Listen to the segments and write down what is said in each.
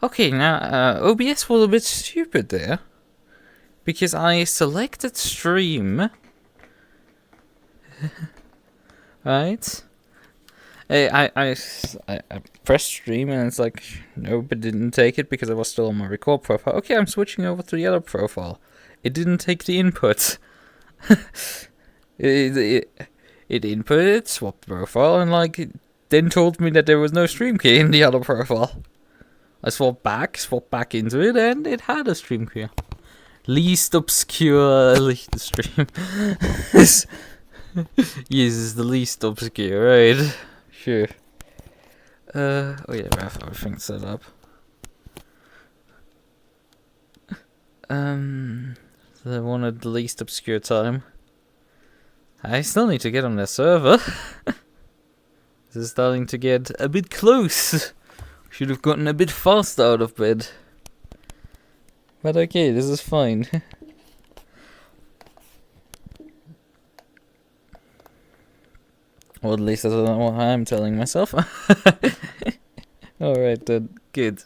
Okay, now OBS was a bit stupid there, because I selected stream, right? I pressed stream and it's like, nope, it didn't take it because I was still on my record profile. Okay, I'm switching over to the other profile. It didn't take the input. it inputted, swapped profile, and like then told me that there was no stream key in the other profile. I swapped back into it, and it had a stream key. Least obscure Lichten stream. Uses the least obscure, right? Sure. Oh yeah, I have everything set up. So I wanted the least obscure time. I still need to get on their server. This is starting to get a bit close. Should have gotten a bit faster out of bed. But okay, this is fine. Or at least that's what I'm telling myself. Alright then, good.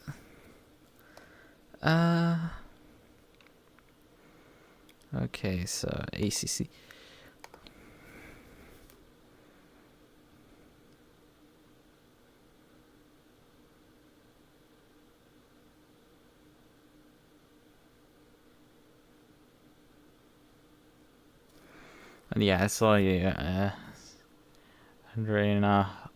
Okay, so ACC. And yeah, I saw you, wondering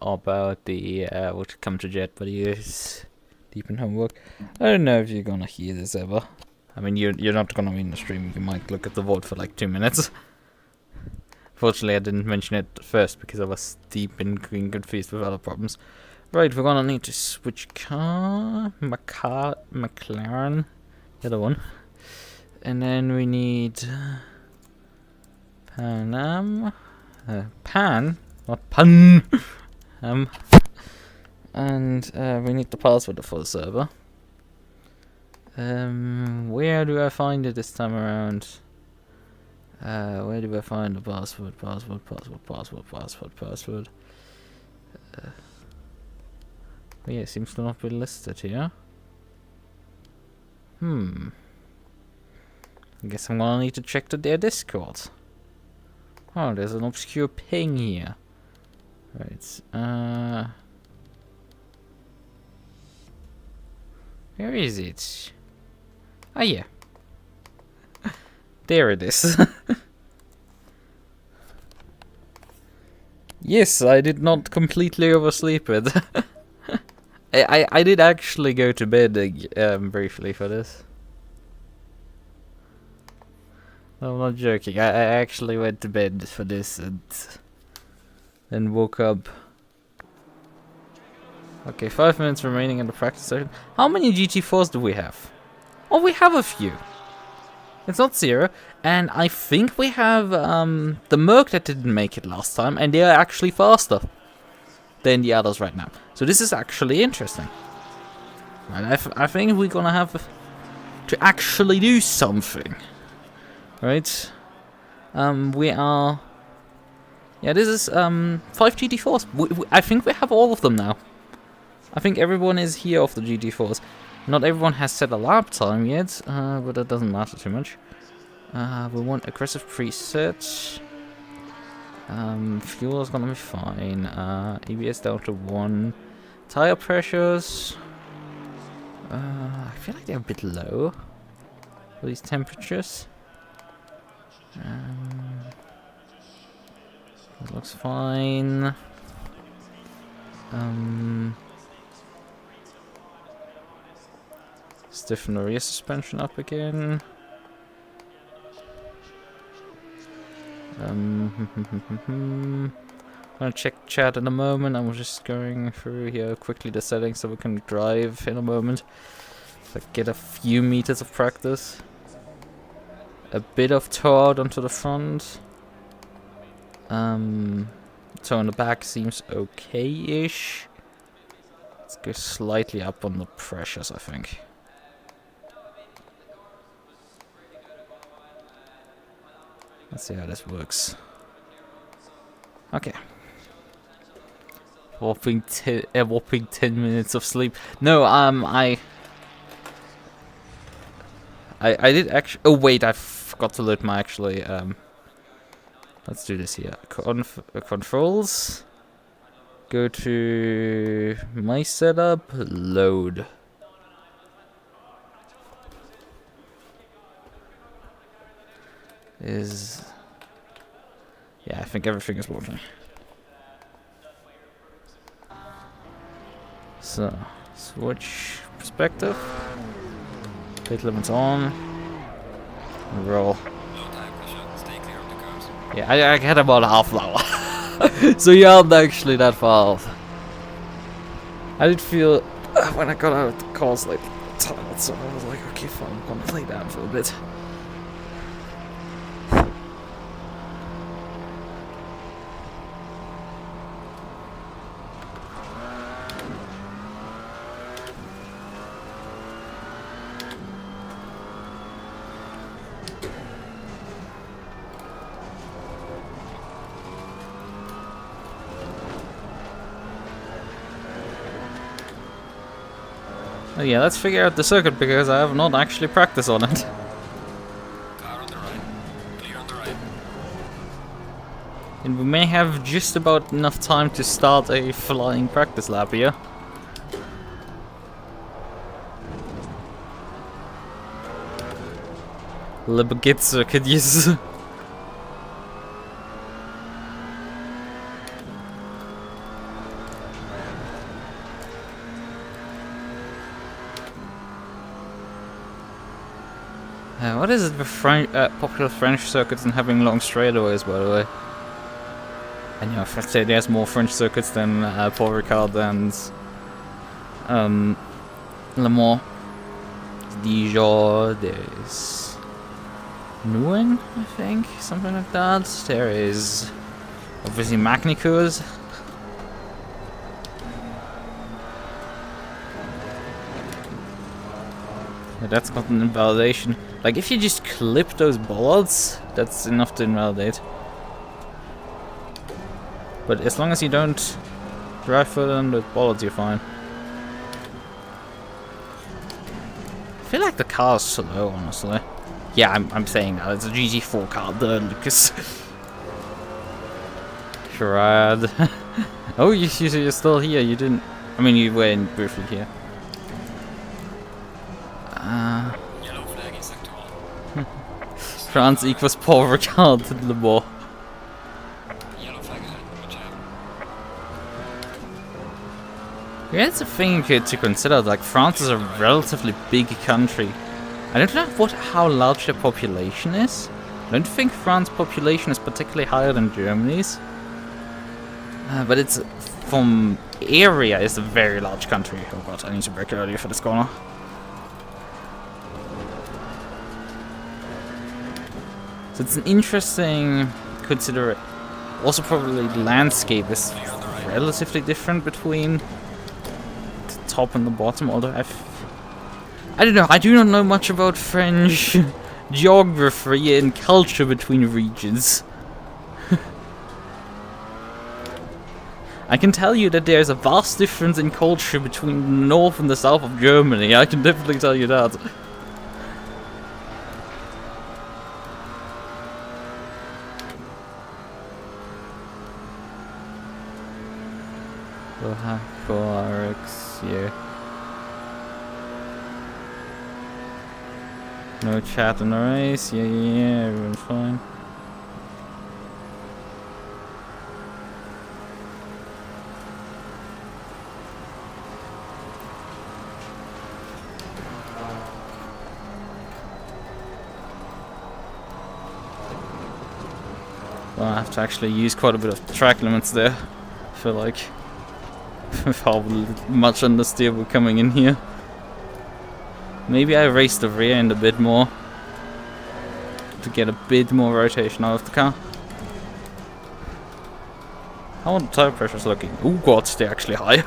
about the what to come to jet, but he's deep in homework. I don't know if you're gonna hear this ever. I mean, you're not gonna be in the stream. You might look at the vote for like 2 minutes. Fortunately, I didn't mention it first because I was deep in being confused with other problems. Right, we're gonna need to switch car, McLaren, the other one, and then we need PanAm, Pan. Not pun. And we need the password for the server. Where do I find it this time around? Where do I find the password? Yeah, it seems to not be listed here. I guess I'm gonna need to check their Discord. Oh, there's an obscure ping here. Right, where is it? Ah, yeah. There it is. Yes, I did not completely oversleep it. I did actually go to bed briefly for this. I'm not joking. I actually went to bed for this and then woke up. Okay, 5 minutes remaining in the practice session. How many GT4s do we have? Oh, we have a few. It's not 0. And I think we have the Merc that didn't make it last time, and they are actually faster than the others right now. So this is actually interesting. And I think we're gonna have to actually do something. Right? We are... Yeah, this is 5 GT4s. I think we have all of them now. I think everyone is here of the GT4s. Not everyone has set a lap time yet, but that doesn't matter too much. We want aggressive preset. Fuel is gonna be fine. ABS down to 1. Tire pressures. I feel like they're a bit low for these temperatures. It looks fine. Stiffen the rear suspension up again. I'm gonna check chat in a moment. I'm just going through here quickly the settings so we can drive in a moment. So get a few meters of practice. A bit of toe out onto the front. Toe on the back seems okay-ish. Let's go slightly up on the pressures, I think. Let's see how this works. Okay. Whopping 10 minutes of sleep. No, I I did actually. Oh wait, I forgot to load my actually. Let's do this here. Controls. Go to my setup. Load. Yeah, I think everything is working. So, switch perspective. Bit limits on. Roll. Yeah, I had about half an hour. So you aren't actually that far off. I did feel when I got out of the course like tired, so I was like, okay, fine, I'm gonna play down for a bit. Oh yeah, let's figure out the circuit because I have not actually practiced on it. Car on the right. Clear on the right. And we may have just about enough time to start a flying practice lap here. Lebegit circuit, yes. What is it with popular French circuits and having long straightaways, by the way? I know, if I say there's more French circuits than Paul Riccard and Le Mans. Dijon, there's Neuen, I think, something like that. There is obviously Magnicurs. Yeah, that's got an invalidation. Like, if you just clip those bollards, that's enough to invalidate. But as long as you don't drive further than those bollards, you're fine. I feel like the car's slow, honestly. Yeah, I'm saying that. It's a GT4 car, duh, Lukas. Shrad. Oh, you're still here. You didn't... I mean, you were in briefly here. Yellow flag in sector 1. France equals Paul Riccard to Le Mans. Yellow flag ahead. Watch out. Yeah, it's a thing to consider. Like, France is a relatively big country. I don't know how large their population is. I don't think France's population is particularly higher than Germany's. But it's, from area, it's a very large country. Oh god, I need to brake earlier for this corner. So it's an interesting consider. Also, probably the landscape is relatively different between the top and the bottom. Although I don't know. I do not know much about French geography and culture between regions. I can tell you that there's a vast difference in culture between the north and the south of Germany. I can definitely tell you that. RX, yeah. No chat in the race, yeah, everyone's fine. Well, I have to actually use quite a bit of track limits there. I feel like. With how much understeer we're coming in here. Maybe I race the rear end a bit more to get a bit more rotation out of the car. How are the tire pressures looking? Oh god, they're actually high.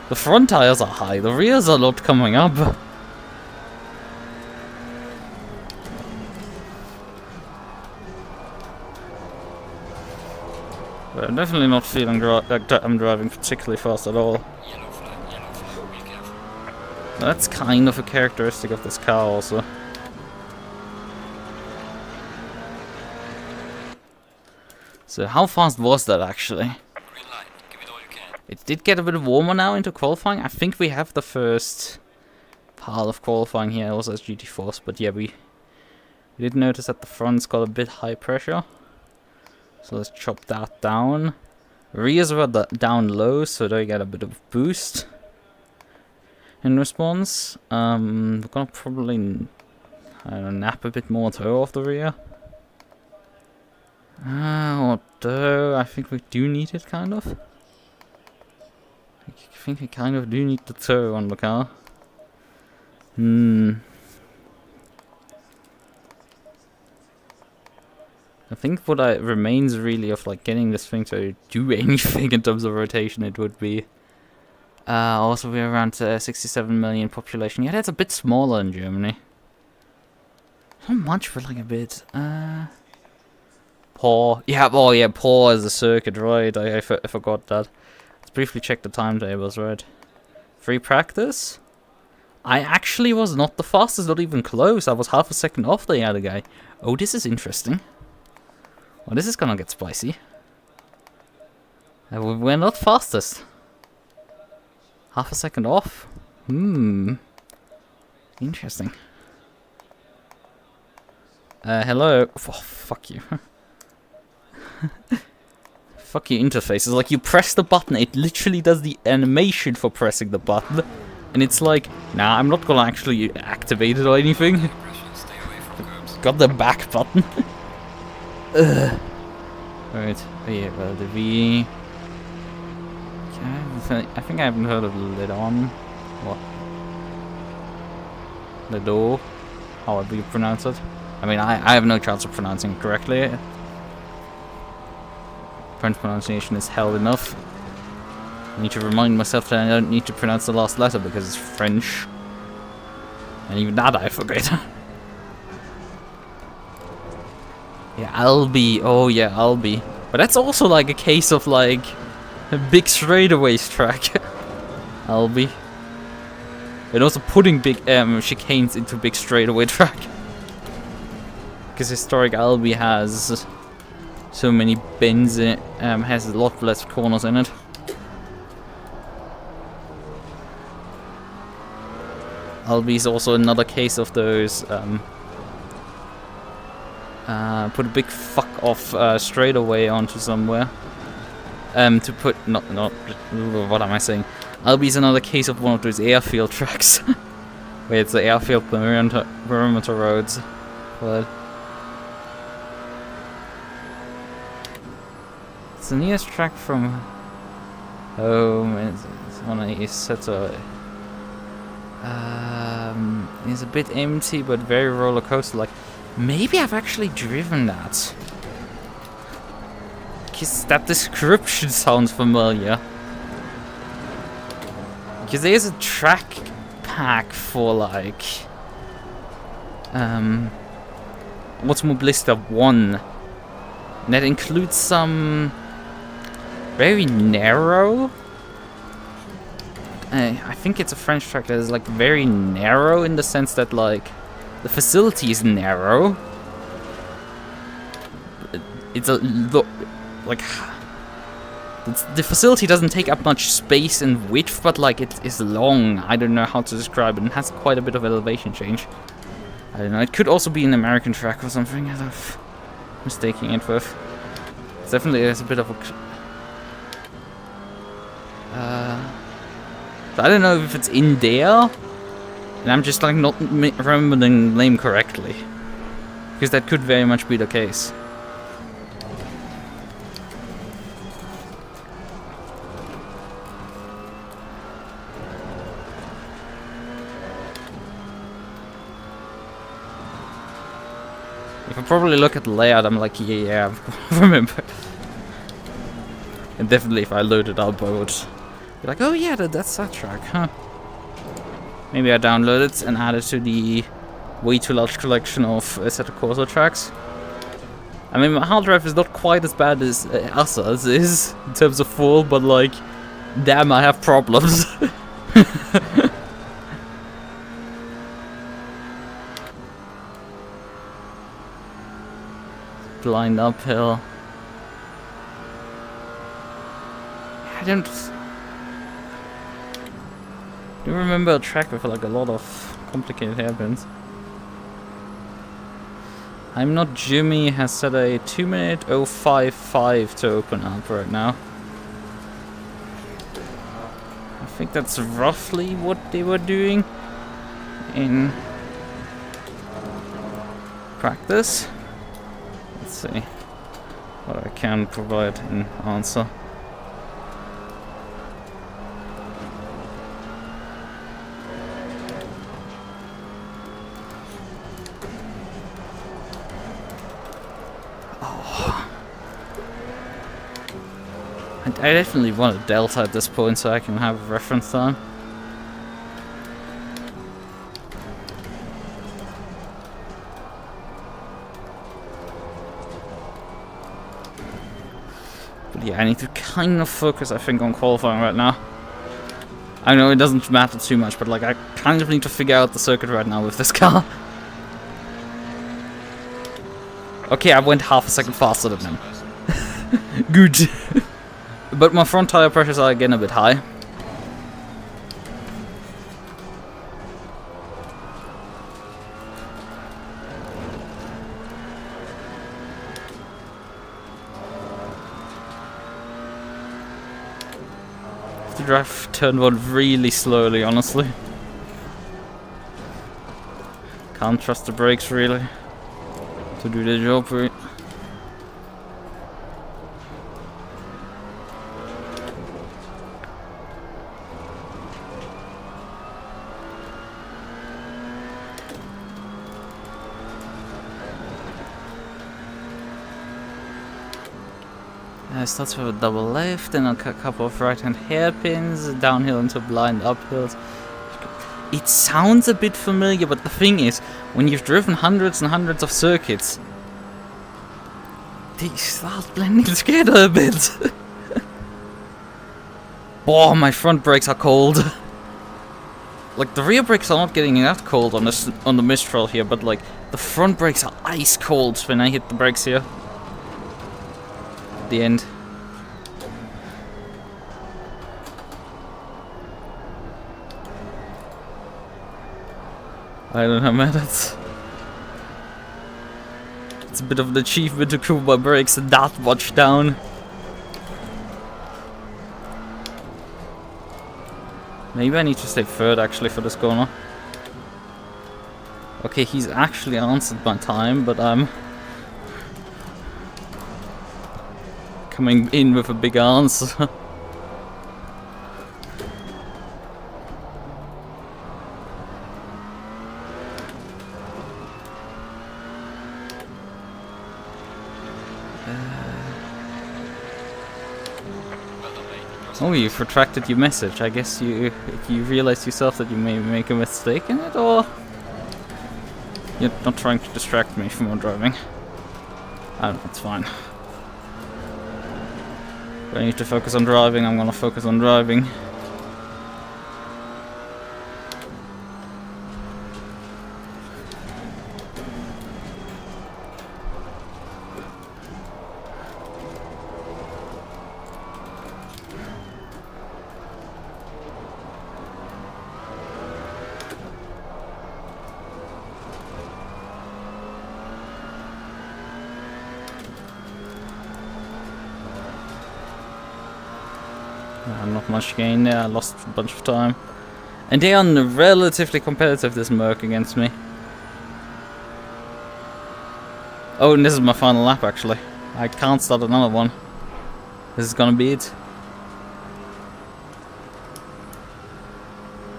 The front tires are high, the rears are not coming up. But I'm definitely not feeling like I'm driving particularly fast at all. Yellow flag, be careful. That's kind of a characteristic of this car also. So how fast was that actually? Green light. Give it all you can. It did get a bit warmer now into qualifying. I think we have the first part of qualifying here also as GT4s, but yeah, we did notice that the front's got a bit high pressure. So let's chop that down. Rears were down low, so they get a bit of boost in response. We're gonna probably, I don't know, nap a bit more toe off the rear. Although I think we do need it, kind of. I think we kind of do need the toe on the car. I think what remains really of like getting this thing to do anything in terms of rotation, it would be also we're around 67 million population. Yeah, that's a bit smaller in Germany. Not much, but like a bit. Paw. Yeah, oh yeah, Paw is a circuit, right? I forgot that. Let's briefly check the timetables, right? Free practice. I actually was not the fastest, not even close. I was half a second off the other guy. Oh, this is interesting. Well, this is gonna get spicy. We're not fastest. Half a second off. Interesting. Hello. Oh, fuck you. Fuck you, interfaces. Like, you press the button, it literally does the animation for pressing the button. And it's like, nah, I'm not gonna actually activate it or anything. Stay away from curbs. Got the back button. Ugh. Right, yeah, well, the V. Okay, I think I haven't heard of Lichten. What? Lido? However you pronounce it. I mean, I have no chance of pronouncing it correctly. French pronunciation is hell enough. I need to remind myself that I don't need to pronounce the last letter because it's French. And even that I forget. Yeah, Albi. Oh yeah, Albi. But that's also like a case of like a big straightaways track. Albi. And also putting big chicanes into big straightaway track. Because historic Albi has so many bends in it, has a lot less corners in it. Albi is also another case of those put a big fuck off straightaway onto somewhere. To put not what am I saying? Albi is another case of one of those airfield tracks. Where it's the airfield perimeter roads. But it's the nearest track from home. It's on a Sata. It's a bit empty but very roller coaster like. Maybe I've actually driven that. Because that description sounds familiar. Because there's a track pack for like Automobilista 1. And that includes some very narrow. I think it's a French track that is like very narrow in the sense that like the facility is narrow. It's a like the facility doesn't take up much space and width, but like it is long. I don't know how to describe it. It has quite a bit of elevation change. I don't know. It could also be an American track or something. I'm mistaking it with. It's definitely there's a bit of a. I don't know if it's in there. And I'm just like not remembering the name correctly. Because that could very much be the case. If I probably look at the layout, I'm like, yeah, I remember. And definitely if I load it up, I would be like, oh yeah, that's that track, huh? Maybe I download it and add it to the way too large collection of Sata Corsa tracks. I mean, my hard drive is not quite as bad as Asa's is in terms of full, but like, damn, I have problems. blind uphill. I don't remember a track with like a lot of complicated hairpins. I'm Not Jimmy has set a 2-minute 055 to open up right now. I think that's roughly what they were doing in practice. Let's see what I can provide in answer. I definitely want a delta at this point so I can have a reference time. But yeah, I need to kind of focus, I think, on qualifying right now. I know it doesn't matter too much, but like I kind of need to figure out the circuit right now with this car. Okay, I went half a second faster than him. Good. But my front tire pressures are again a bit high. I have to drive turn 1 really slowly, honestly. Can't trust the brakes really to do the job for it. It starts with a double left and a couple of right-hand hairpins, downhill into blind uphills. It sounds a bit familiar, but the thing is, when you've driven hundreds and hundreds of circuits, they start blending together a bit. Boah, my front brakes are cold. Like, the rear brakes are not getting that cold on the Mistral here, but like, the front brakes are ice cold when I hit the brakes here. The end. I don't know, man, it's a bit of an achievement to cool my brakes that much down. Maybe I need to stay third actually for this corner. Okay, he's actually answered my time, but I'm coming in with a big answer. Oh, you've retracted your message. I guess you realized yourself that you may make a mistake in it, or you're not trying to distract me from my driving. I don't know, it's fine. If I need to focus on driving, I'm gonna focus on driving. Not much gain there, I lost a bunch of time. And they are relatively competitive, this Merc, against me. Oh, and this is my final lap actually. I can't start another one. This is gonna be it.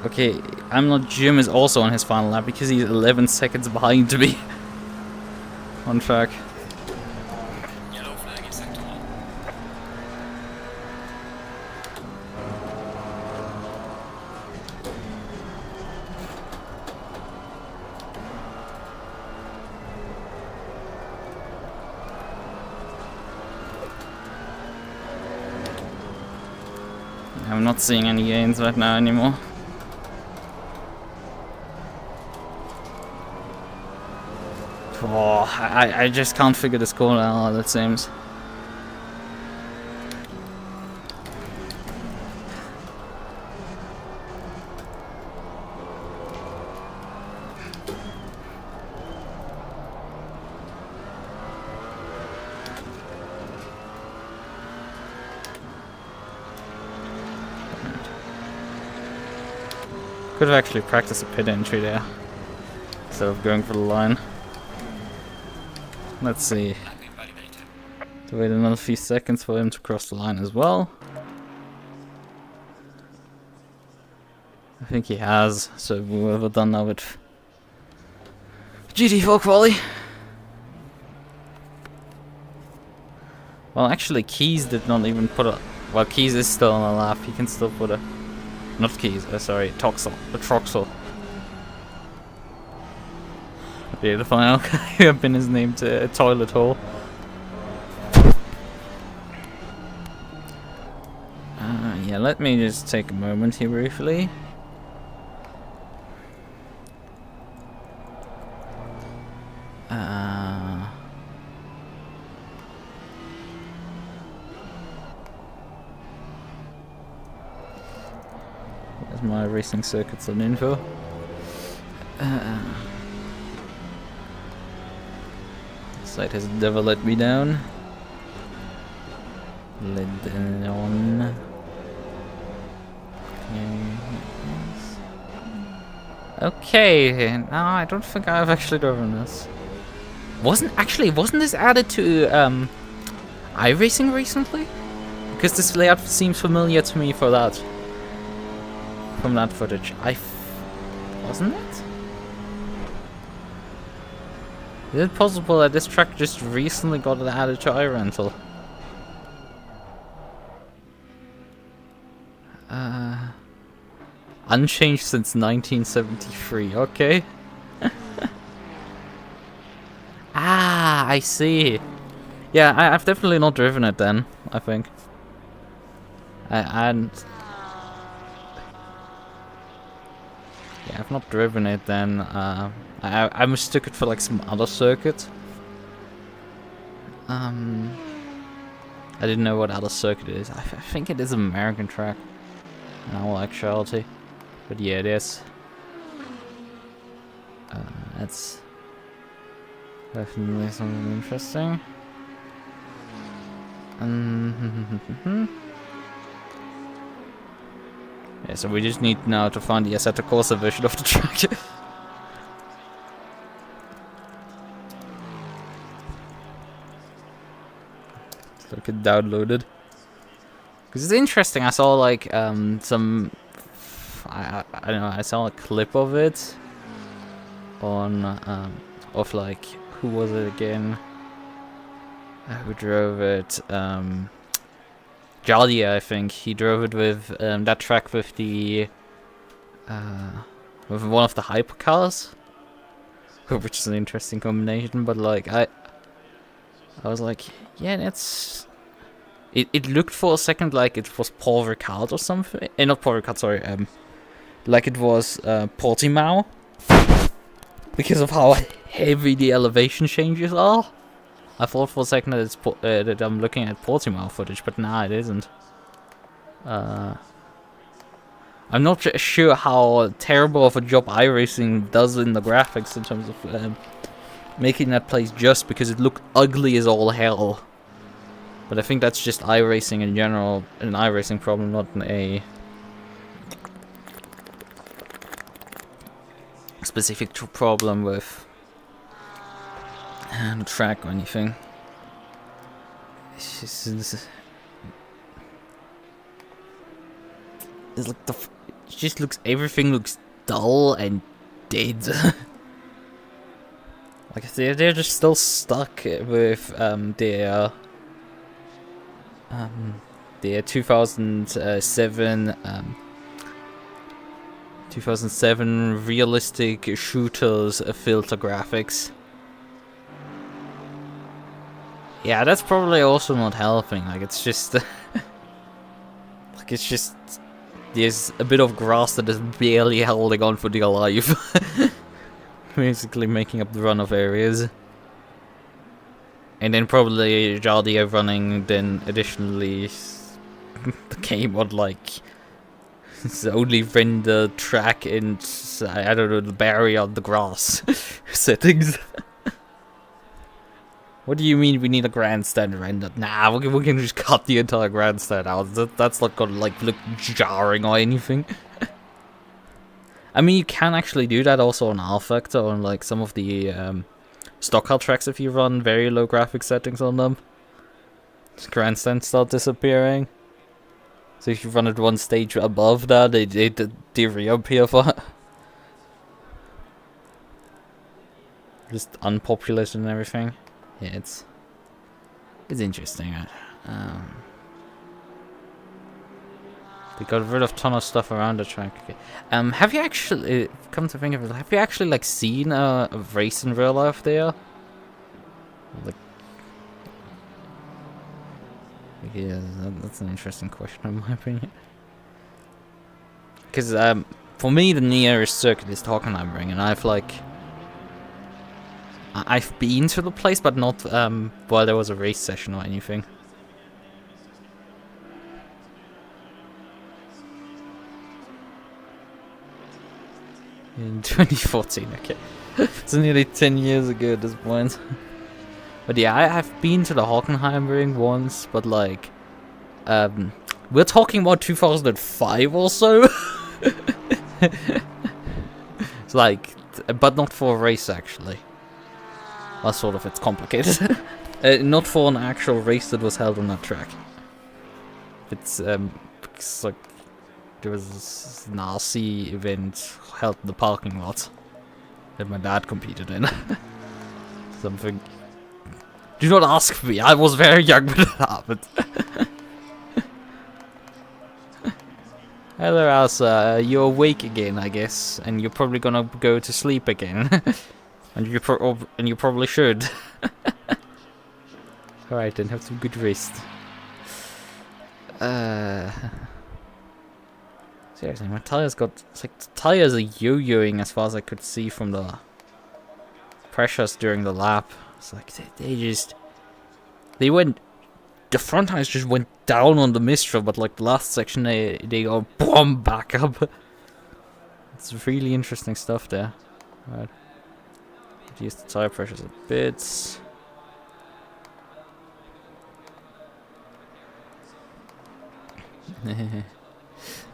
Okay, I'm Not Jim is also on his final lap because he's 11 seconds behind me on track. Yellow flag in sector 1. I'm not seeing any gains right now anymore. Oh, I just can't figure this corner out, it seems. Could have actually practiced a pit entry there instead of going for the line. Let's see. To wait another few seconds for him to cross the line as well. I think he has, so we're done now with GT4 Qualy. Well, actually, Keys did not even put a. Well, Keys is still on the lap. He can still put a. Not Keys. Sorry, Troxel. The Troxel. Yeah, the final guy up in his name to a toilet hole. Yeah, let me just take a moment here briefly. There's my racing circuits and info. Site has never let me down. Lichten. Okay, no, I don't think I've actually driven this. Wasn't this added to iRacing recently? Because this layout seems familiar to me for that. From that footage. Wasn't it? Is it possible that this track just recently got added to iRental? Unchanged since 1973, okay. Ah, I see. Yeah, I've definitely not driven it then, I think. Yeah, I've not driven it then. I mistook it for like some other circuit. I didn't know what other circuit it is. I think it is an American track. In all actuality. But yeah, it is. That's definitely something interesting. Yeah, so we just need now to find the Assetto Corsa version of the track. So I can download it. Because it's interesting, I saw like some... I don't know, I saw a clip of it on of like, who was it again? Who drove it? Jalia, I think. He drove it with that track with the with one of the hypercars, which is an interesting combination. But like I was like, yeah, that's. It looked for a second like it was Paul Ricard or something. Not Paul Ricard, sorry. Like it was Portimao, because of how heavy the elevation changes are. I thought for a second that it's that I'm looking at Portimao footage, but nah, it isn't. I'm not sure how terrible of a job iRacing does in the graphics in terms of making that place just because it looked ugly as all hell. But I think that's just iRacing in general, an iRacing problem, not a specific problem with the track or anything. It's just, it's like it just looks, everything looks dull and dead. Like they're just still stuck with their 2007 realistic shooters filter graphics. Yeah, that's probably also not helping. Like it's just like it's just there's a bit of grass that is barely holding on for dear life. Basically making up the runoff areas. And then probably Radeon running then additionally the game on like it's only render track and I don't know, the barrier on the grass settings. What do you mean we need a grandstand rendered? Nah, we can just cut the entire grandstand out. That's not gonna like look jarring or anything. I mean, you can actually do that also on R-Factor on like some of the stock car tracks if you run very low graphic settings on them. Grandstands start disappearing. So if you run it one stage above that, they reappear for just unpopulated and everything. Yeah, it's interesting. They got rid of a ton of stuff around the track. Okay. Have you actually come to think of it? Have you actually like seen a race in real life there? Like, yeah, that's an interesting question in my opinion. Because for me, the nearest circuit is Hockenheimring, and I've been to the place, but not while there was a race session or anything. In 2014, okay. It's nearly 10 years ago at this point. But yeah, I have been to the Hockenheimring once, but like, we're talking about 2005 or so. It's like, but not for a race actually. Well, sort of, it's complicated. Not for an actual race that was held on that track. It's like there was an RC event held in the parking lot that my dad competed in. Something. Do not ask me. I was very young when it happened. Hello, Elsa. You're awake again, I guess, and you're probably gonna go to sleep again. And you probably should. Alright then, have some good rest. Seriously, my tires it's like the tires are yo-yoing as far as I could see from the pressures during the lap. It's like the front tires just went down on the Mistral, but like the last section they go boom back up. It's really interesting stuff there. Right. Reduce the tire pressures a bit.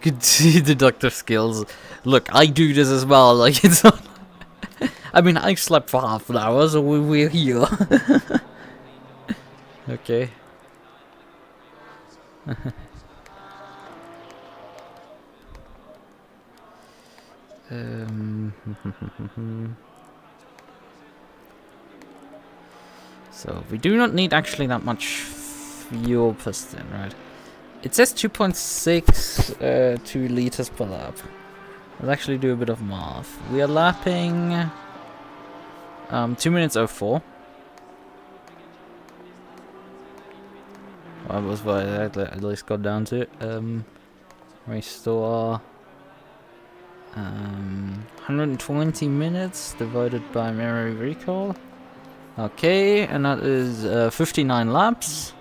Good deductive skills. Look, I do this as well. Like it's not. I mean, I slept for half an hour, so we're here. Okay. So we do not need actually that much fuel piston, right? It says 2.6 2 liters per lap. Let's actually do a bit of math. We are lapping 2 minutes 04. That was what I at least got down to. Restore 120 minutes divided by memory recall. Okay, and that is 59 laps.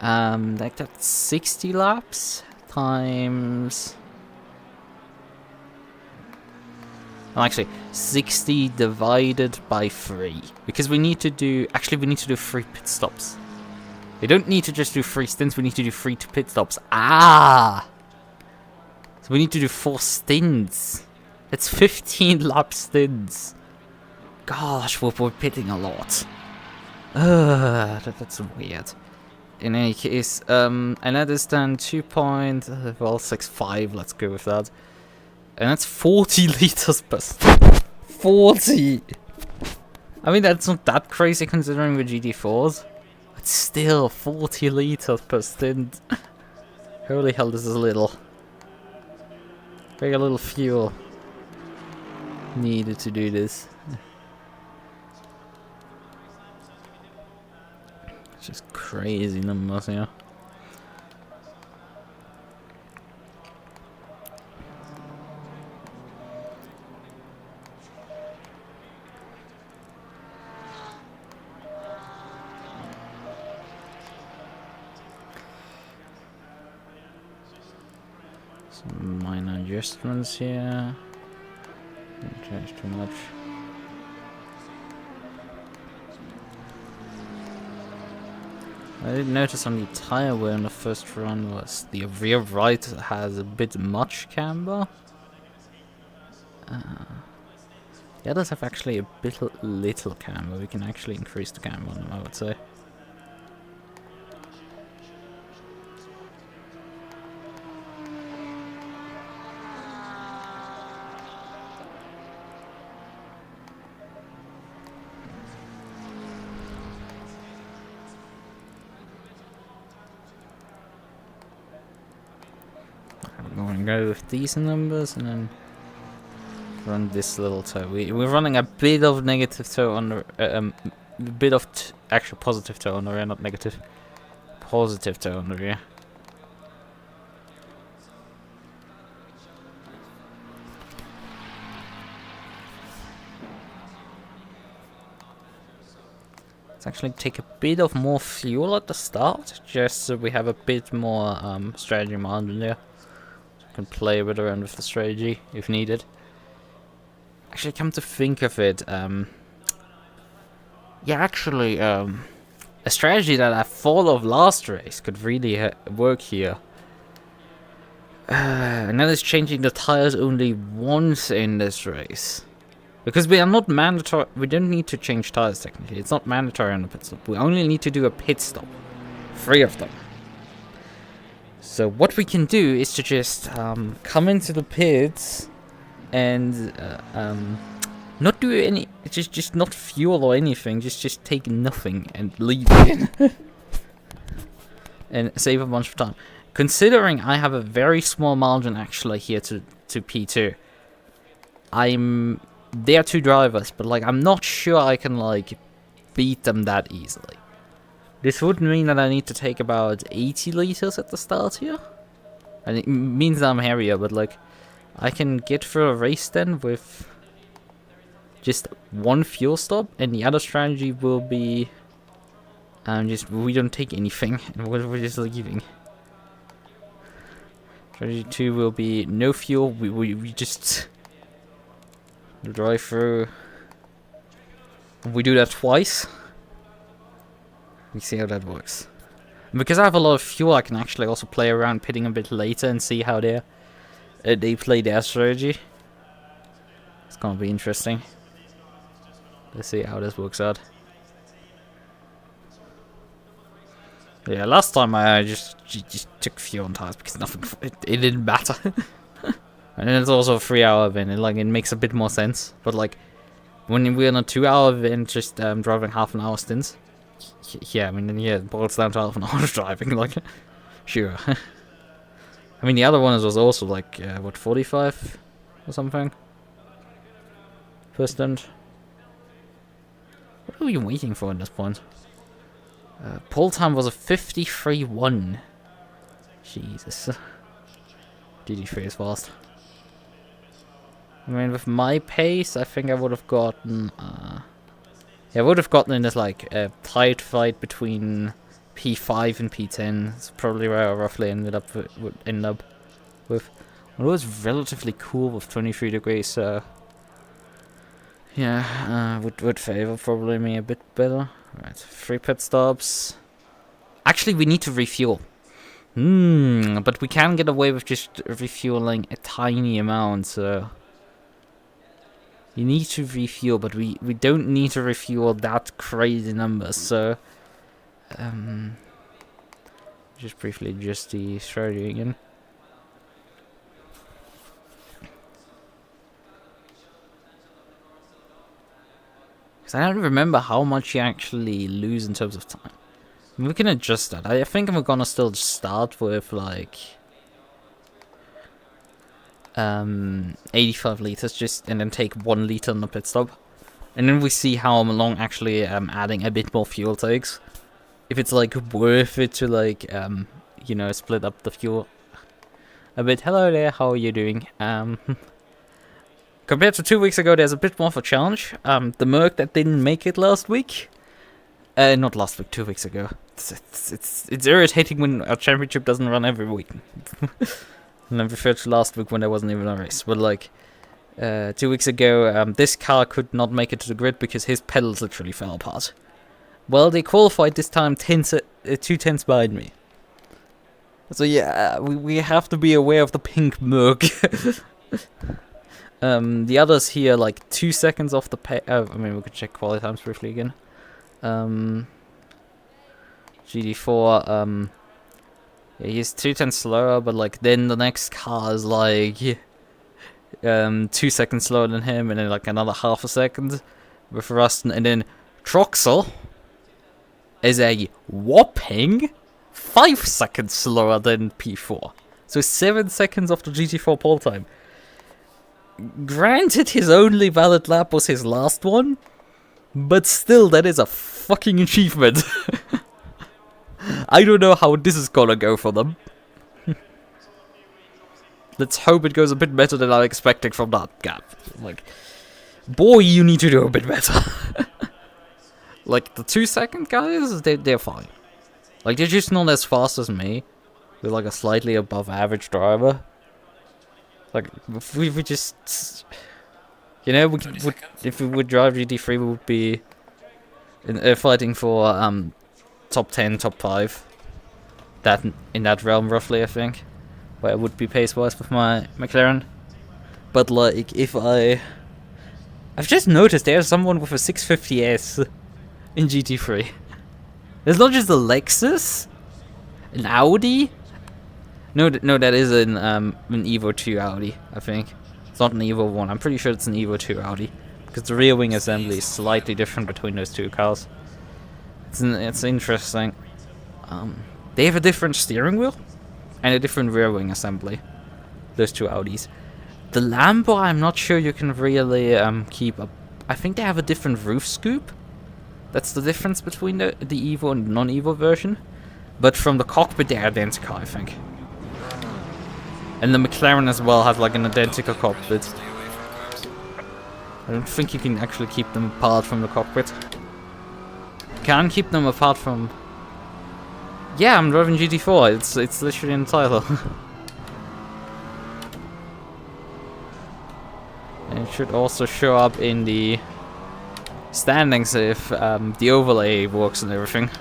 Like that's 60 laps times. Oh, actually, 60 divided by 3 because we need to do. Actually, we need to do 3 pit stops. We don't need to just do 3 stints. We need to do 3 pit stops. Ah. So we need to do 4 stints. That's 15 lap stints. Gosh, we're pitting a lot. That's weird. In any case, and that is then 2.65. Let's go with that. And that's 40 liters per stint. 40. I mean, that's not that crazy considering the GT4s. But still, 40 liters per stint. Holy hell, this is little. Very little fuel needed to do this. It's just crazy numbers here. Some minor adjustments here. Don't change too much. I did notice on the tire wear in the first run was the rear right has a bit much camber. The others have actually a bit little camber. We can actually increase the camber on them, I would say. We're going to go with these numbers and then run this little toe. We're running a bit of negative toe on the a bit of actual positive toe on the rear, not negative. Positive toe on the rear. Let's actually take a bit of more fuel at the start, just so we have a bit more strategy margin there. So we can play a bit around with the strategy if needed. Actually, come to think of it, yeah, actually, a strategy that I thought of last race could really work here. And that is changing the tires only once in this race. Because we are not mandatory, we don't need to change tires technically. It's not mandatory on the pit stop. We only need to do a pit stop. 3 of them. So what we can do is to just come into the pits and not do any, just not fuel or anything. Just take nothing and leave it. And save a bunch of time. Considering I have a very small margin actually here to P2. They are 2 drivers, but like I'm not sure I can like beat them that easily. This would mean that I need to take about 80 liters at the start here. And it means that I'm heavier, but like I can get through a race then with just 1 fuel stop, and the other strategy will be we don't take anything and we're just leaving. Strategy 2 will be no fuel, we just drive through. We do that twice. We see how that works. And because I have a lot of fuel, I can actually also play around pitting a bit later and see how they play their strategy. It's gonna be interesting. Let's see how this works out. Yeah, last time I just took fuel on tires because nothing. It didn't matter. And then it's also a 3-hour event, and like it makes a bit more sense. But like when we're in a 2-hour event, just driving half an hour stints. Yeah, I mean, yeah, it boils down to half an hour of driving. Like, sure. I mean, the other one was also like what, 45 or something. First stint. What are we waiting for at this point? Pole time was a 53.1. Jesus. GT3 is fast. I mean, with my pace, I think I would have gotten, yeah, I would have gotten in this, like, tight fight between P5 and P10. It's probably where I roughly would end up with. Well, it was relatively cool with 23 degrees, so, yeah, would favor probably me a bit better. Right, 3 pit stops. Actually, we need to refuel. But we can get away with just refueling a tiny amount, so you need to refuel, but we don't need to refuel that crazy number, so just briefly adjust the strategy again. Because I don't remember how much you actually lose in terms of time. We can adjust that. I think we're gonna still start with like 85 liters, just and then take 1 liter on the pit stop, and then we see how long actually adding a bit more fuel takes. If it's like worth it to like you know, split up the fuel a bit. Hello there, how are you doing? Compared to 2 weeks ago, there's a bit more of a challenge. The Merc that didn't make it last week. Not last week, 2 weeks ago. It's irritating when our championship doesn't run every week. And I referred to last week when there wasn't even a race. But like 2 weeks ago, this car could not make it to the grid because his pedals literally fell apart. Well, they qualified this time 2 tenths behind me. So yeah, we have to be aware of the pink Merc. The others here, like 2 seconds off the I mean, we could check quality times briefly again. GT4, yeah, he's 2 tenths slower, but like then the next car is like 2 seconds slower than him, and then like another half a second with Rust, and then Troxel is a whopping 5 seconds slower than P4. So 7 seconds off the GT4 pole time. Granted, his only valid lap was his last one, but still, that is a fucking achievement. I don't know how this is gonna go for them. Let's hope it goes a bit better than I'm expecting from that gap. Like, boy, you need to do a bit better. Like, the 2 second guys, they're fine. Like, they're just not as fast as me. They're like a slightly above average driver. Like, if we just... You know, if we would drive GT3, we would be fighting for top 10, top 5. That in that realm, roughly, I think. Where I would be pace-wise with my McLaren. But, like, if I've just noticed there's someone with a 650S in GT3. There's not just a Lexus, an Audi. No, that is an Evo 2 Audi, I think. It's not an Evo 1. I'm pretty sure it's an Evo 2 Audi. Because the rear wing assembly is slightly different between those two cars. It's interesting. They have a different steering wheel and a different rear wing assembly. Those two Audis. The Lambo, I'm not sure you can really keep up. I think they have a different roof scoop. That's the difference between the Evo and non-Evo version. But from the cockpit, they're identical, I think. And the McLaren as well has like an identical cockpit. I don't think you can actually keep them apart from the cockpit. You can keep them apart from... Yeah, I'm driving GT4. It's literally in the title. And it should also show up in the standings if the overlay works and everything.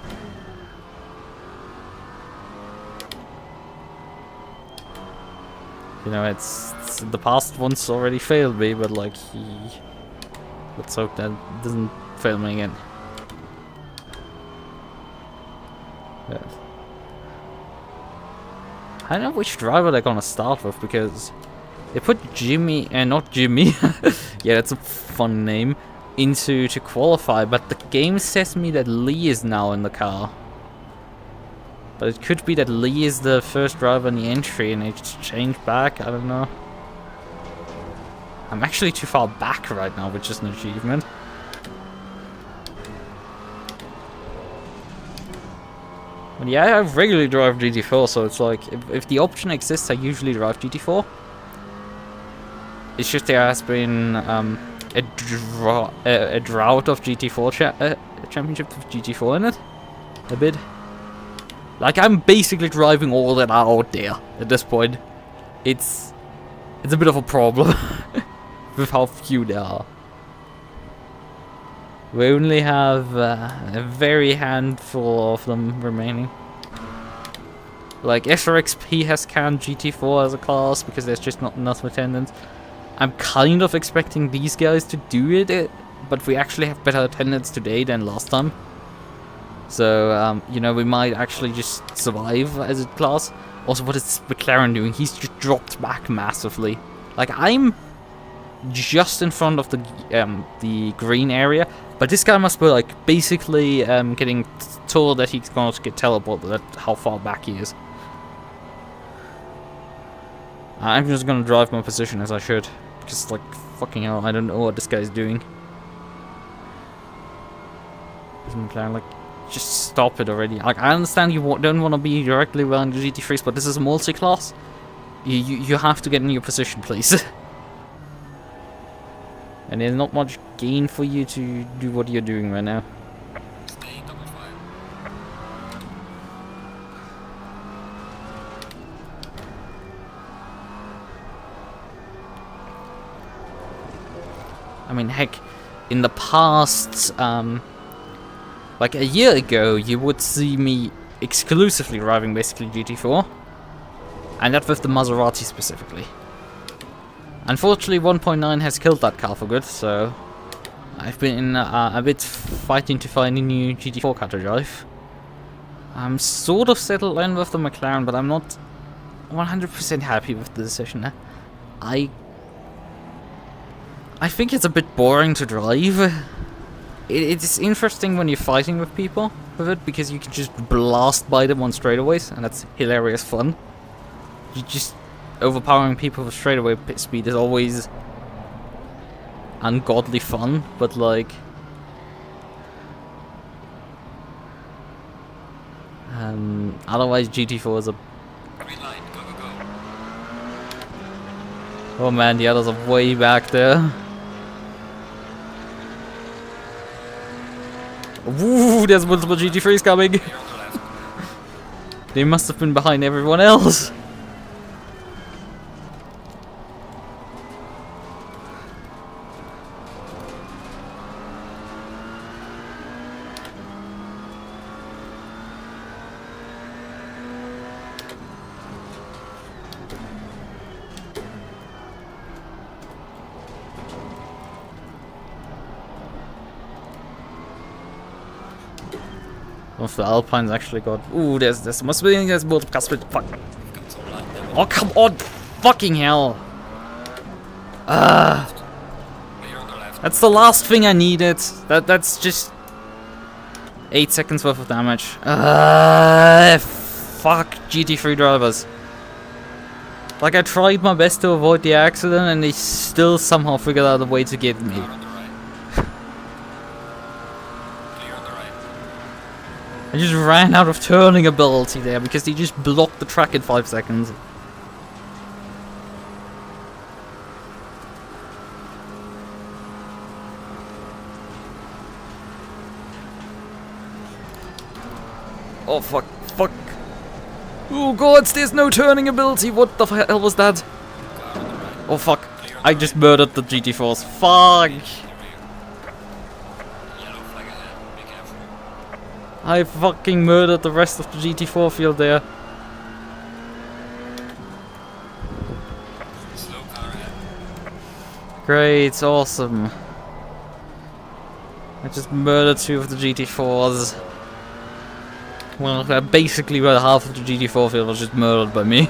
You know, it's the past ones already failed me, but like let's hope that doesn't fail me again. Yeah. I don't know which driver they're gonna start with because they put Jimmy and not Jimmy. Yeah, that's a fun name. To qualify, but the game says me that Lee is now in the car. But it could be that Lee is the first driver in the entry and it's changed back, I don't know. I'm actually too far back right now, which is an achievement. But yeah, I regularly drive GT4, so it's like, if the option exists, I usually drive GT4. It's just there has been a drought of GT4 championships with GT4 in it. A bit. Like, I'm basically driving all that are out there at this point. It's a bit of a problem with how few there are. We only have a very handful of them remaining. Like, SRXP has canned GT4 as a class because there's just not enough attendance. I'm kind of expecting these guys to do it, but we actually have better attendance today than last time. So, you know, we might actually just survive as a class. Also, what is McLaren doing? He's just dropped back massively. Like, I'm just in front of the green area, but this guy must be, like, basically getting told that he's going to get teleported, that's how far back he is. I'm just going to drive my position as I should. Because, like, fucking hell, I don't know what this guy's doing. McLaren, like, just stop it already. Like, I understand you don't want to be directly around the GT3s, but this is a multi-class. You have to get in your position, please. And there's not much gain for you to do what you're doing right now. Stay double file. I mean, heck, in the past, like a year ago, you would see me exclusively driving basically GT4. And that with the Maserati specifically. Unfortunately, 1.9 has killed that car for good, so I've been a bit fighting to find a new GT4 car to drive. I'm sort of settled in with the McLaren, but I'm not 100% happy with the decision. I think it's a bit boring to drive. It's interesting when you're fighting with people with it, because you can just blast by them on straightaways, and that's hilarious fun. You just overpowering people with straightaway speed is always ungodly fun, but like otherwise GT4 is a... Green light, go, go, go. Oh man, the others are way back there. Woo, there's multiple GT3s coming. Clear on the left. They must have been behind everyone else. One of the Alpines actually got... Ooh, there's must be... There's multiple cars. Fuck. Got some light there. Oh, come on! Fucking hell! Clear on the left. That's the last thing I needed. That's just 8 seconds worth of damage. Fuck GT3 drivers. Like, I tried my best to avoid the accident and they still somehow figured out a way to get me. Car on the right. Clear on the right. I just ran out of turning ability there because he just blocked the track in 5 seconds. Oh fuck, fuck. Oh god, there's no turning ability. What the hell was that? Car on the right. Oh fuck. Clear on I just murdered the GT4s. Fuck. the rear. Yellow flag ahead. Be careful. I fucking murdered the rest of the GT4 field there. Slow car ahead. Great, awesome. I just murdered 2 of the GT4s. Well, basically about half of the GT4 field was just murdered by me.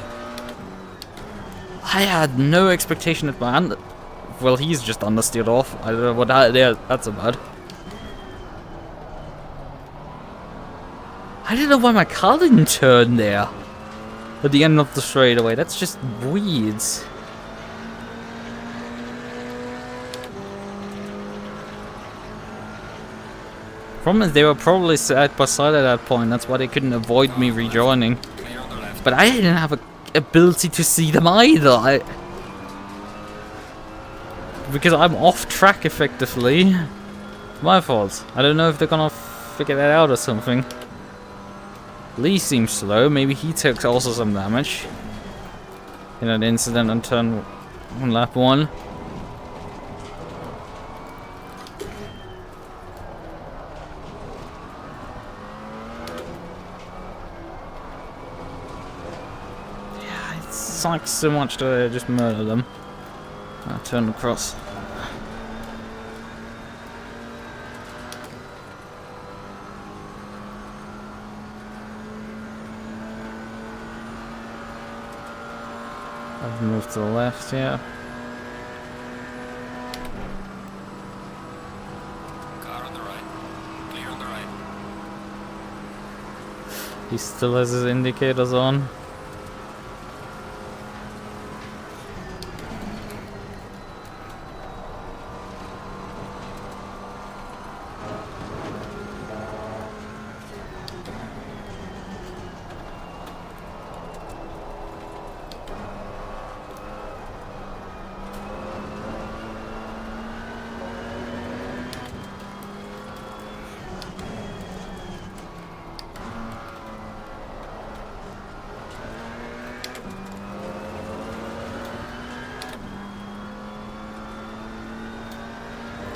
I had no expectation that my well, he's just understeered off. I don't know what that's about. I don't know why my car didn't turn there at the end of the straightaway. That's just weird. Problem is, they were probably side by side at that point. That's why they couldn't avoid me rejoining. Clear on the left. But I didn't have a ability to see them either. Because I'm off track effectively. It's my fault. I don't know if they're gonna figure that out or something. Lee seems slow. Maybe he took also some damage in an incident on turn on lap 1. It sucks so much to just murder them. I'll turn across. I've moved to the left, yeah. Car on the right. Clear on the right. He still has his indicators on.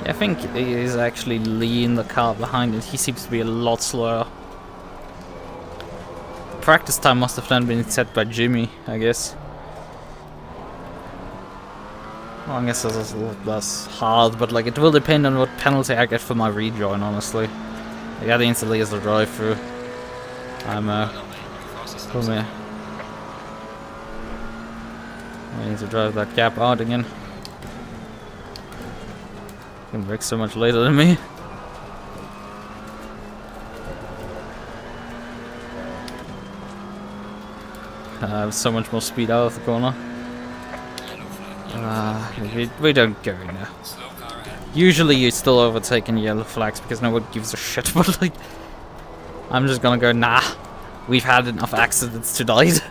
I think he's actually leading the car behind it. He seems to be a lot slower. Practice time must have then been set by Jimmy, I guess. Well, I guess that's a lot less hard, but like it will depend on what penalty I get for my rejoin, honestly. I gotta instantly as a drive through. I'm come here. I need to drive that gap out again. You can brake so much later than me. I have so much more speed out of the corner. We don't go in there. Usually you still overtaking yellow flags because no one gives a shit, but like I'm just gonna go, nah, we've had enough accidents tonight.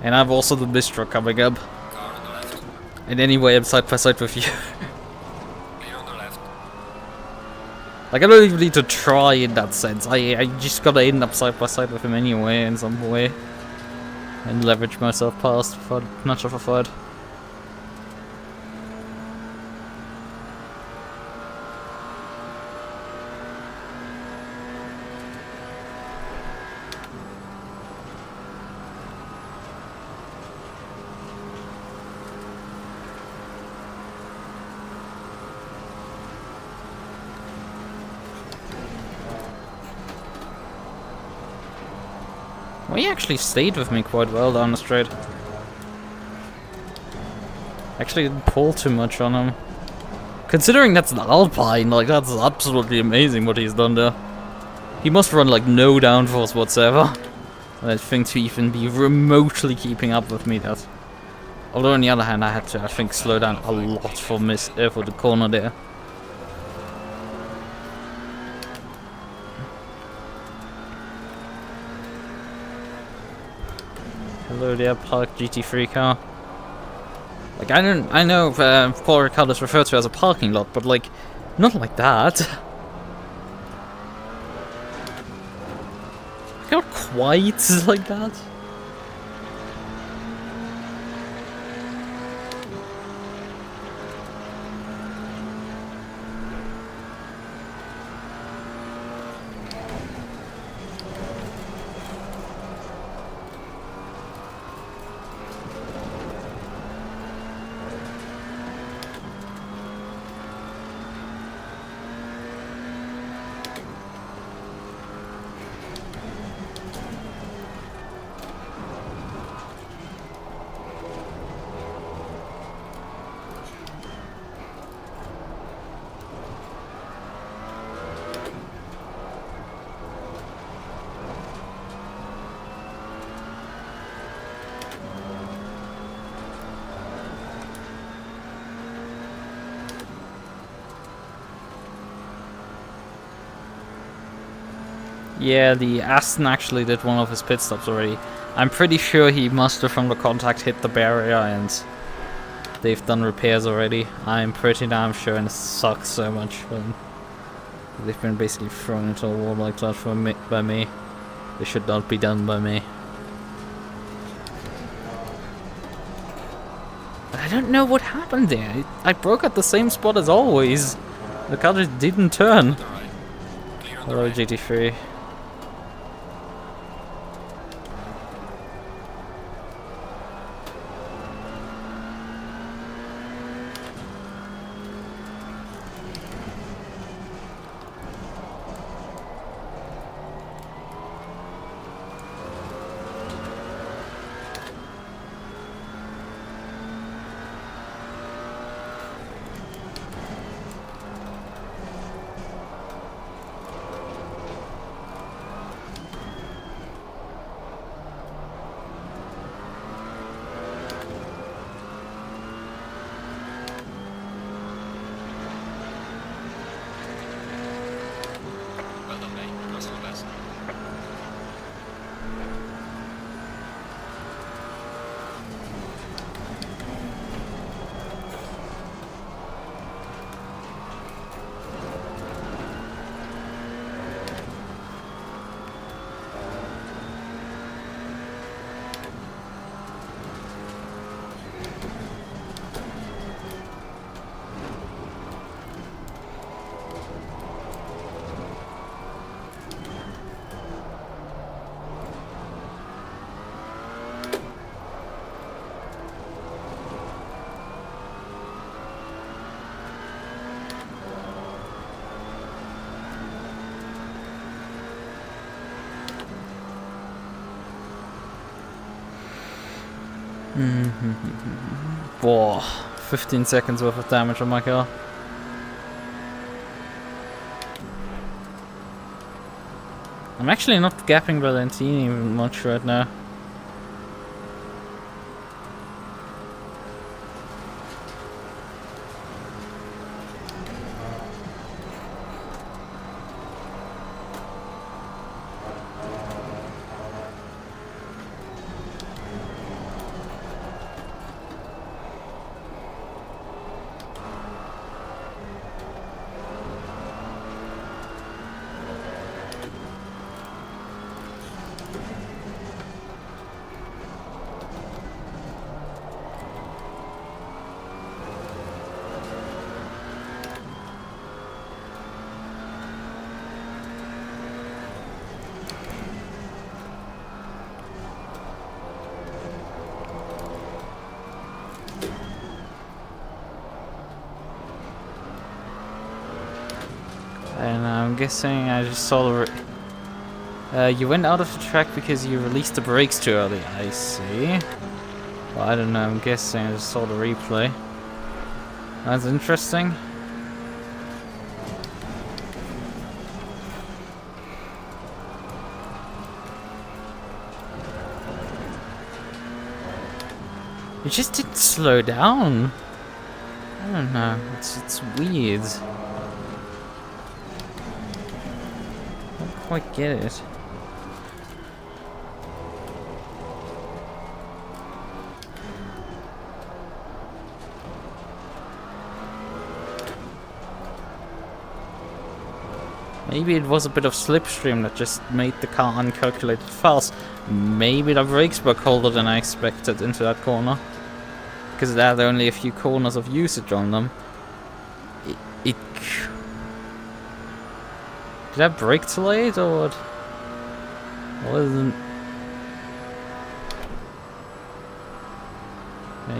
And I've also the Mistral coming up. And anyway, I'm side by side with you. Like I don't even need to try in that sense. I just gotta end up side by side with him anyway in some way. And leverage myself past for much of a fight. Well, he actually stayed with me quite well down the straight. Actually didn't pull too much on him. Considering that's an Alpine, like that's absolutely amazing what he's done there. He must run like no downforce whatsoever. I think to even be remotely keeping up with me that. Although on the other hand I had to, I think, slow down a lot for for the corner there. Hello there, parked GT3 car. Like I know Paul Riccard is referred to as a parking lot, but like not like that. Not quite like that. Yeah, the Aston actually did one of his pit stops already. I'm pretty sure he must have from the contact hit the barrier and they've done repairs already. I'm pretty damn sure, and it sucks so much when they've been basically thrown into a wall like that by me. They should not be done by me. I don't know what happened there. I broke at the same spot as always. The car just didn't turn. Hello, GT3. Whoa, 15 seconds worth of damage on my car. I'm actually not gapping Valentini much right now. And I'm guessing I just saw the... you went out of the track because you released the brakes too early. I see. Well, I don't know, I'm guessing I just saw the replay. That's interesting. It just didn't slow down. I don't know, it's weird. I don't quite get it. Maybe it was a bit of slipstream that just made the car uncalculated fast. Maybe the brakes were colder than I expected into that corner. Because it had only a few corners of usage on them. Did I brake too late or what? Wasn't...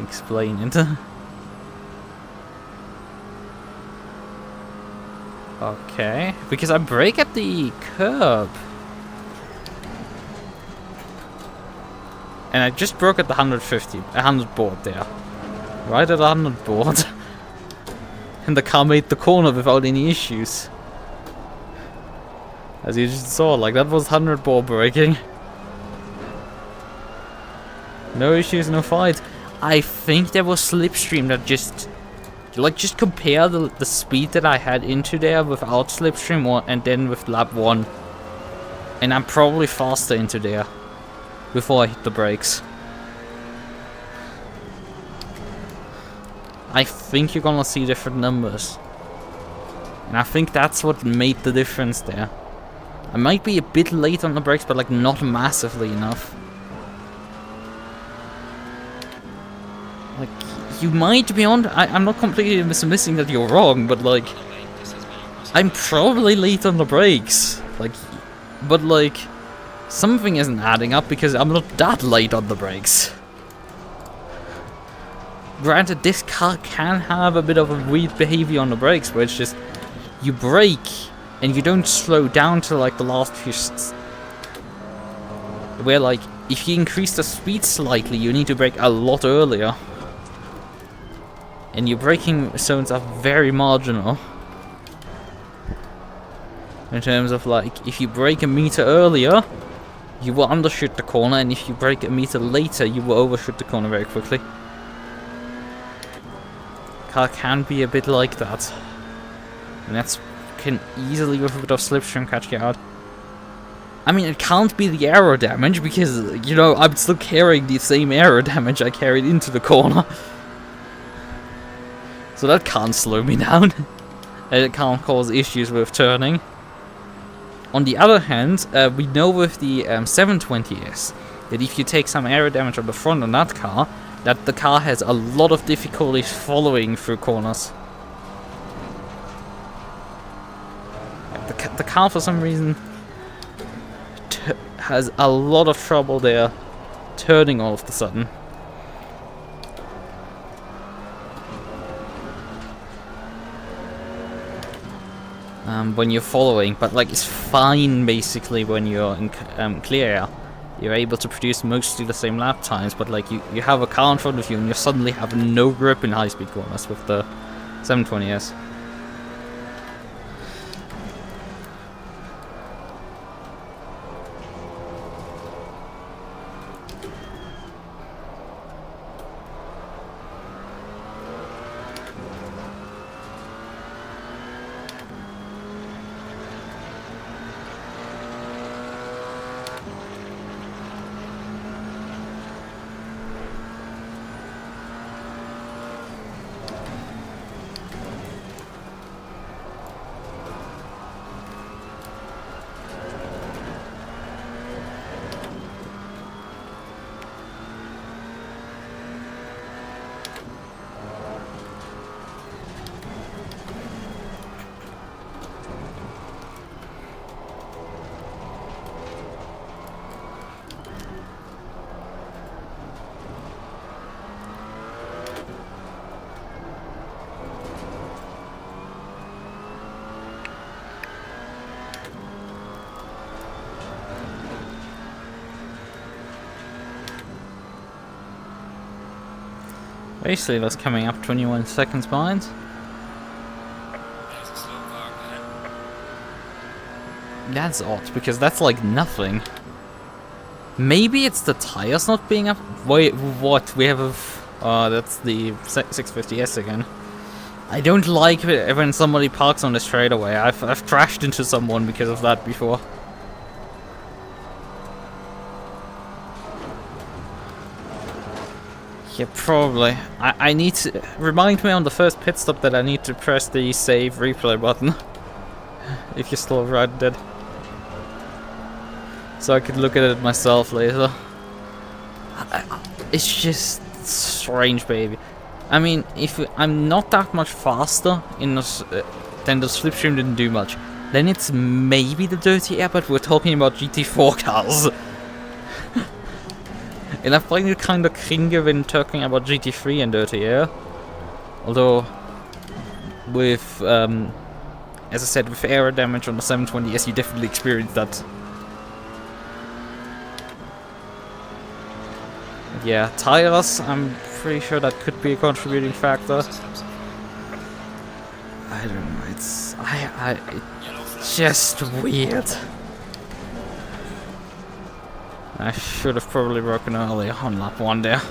Explain it. Okay, because I brake at the curb. And I just broke at the 100 board there. Right at the 100 board. And the car made the corner without any issues. As you just saw, like that was 100 board braking. No issues, no fight. I think there was slipstream that just... Like, just compare the speed that I had into there without slipstream and then with lap 1. And I'm probably faster into there before I hit the brakes. I think you're gonna see different numbers. And I think that's what made the difference there. I might be a bit late on the brakes, but like not massively enough. Like, you might be on... I'm not completely dismissing that you're wrong, but like... I'm probably late on the brakes. Like, but like... Something isn't adding up because I'm not that late on the brakes. Granted, this car can have a bit of a weird behavior on the brakes, where it's just... You brake, and you don't slow down till like the last few... Where like, if you increase the speed slightly, you need to brake a lot earlier. And your braking zones are very marginal. In terms of like, if you brake a meter earlier, you will undershoot the corner, and if you brake a meter later, you will overshoot the corner very quickly. Car can be a bit like that. And that's can easily, with a bit of slipstream, catch you out. I mean, it can't be the aero damage, because, you know, I'm still carrying the same aero damage I carried into the corner. So that can't slow me down. And it can't cause issues with turning. On the other hand, we know with the 720S that if you take some aero damage on the front on that car, that the car has a lot of difficulties following through corners. The car, for some reason, has a lot of trouble there turning all of a sudden. When you're following, but like it's fine basically when you're in clear air. you're able to produce mostly the same lap times, but like you have a car in front of you and you suddenly have no grip in high-speed corners with the 720S. Basically, that's coming up 21 seconds behind. There's a slow car ahead. That's odd, because that's like nothing. Maybe it's the tires not being up. Wait, what? We have a. That's the 650S again. I don't like it when somebody parks on the straightaway. I've crashed into someone because of that before. Yeah, probably. I need to remind me on the first pit stop that I need to press the save replay button if you're still right dead, so I could look at it myself later. It's just strange, baby. I mean, if I'm not that much faster in this, then the slipstream didn't do much. Then it's maybe the dirty air, but we're talking about GT4 cars. And I find it kind of cringy when talking about GT3 and dirty air. Although, with, as I said, with air damage on the 720S, you definitely experience that. Yeah, tires, I'm pretty sure that could be a contributing factor. I don't know, it's just weird. I should have probably broken earlier on lap 1 there.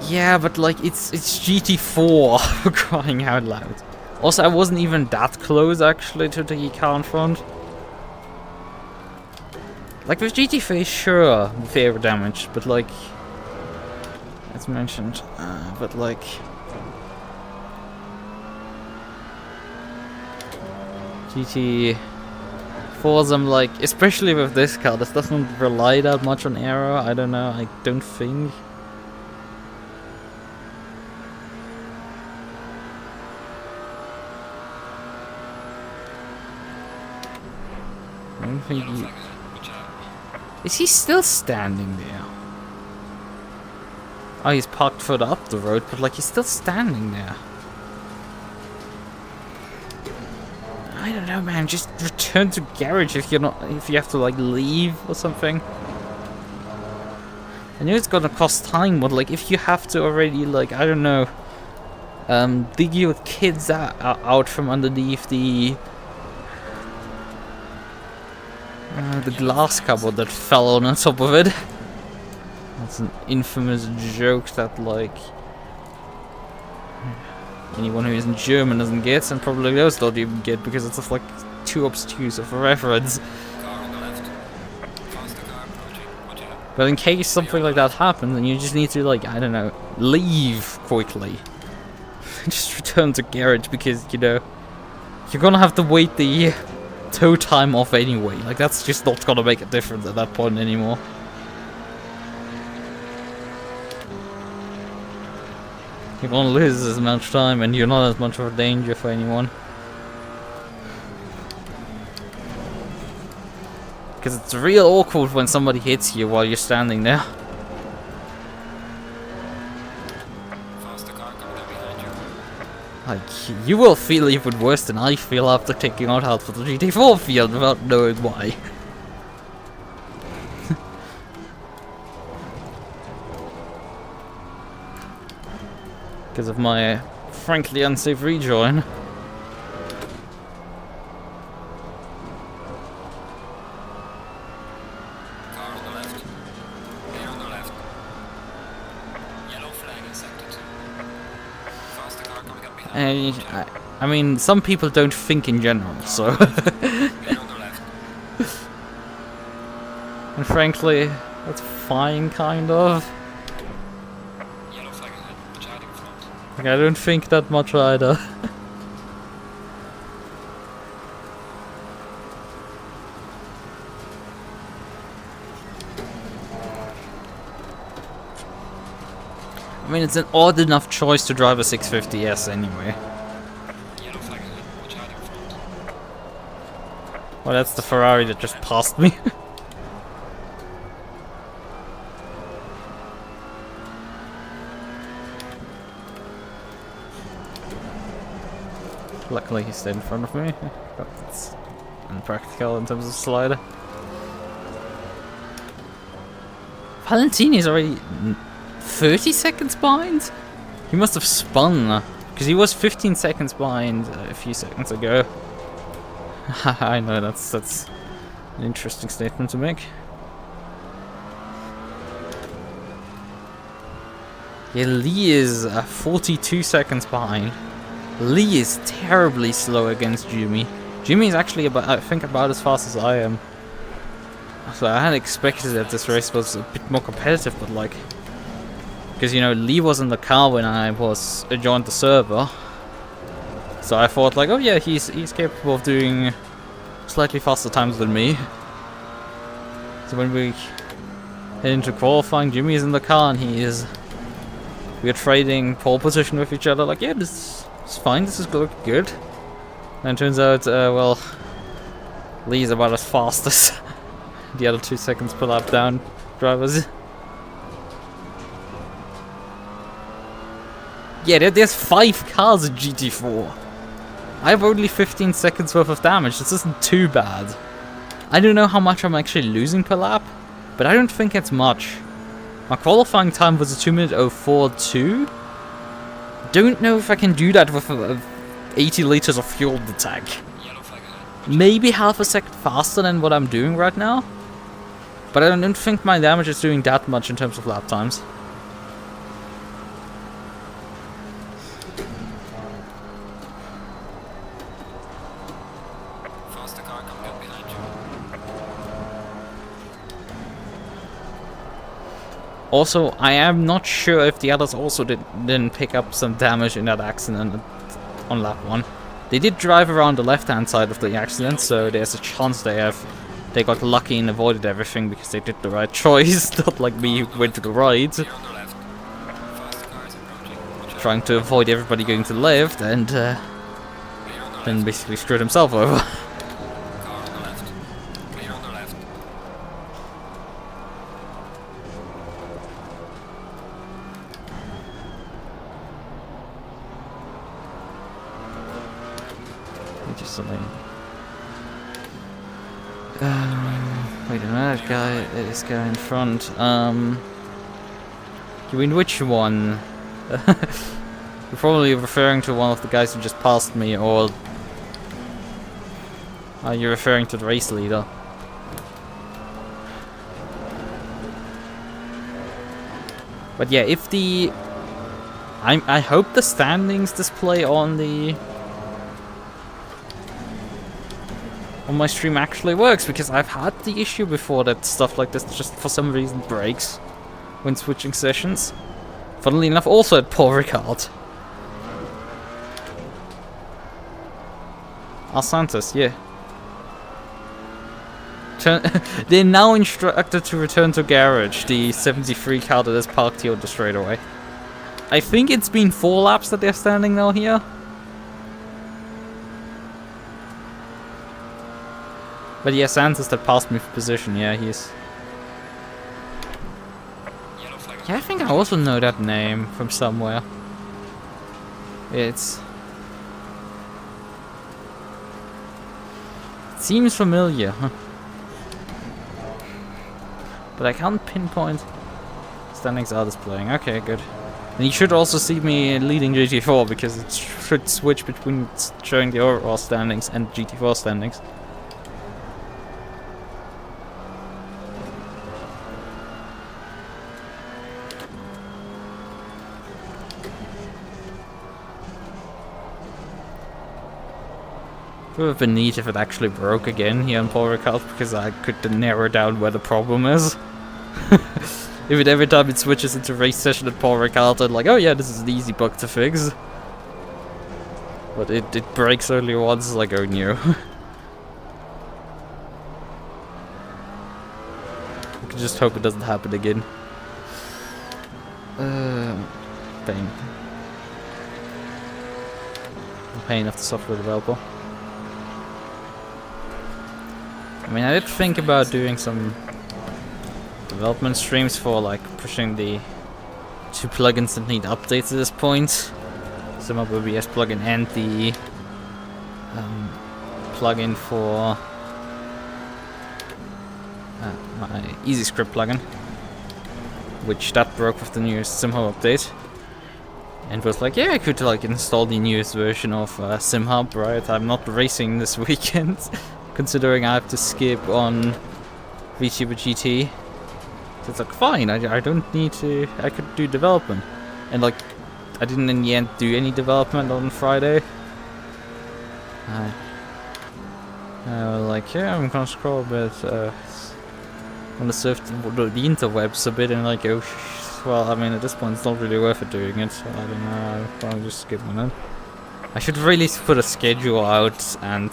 Yeah, but like it's GT4 for crying out loud. Also, I wasn't even that close actually to the car in front. Like with GT3, sure, with air damage, but like as mentioned, but like. GT4s, I'm like, especially with this car, this doesn't rely that much on aero. I don't know, I don't think. I don't think he... Is he still standing there? Oh, he's parked further up the road, but like he's still standing there. I don't know, man. Just return to garage if you're not, if you have to like leave or something. I know it's gonna cost time, but like if you have to already like, I don't know, dig your kids out from underneath the glass cupboard that fell on top of it. That's an infamous joke that like anyone who isn't German doesn't get, and probably those don't even get because it's just like too obtuse of a reference. Car on the left. Faster car approaching. Watch out. But in case something like that happens, then you just need to like, I don't know, leave quickly. Just return to garage because, you know, you're gonna have to wait the tow time off anyway. Like that's just not gonna make a difference at that point anymore. You won't lose as much time and you're not as much of a danger for anyone. Because it's real awkward when somebody hits you while you're standing there. Faster car coming up behind you. Like, you will feel even worse than I feel after taking out half of the GT4 field without knowing why. Because of my frankly unsafe rejoin. Car on the left. Clear on the left. Yellow flag in sector 2. Faster car coming up behind. I mean, some people don't think in general, so... Clear on the left. And frankly, that's fine, kind of. Yellow flag ahead. Child in front. Like, I don't think that much either. I mean, it's an odd enough choice to drive a 650S anyway. Yellow flag ahead. Child in front. Well, that's the Ferrari that just passed me. Luckily he stayed in front of me, but it's impractical in terms of slider. Valentini's already 30 seconds behind? He must have spun, because he was 15 seconds behind a few seconds ago. I know, that's an interesting statement to make. Yeah, Lee is 42 seconds behind. Lee is terribly slow against Jimmy. Jimmy is actually about, I think, about as fast as I am. So I had expected that this race was a bit more competitive, but like, because you know Lee was in the car when I joined the server, so I thought like, oh yeah, he's capable of doing slightly faster times than me. So when we head into qualifying, Jimmy is in the car and we're trading pole position with each other. Like, yeah, this is fine. This is good. And it turns out, well, Lee's about as fast as the other 2 seconds per lap down drivers. Yeah, there's 5 cars in GT4. I have only 15 seconds worth of damage. This isn't too bad. I don't know how much I'm actually losing per lap, but I don't think it's much. My qualifying time was a 2:04.2. Don't know if I can do that with 80 liters of fuel in the tank. Maybe half a second faster than what I'm doing right now. But I don't think my damage is doing that much in terms of lap times. Faster car coming up behind you. Also, I am not sure if the others also didn't pick up some damage in that accident on lap 1. They did drive around the left-hand side of the accident, so there's a chance they got lucky and avoided everything because they did the right choice, not like me who went to the right, trying to avoid everybody going to the left, and then basically screwed himself over. Wait a minute, this guy in front. You mean which one? You're probably referring to one of the guys who just passed me, or are you referring to the race leader? But yeah, if the I hope the standings display on my stream actually works, because I've had the issue before that stuff like this just for some reason breaks when switching sessions. Funnily enough, also at Paul Riccard. Santos, yeah. They're now instructed to return to garage, the 73 car that is parked here on the straightaway. I think it's been 4 laps that they're standing now here. But yeah, Santos that passed me for position, yeah, he's... Yeah, I think I also know that name from somewhere. It's... seems familiar. But I can't pinpoint. Standings are displaying. Okay, good. And you should also see me leading GT4 because it should switch between showing the overall standings and GT4 standings. It would have been neat if it actually broke again here on Paul Riccard, because I could narrow down where the problem is. If it every time it switches into race session at Paul Riccard, I'm like, oh yeah, this is an easy bug to fix. But it breaks only once, like, oh no. I can just hope it doesn't happen again. Pain. The pain of the software developer. I mean, I did think about doing some development streams for like pushing the two plugins that need updates at this point. SimHub OBS plugin and the plugin for my EasyScript plugin, which that broke with the newest SimHub update. And was like, yeah, I could like install the newest version of SimHub, right? I'm not racing this weekend. Considering I have to skip on VTuber GT. So it's like, fine, I don't need to, I could do development. And like, I didn't in the end do any development on Friday. Like, yeah, I'm gonna scroll a bit, on the surf the interwebs a bit and like, oh, well, I mean, at this point it's not really worth it doing it, so I don't know, I'll probably just skip on it. I should really put a schedule out and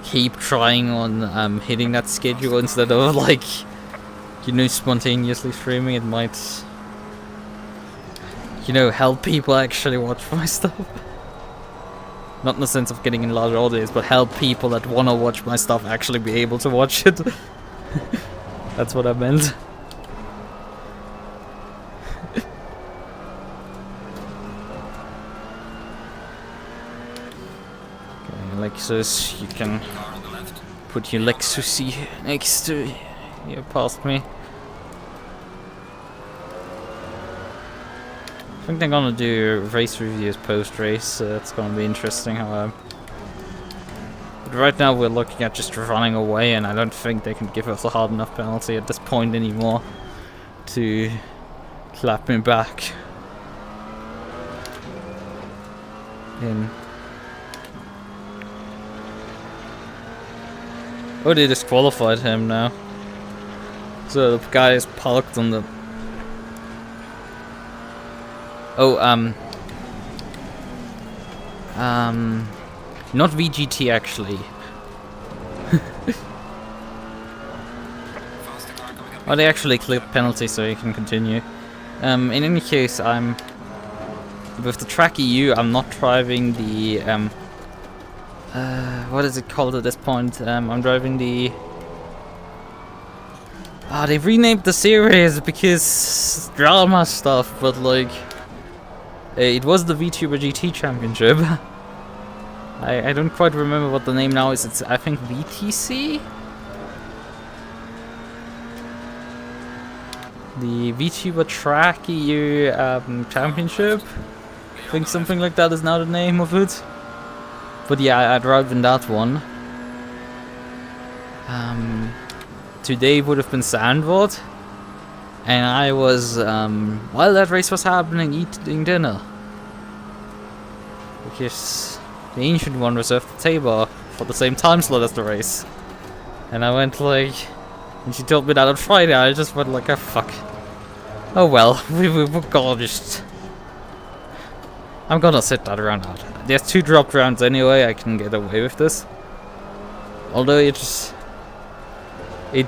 keep trying on hitting that schedule instead of like, you know, spontaneously streaming. It might, you know, help people actually watch my stuff. Not in the sense of getting in larger audience, but help people that want to watch my stuff actually be able to watch it. That's what I meant. Lexus, you can put your Lexus next to you past me. I think they're gonna do race reviews post-race, it's gonna be interesting how but right now we're looking at just running away, and I don't think they can give us a hard enough penalty at this point anymore to clap me back in. Oh, they disqualified him now. So the guy is parked on the... Oh, not VGT actually. Oh, they actually clipped penalty, so you can continue. In any case, I'm... With the Track EU, I'm not driving the, what is it called at this point? I'm driving the... they've renamed the series because drama stuff, but like... it was the VTuber GT Championship. I don't quite remember what the name now is. It's, I think, VTC? The VTuber Track EU Championship? I think something like that is now the name of it. But yeah, I drive in that one. Today would have been Sandward. And I was, while that race was happening, eating dinner. Because the ancient one reserved the table for the same time slot as the race. And I went like, and she told me that on Friday, I just went like, oh fuck. Oh well, we're gonna just... I'm gonna sit that round out. There's 2 dropped rounds anyway, I can get away with this. Although it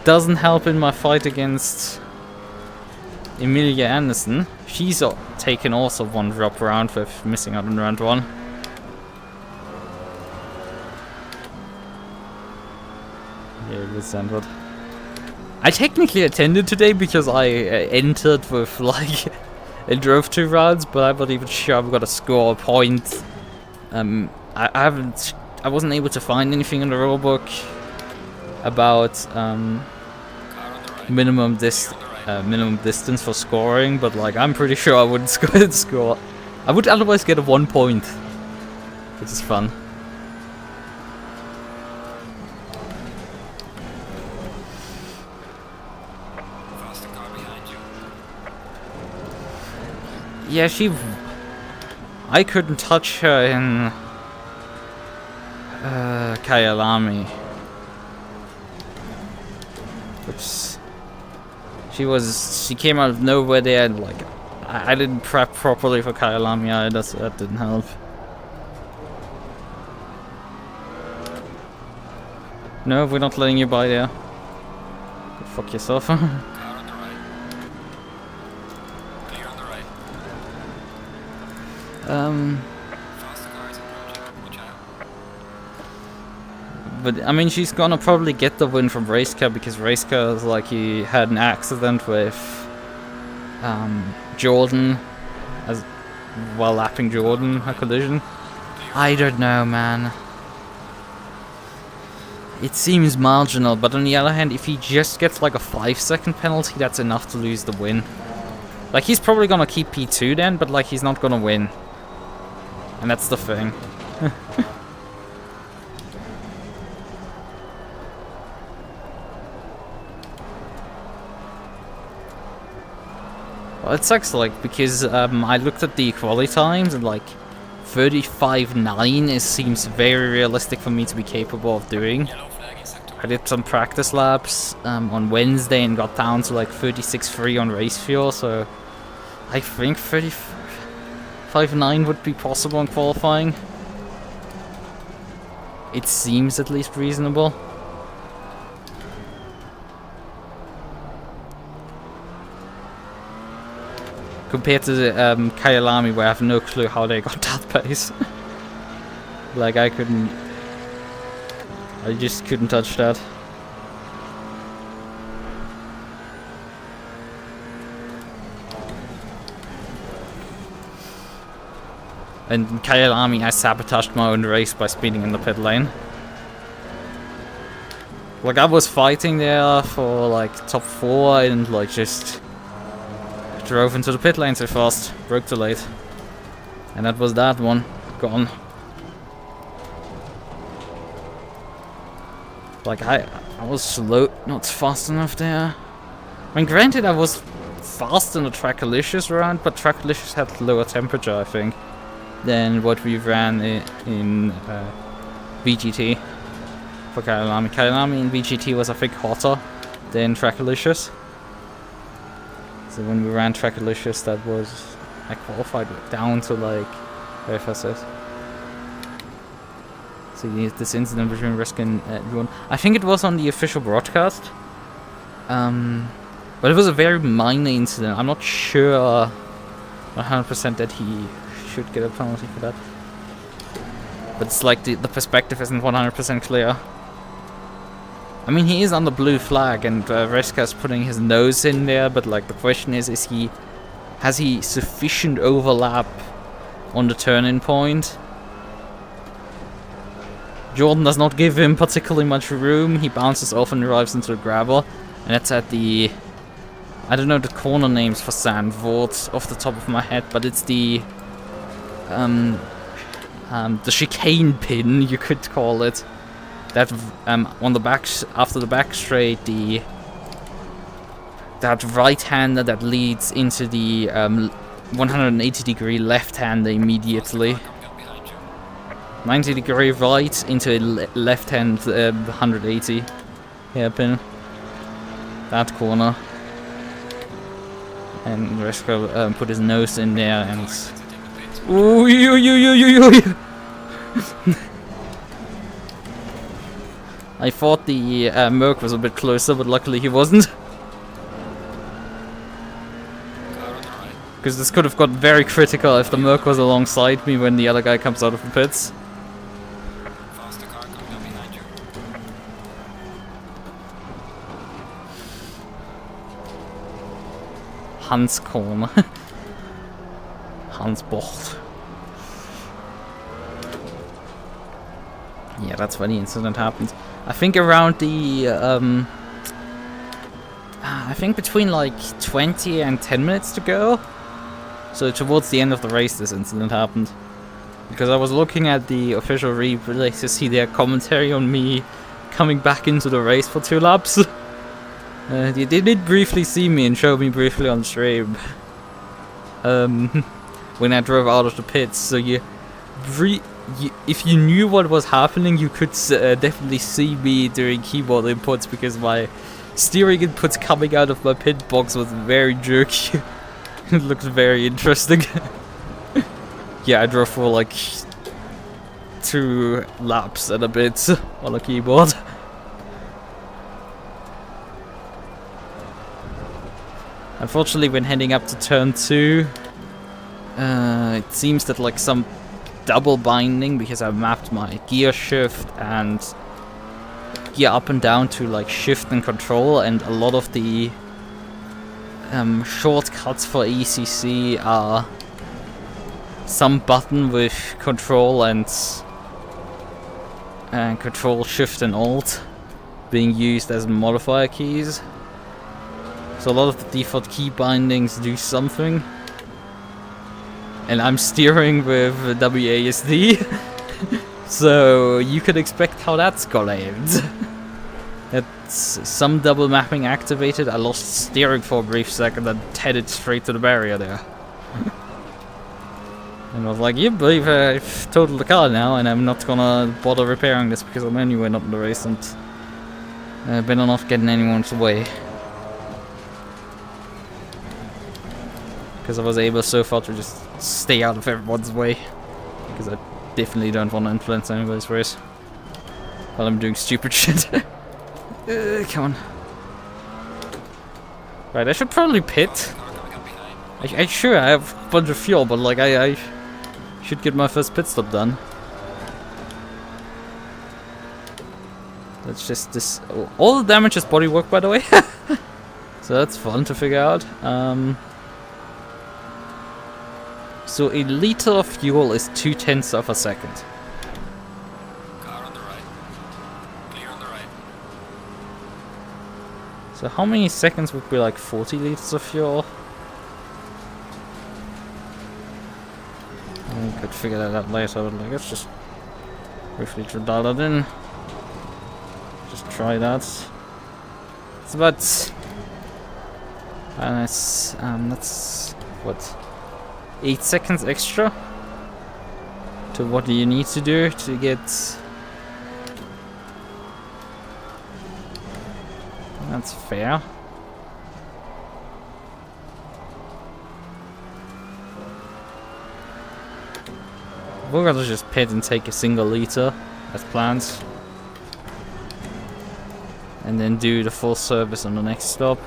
doesn't help in my fight against Emilia Anderson. She's taken also 1 drop round with missing out on round 1. Yeah, it was Sandwood. I technically attended today because I entered with like and drove 2 rounds, but I'm not even sure I'm gonna score a point. I I wasn't able to find anything in the rulebook about Car on the right. minimum Clear on the right. minimum distance for scoring, but like I'm pretty sure I wouldn't score. I would otherwise get a 1 point, which is fun. Faster car behind you. Yeah, I couldn't touch her in Kyalami. Which she came out of nowhere there, and like I didn't prep properly for Kyalami either, so that didn't help. No, we're not letting you by there. Go fuck yourself. Car on the right. Clear on the right. Faster car is approaching. Watch out. But I mean, she's gonna probably get the win from Riccard, because Riccard is like, he had an accident with Jordan, while lapping Jordan, a collision. I don't know, man. It seems marginal, but on the other hand, if he just gets like a 5-second penalty, that's enough to lose the win. Like, he's probably gonna keep P2 then, but like, he's not gonna win. And that's the thing. Well, it sucks, like, because I looked at the quali times, and like 35.9 seems very realistic for me to be capable of doing. Yellow flag in sector. I did some practice laps on Wednesday and got down to like 36.3 on race fuel, so I think 35.9 would be possible in qualifying. It seems at least reasonable. Compared to the Kyalami, where I have no clue how they got that pace. Like, I just couldn't touch that. And in Kyalami, I sabotaged my own race by speeding in the pit lane. Like, I was fighting there for like top 4 and like just drove into the pit lane so fast, broke too late. And that was that one. Gone. Like, I was slow, not fast enough there. I mean, granted, I was fast in the Trackalicious round, but Trackalicious had lower temperature, I think, than what we ran in VGT for Kyalami. Kyalami in VGT was, I think, hotter than Trackalicious. So when we ran Trackalicious, that was, I qualified down to like, where if I said. So this incident between Risk and everyone. I think it was on the official broadcast. But it was a very minor incident. I'm not sure 100% that he should get a penalty for that. But it's like the perspective isn't 100% clear. I mean, he is on the blue flag, and Riska's putting his nose in there, but like the question is has he sufficient overlap on the turn-in point? Jordan does not give him particularly much room. He bounces off and arrives into the gravel, and that's at the, I don't know the corner names for Sandvoort off the top of my head, but it's the chicane pin, you could call it. That on the back, after the back straight, that right-hander that leads into the 180-degree left-hander immediately. 90-degree right into a left-hand 180 hairpin. That corner. And Resko put his nose in there and. Ooh, I thought the Merc was a bit closer, but luckily he wasn't. Because this could have got very critical if the Merc was alongside me when the other guy comes out of the pits. Faster car coming up behind you. Hans corner. Hans Bocht. Yeah, that's when the incident happened. I think around the, I think between like 20 and 10 minutes to go. So towards the end of the race this incident happened. Because I was looking at the official replay to see their commentary on me coming back into the race for 2 laps. They did briefly see me and show me briefly on stream. When I drove out of the pits, so if you knew what was happening, you could definitely see me doing keyboard inputs, because my steering inputs coming out of my pit box was very jerky. It looked very interesting. Yeah, I drove for like 2 laps and a bit on a keyboard. Unfortunately, when heading up to turn 2, it seems that like some double binding, because I mapped my gear shift and gear up and down to like shift and control, and a lot of the shortcuts for ACC are some button with control and control shift and alt being used as modifier keys. So a lot of the default key bindings do something. And I'm steering with WASD. So you could expect how that's gonna end. That's some double mapping activated. I lost steering for a brief second and headed straight to the barrier there. And I was like, yep, I've totaled the car now, and I'm not gonna bother repairing this because I'm anyway not in the race, and better not get in anyone's way. Because I was able so far to just stay out of everyone's way. Because I definitely don't want to influence anybody's race while I'm doing stupid shit. Come on. Right, I should probably pit. Sure, I have a bunch of fuel, but like I should get my first pit stop done. That's just this. Oh, all the damage is bodywork, by the way. So that's fun to figure out. So a liter of fuel is 0.2 of a second. Car on the right. Clear on the right. So how many seconds would be like 40 liters of fuel? I could figure that out later, but let's just briefly dial that in. Just try that. It's about... that's what? 8 seconds extra to what you need to do to get... That's fair. We're gonna just pit and take a single liter as planned, and then do the full service on the next stop.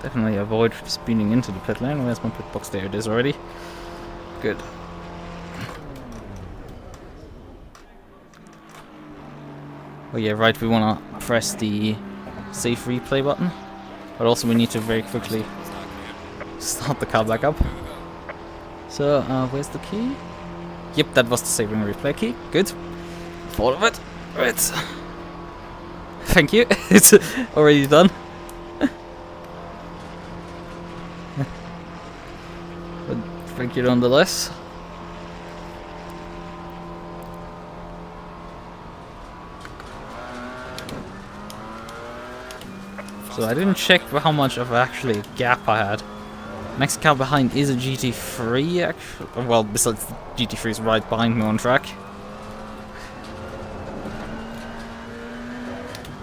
Definitely avoid speeding into the pit lane. Where's my pit box? There it is already. Good. Oh yeah, right, we wanna press the save replay button. But also we need to very quickly start the car back up. So, where's the key? Yep, that was the saving replay key. Good. Thought of it. Right. Thank you. It's already done. But thank you nonetheless. So I didn't check how much of actually a gap I had. Next car behind is a GT3 actually. Well, besides the GT3's right behind me on track.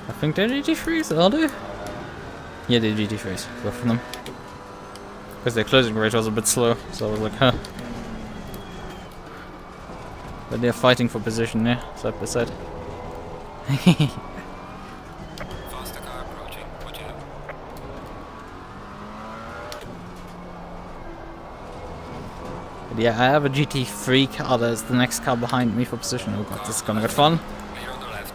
I think they're GT3s, are they? Yeah, they're GT3s, both of them. Because their closing rate was a bit slow, so I was like, huh. But they're fighting for position there, side by side. Faster car approaching. Watch out. But yeah, I have a GT3 car that's the next car behind me for position. Oh god, this is gonna get fun. Clear on the left.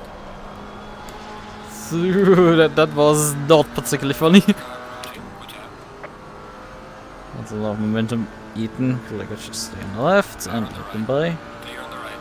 That was not particularly funny. Car approaching. Watch out. That's a lot of momentum. Eaten. Like I should stay on the left and let them by. Clear on the right.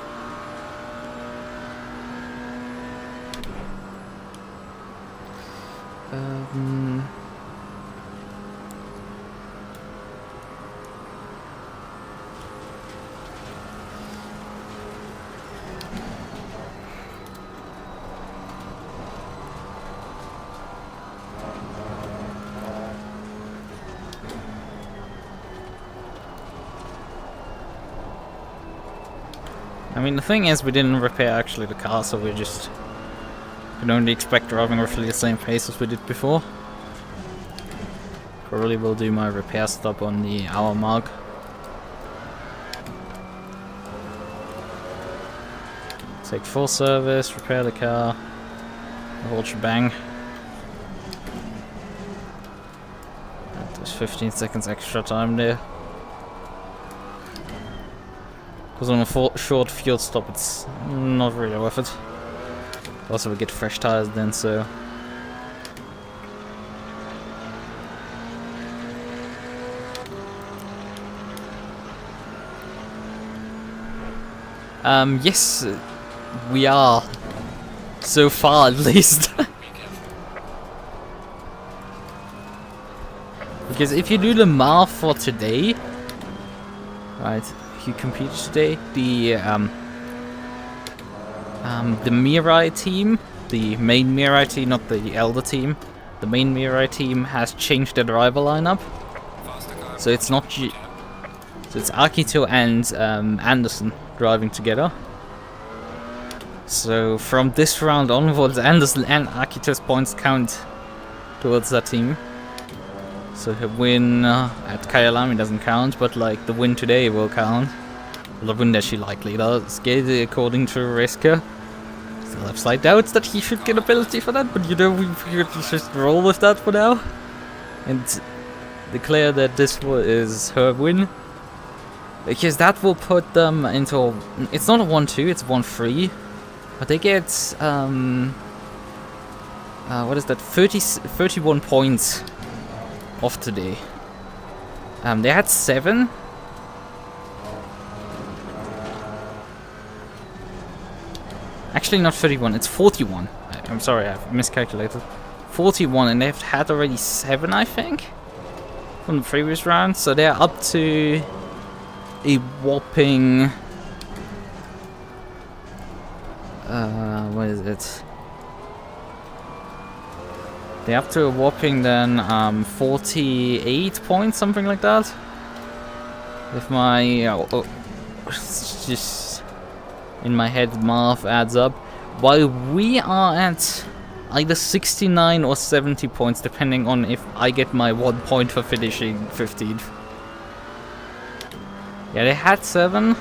I mean, the thing is, we didn't repair actually the car, so we just can only expect driving roughly the same pace as we did before. Probably will do my repair stop on the hour mark. Take full service, repair the car, the whole shebang. There's 15 seconds extra time there. Because on a short fuel stop, it's not really worth it. Also, we get fresh tires then, so. Yes, we are. So far, at least. Because if you do the math for today, right? You competed today. The Mirai team, the main Mirai team, not the Elder team. The main Mirai team has changed their driver lineup, so it's not so it's Akito and Anderson driving together. So from this round onwards, Anderson and Akito's points count towards that team. So the win at Kyalami doesn't count, but like the win today will count. The win that she likely does get, according to Riccard. Still have slight doubts that he should get ability for that, but you know, we could just roll with that for now. And declare that this is her win. Because that will put them into it's not a 1-2, it's 1-3. But they get what is that? 31 points off today. They had 7. Actually, not 31. It's 41. I'm sorry, I've miscalculated. 41, and they've had already 7, I think, from the previous round. So they're up to a whopping. What is it? They're up to a whopping then 48 points, something like that. If my just in my head math adds up, while we are at either 69 or 70 points, depending on if I get my 1 point for finishing 15th. Yeah, they had 7.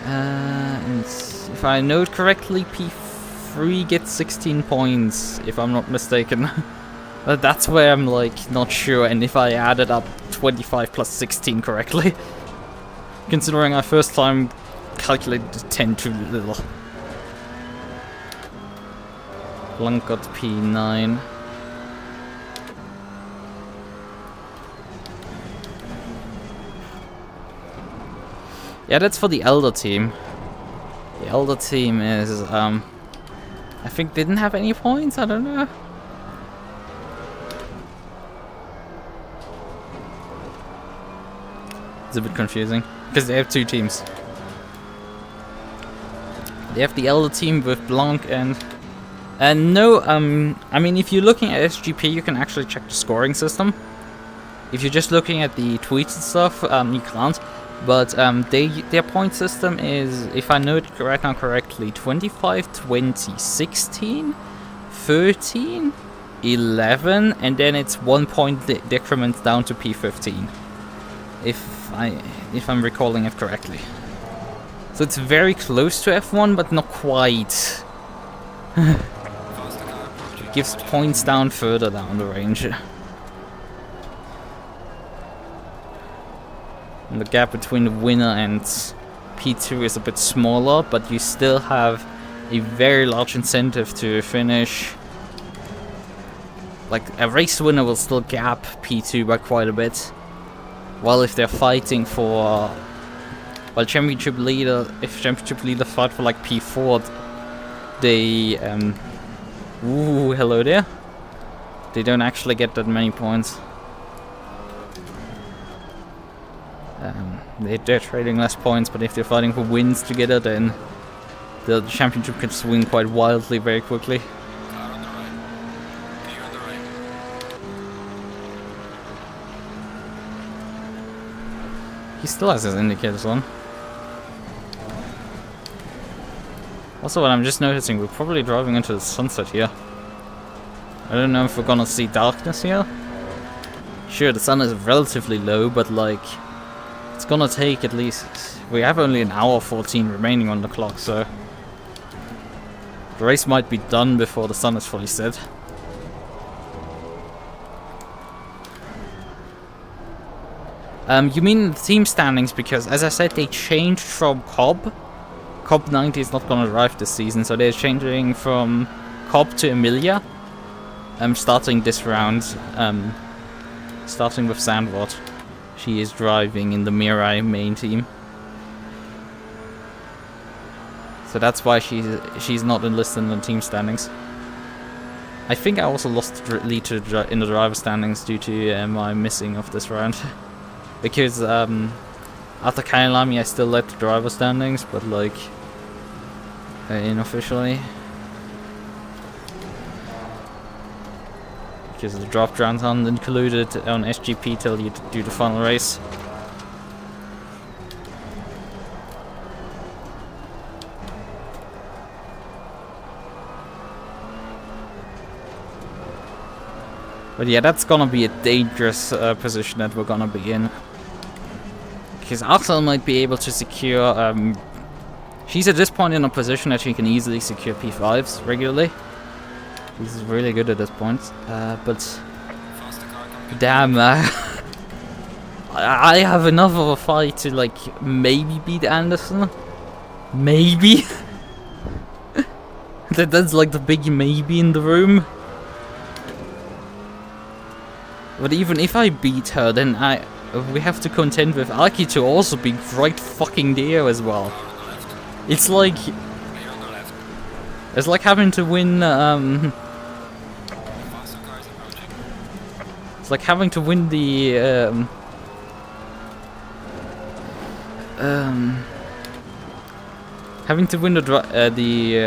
And if I note correctly, P3 gets 16 points, if I'm not mistaken. But that's where I'm like not sure, and if I added up 25 plus 16 correctly. Considering I first time calculated 10 too little. Blanc got P9. Yeah, that's for the Elder team. The Elder team is, I think didn't have any points, I don't know. It's a bit confusing, because they have 2 teams. They have the Elder team with Blanc and no, I mean, if you're looking at SGP, you can actually check the scoring system. If you're just looking at the tweets and stuff, you can't. But their point system is, if I know it right now correctly, 25, 20, 16, 13, 11, and then it's 1 point decrement down to P15. If I'm recalling it correctly. So it's very close to F1, but not quite. It gives points down further down the range. And the gap between the winner and P2 is a bit smaller, but you still have a very large incentive to finish. Like, a race winner will still gap P2 by quite a bit. While if they're fighting for... Well, championship leader... If championship leader fight for like P4, they... Ooh, hello there. They don't actually get that many points. They're trading less points, but if they're fighting for wins together, then the championship can swing quite wildly very quickly. Car on the right. Clear on the right. He still has his indicators on. Also, what I'm just noticing, we're probably driving into the sunset here. I don't know if we're gonna see darkness here. Sure, the sun is relatively low, but like... It's gonna take at least... We have only an hour 14 remaining on the clock, so... The race might be done before the sun is fully set. You mean the team standings, because as I said, they changed from Cobb. Cobb 90 is not gonna arrive this season, so they're changing from Cobb to Emilia. Starting this round. Starting with Sandwort. She is driving in the Mirai main team. So that's why she's not enlisted in the team standings. I think I also lost the lead to in the driver standings due to my missing of this round. Because after Kailami I still led the driver standings, but like unofficially. Because the drop rounds aren't included on SGP till you do the final race. But yeah, that's gonna be a dangerous position that we're gonna be in. Because Axel might be able to secure... she's at this point in a position that she can easily secure P5s regularly. He's really good at this point, but damn, I have enough of a fight to like maybe beat Anderson, maybe. That's like the big maybe in the room. But even if I beat her, then we have to contend with Aki to also be right fucking there as well. It's like having to win. It's like having to win the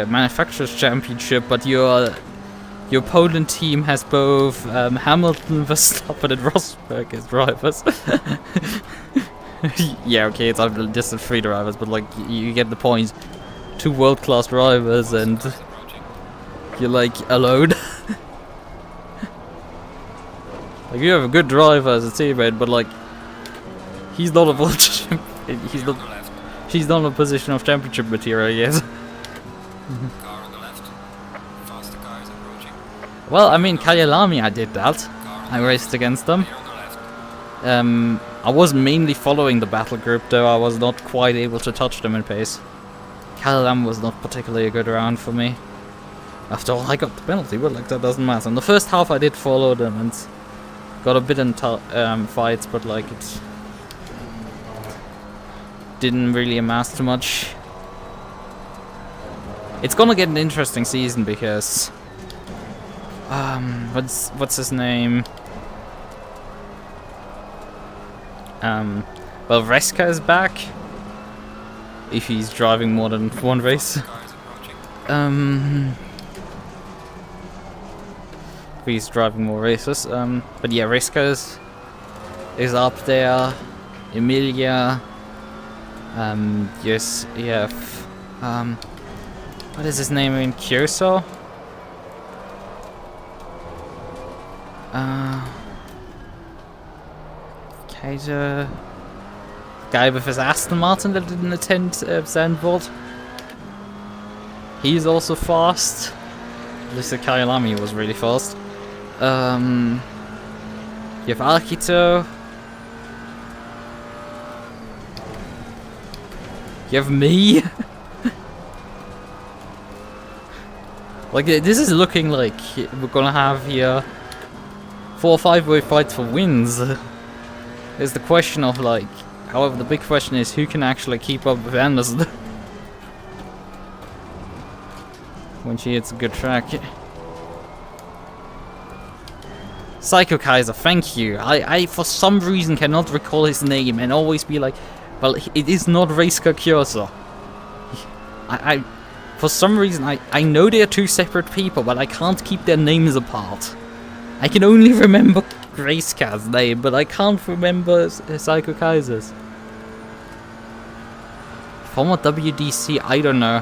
manufacturers championship, but your opponent team has both Hamilton, Verstappen, and Rosberg as drivers. Yeah, okay, it's just 3 drivers, but like you get the point. 2 world-class drivers, and you're like alone. Like, you have a good driver as a teammate, but like, he's not a world champion. She's not in a position of championship material yet. Car on the left. Faster car is approaching. Well, I mean, Kyalami, I did that. I raced against them. Clear on the left. I was mainly following the battle group, though I was not quite able to touch them in pace. Kyalami was not particularly a good round for me. After all, I got the penalty, but like, that doesn't matter. In the first half, I did follow them and got a bit in fights, but like it didn't really amass too much. It's gonna get an interesting season because what's his name? Well, Reska is back if he's driving more than 1 race. He's driving more races, but yeah, Reska is up there. Emilia, yes, yeah. What is his name in Kyoso? Kaiser, guy with his Aston Martin that didn't attend Sandvold. He's also fast. At least the Kyalami was really fast. You have Akito. You have me. Like, this is looking like we're gonna have here 4 or 5-way fights for wins. There's the question of, like, however, the big question is who can actually keep up with Anderson when she hits a good track. Psycho Kaiser, thank you. I for some reason cannot recall his name and always be like, well, it is not Racecar Cursor. I for some reason I know they are two separate people, but I can't keep their names apart. I can only remember Gracecar's name, but I can't remember Psycho Kaiser's. Former WDC, I don't know.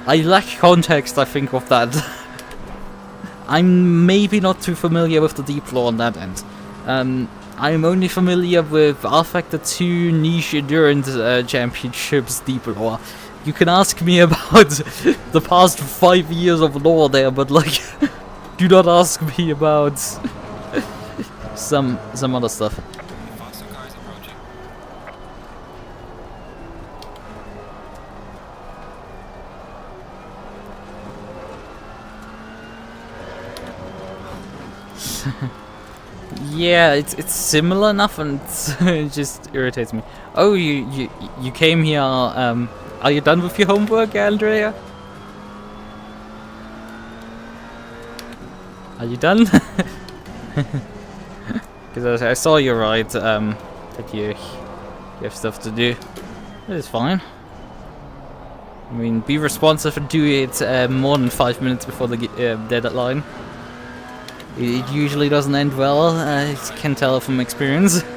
I lack context, I think, of that. I'm maybe not too familiar with the deep lore on that end. I'm only familiar with R-Factor 2 Niche Endurance Championships deep lore. You can ask me about the past 5 years of lore there, but like, do not ask me about some other stuff. Faster car is approaching. Yeah, it's similar enough, and it just irritates me. Oh, you came here. Are you done with your homework, Andrea? Are you done? Because I saw you right. That you have stuff to do. It is fine. I mean, be responsive and do it more than 5 minutes before the deadline. It usually doesn't end well, I can tell from experience. Car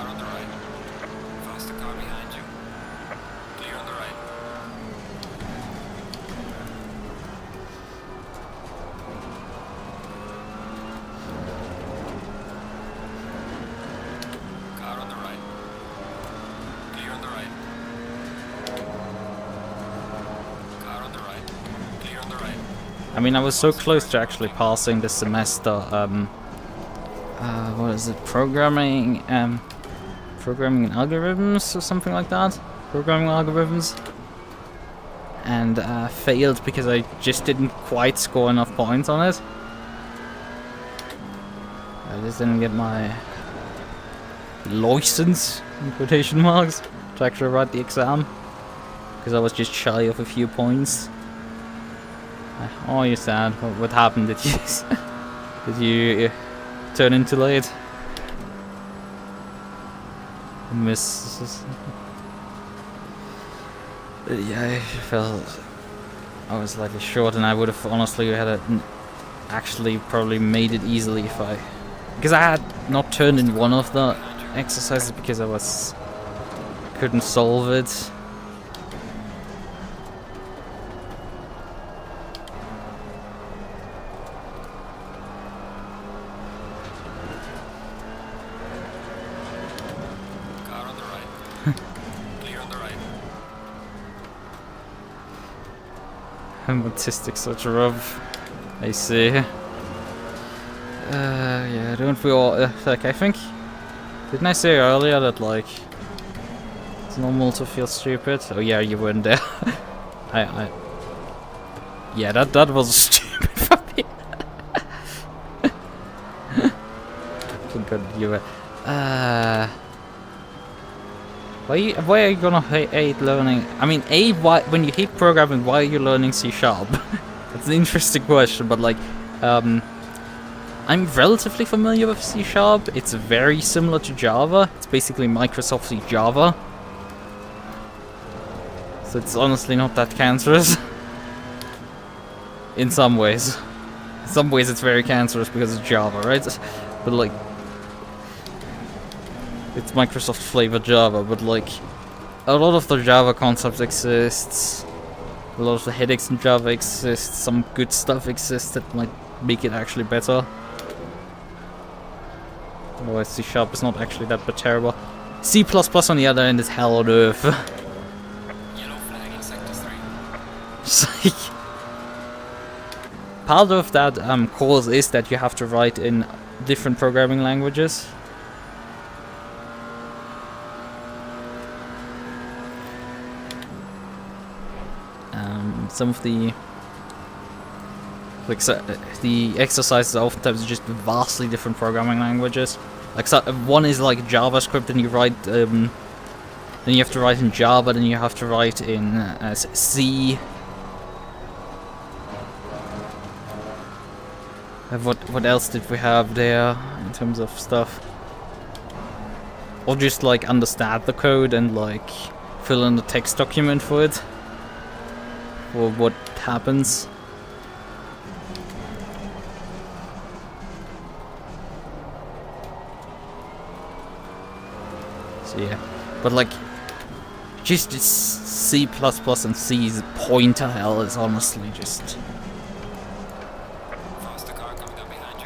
on the right. Faster car behind you. Clear on the right. Car on the right. Clear on the right. Car on the right. Clear on the right. I mean, I was so close to actually passing this semester. What is it? Programming and algorithms or something like that. Programming algorithms, and failed because I just didn't quite score enough points on it. I just didn't get my license in quotation marks to actually write the exam because I was just shy of a few points. Oh, you're sad. What happened? Did you turn in too late? Miss. Yeah, I felt I was slightly short, and I would have honestly actually probably made it easily if because I had not turned in one of the exercises because I couldn't solve it. Autistic such a rough. I see. Yeah, don't we all like, I think, didn't I say earlier that like it's normal to feel stupid? Oh yeah, you weren't there. Yeah, that was stupid for me. Good, you were why are you gonna hate learning? I mean, why, when you hate programming, why are you learning C#? That's an interesting question, but like, I'm relatively familiar with C#. It's very similar to Java. It's basically Microsoft's Java. So it's honestly not that cancerous. In some ways. In some ways it's very cancerous because it's Java, right? But like, it's Microsoft flavored Java, but like, a lot of the Java concepts exists, a lot of the headaches in Java exist, some good stuff exists that might make it actually better. Otherwise C# is not actually that but terrible. C++ on the other end is hell on earth. Yellow flag in sector 3. It's like, part of that course is that you have to write in different programming languages. some of the the exercises are oftentimes just vastly different programming languages. Like one is like JavaScript, and you write then you have to write in Java, then you have to write in C. What else did we have there in terms of stuff? Or just like understand the code and like fill in the text document for it, or what happens. So yeah, but like just C++ and C's pointer hell is honestly just,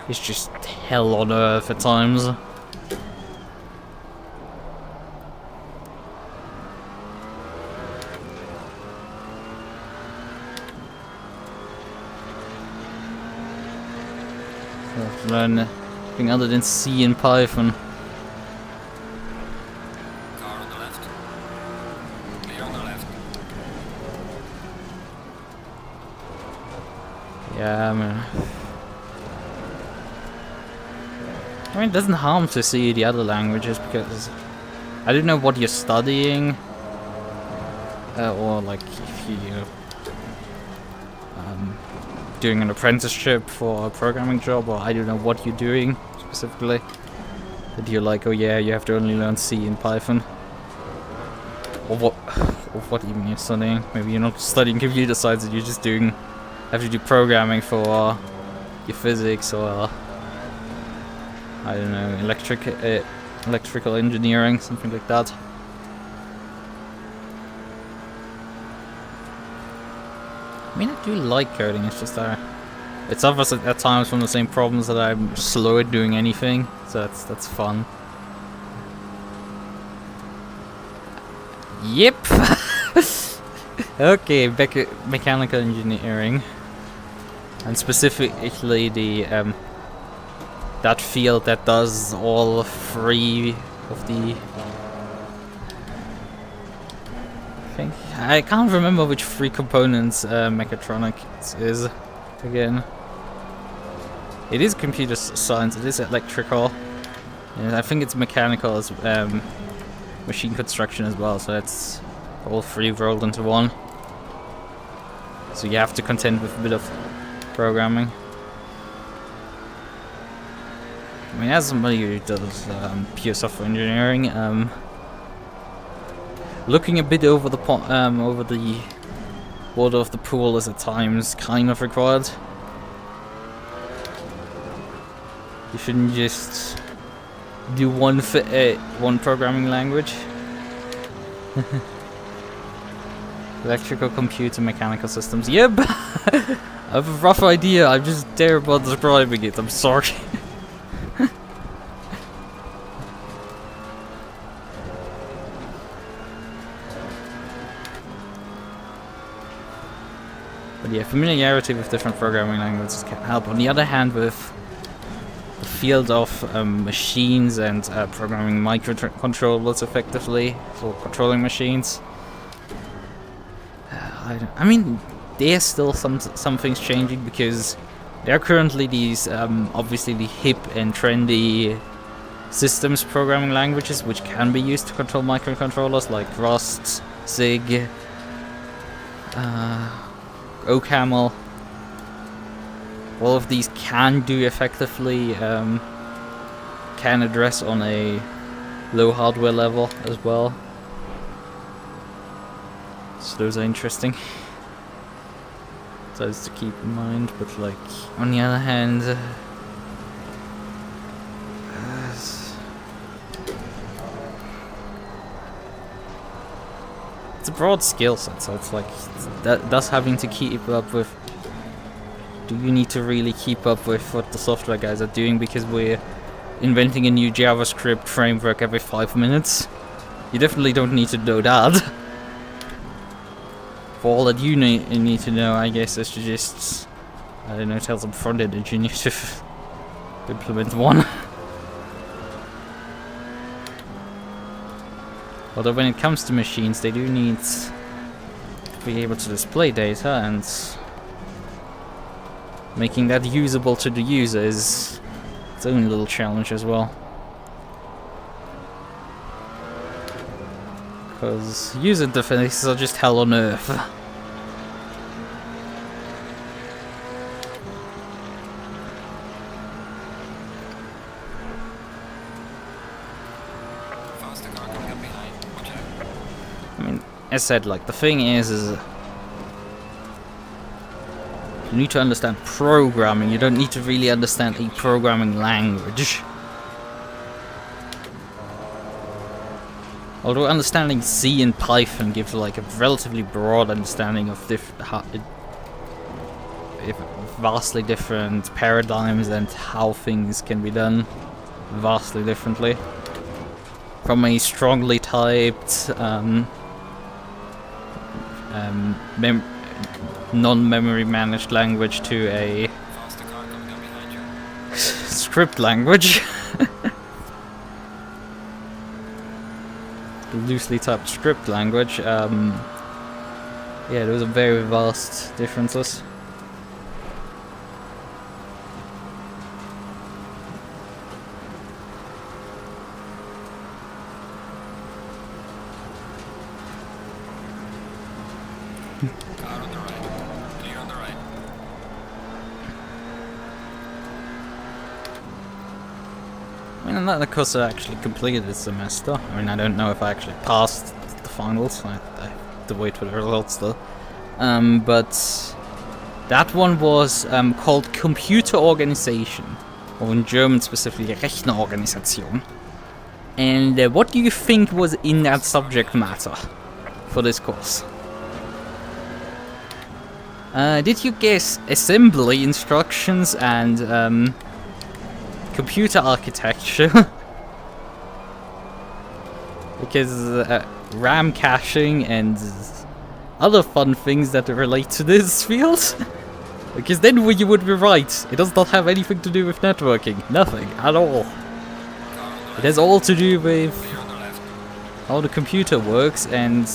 it's just hell on earth at times. Learn anything other than C and Python. Car on the left. Clear on the left. Yeah, I mean, it doesn't harm to see the other languages, because I don't know what you're studying, or like if you doing an apprenticeship for a programming job, or I don't know what you're doing specifically. That you're like, oh yeah, you have to only learn C and Python, or what even you're studying. Maybe you're not studying computer science, and you're just have to do programming for your physics, or I don't know, electrical engineering, something like that. I mean, I do like coding, it's just it suffers at times from the same problems that I'm slow at doing anything, so that's fun. Yep! Okay, back at mechanical engineering. And specifically the that field that does all three of the... I can't remember which three components mechatronics is again. It is computer science, it is electrical, and I think it's mechanical as machine construction as well, so it's all three rolled into one. So you have to contend with a bit of programming. I mean, as somebody who does pure software engineering, looking a bit over the water of the pool is at times kind of required. You shouldn't just do one programming language. Electrical, computer, mechanical systems. Yep. I have a rough idea. I'm just terrible at describing it. I'm sorry. But yeah, familiarity with different programming languages can help. On the other hand, with the field of machines and programming microcontrollers effectively for controlling machines, I mean, there's still some things changing, because there are currently these obviously the hip and trendy systems programming languages which can be used to control microcontrollers, like Rust, Zig, OCaml. All of these can do effectively, can address on a low hardware level as well. So those are interesting. Those to keep in mind, but like on the other hand, it's a broad skill set, so it's like that's having to keep up with. Do you need to really keep up with what the software guys are doing because we're inventing a new JavaScript framework every 5 minutes? You definitely don't need to know that. For all that you need to know, I guess, is to just, I don't know, tell some front-end engineer to implement one. Although when it comes to machines, they do need be able to display data, and making that usable to the user is its own little challenge as well. Because user interfaces are just hell on earth. Faster car coming up behind. Watch out. I mean, as said, like, the thing is you need to understand programming. You don't need to really understand a programming language. Although understanding C and Python gives like a relatively broad understanding of vastly different paradigms and how things can be done vastly differently. From a strongly typed non-memory managed language to a Faster car coming up behind you. script language. Loosely typed script language. Yeah, those are very vast differences. Car on the right. Clear on the right. I mean, and that of course I actually completed this semester. I mean, I don't know if I actually passed the finals. I have to wait for the results though. But that one was called Computer Organization, or in German specifically Rechnerorganisation. And what do you think was in that subject matter for this course? Did you guess assembly instructions and computer architecture? Because RAM caching and other fun things that relate to this field? Because then you would be right. It does not have anything to do with networking. Nothing at all. It has all to do with how the computer works and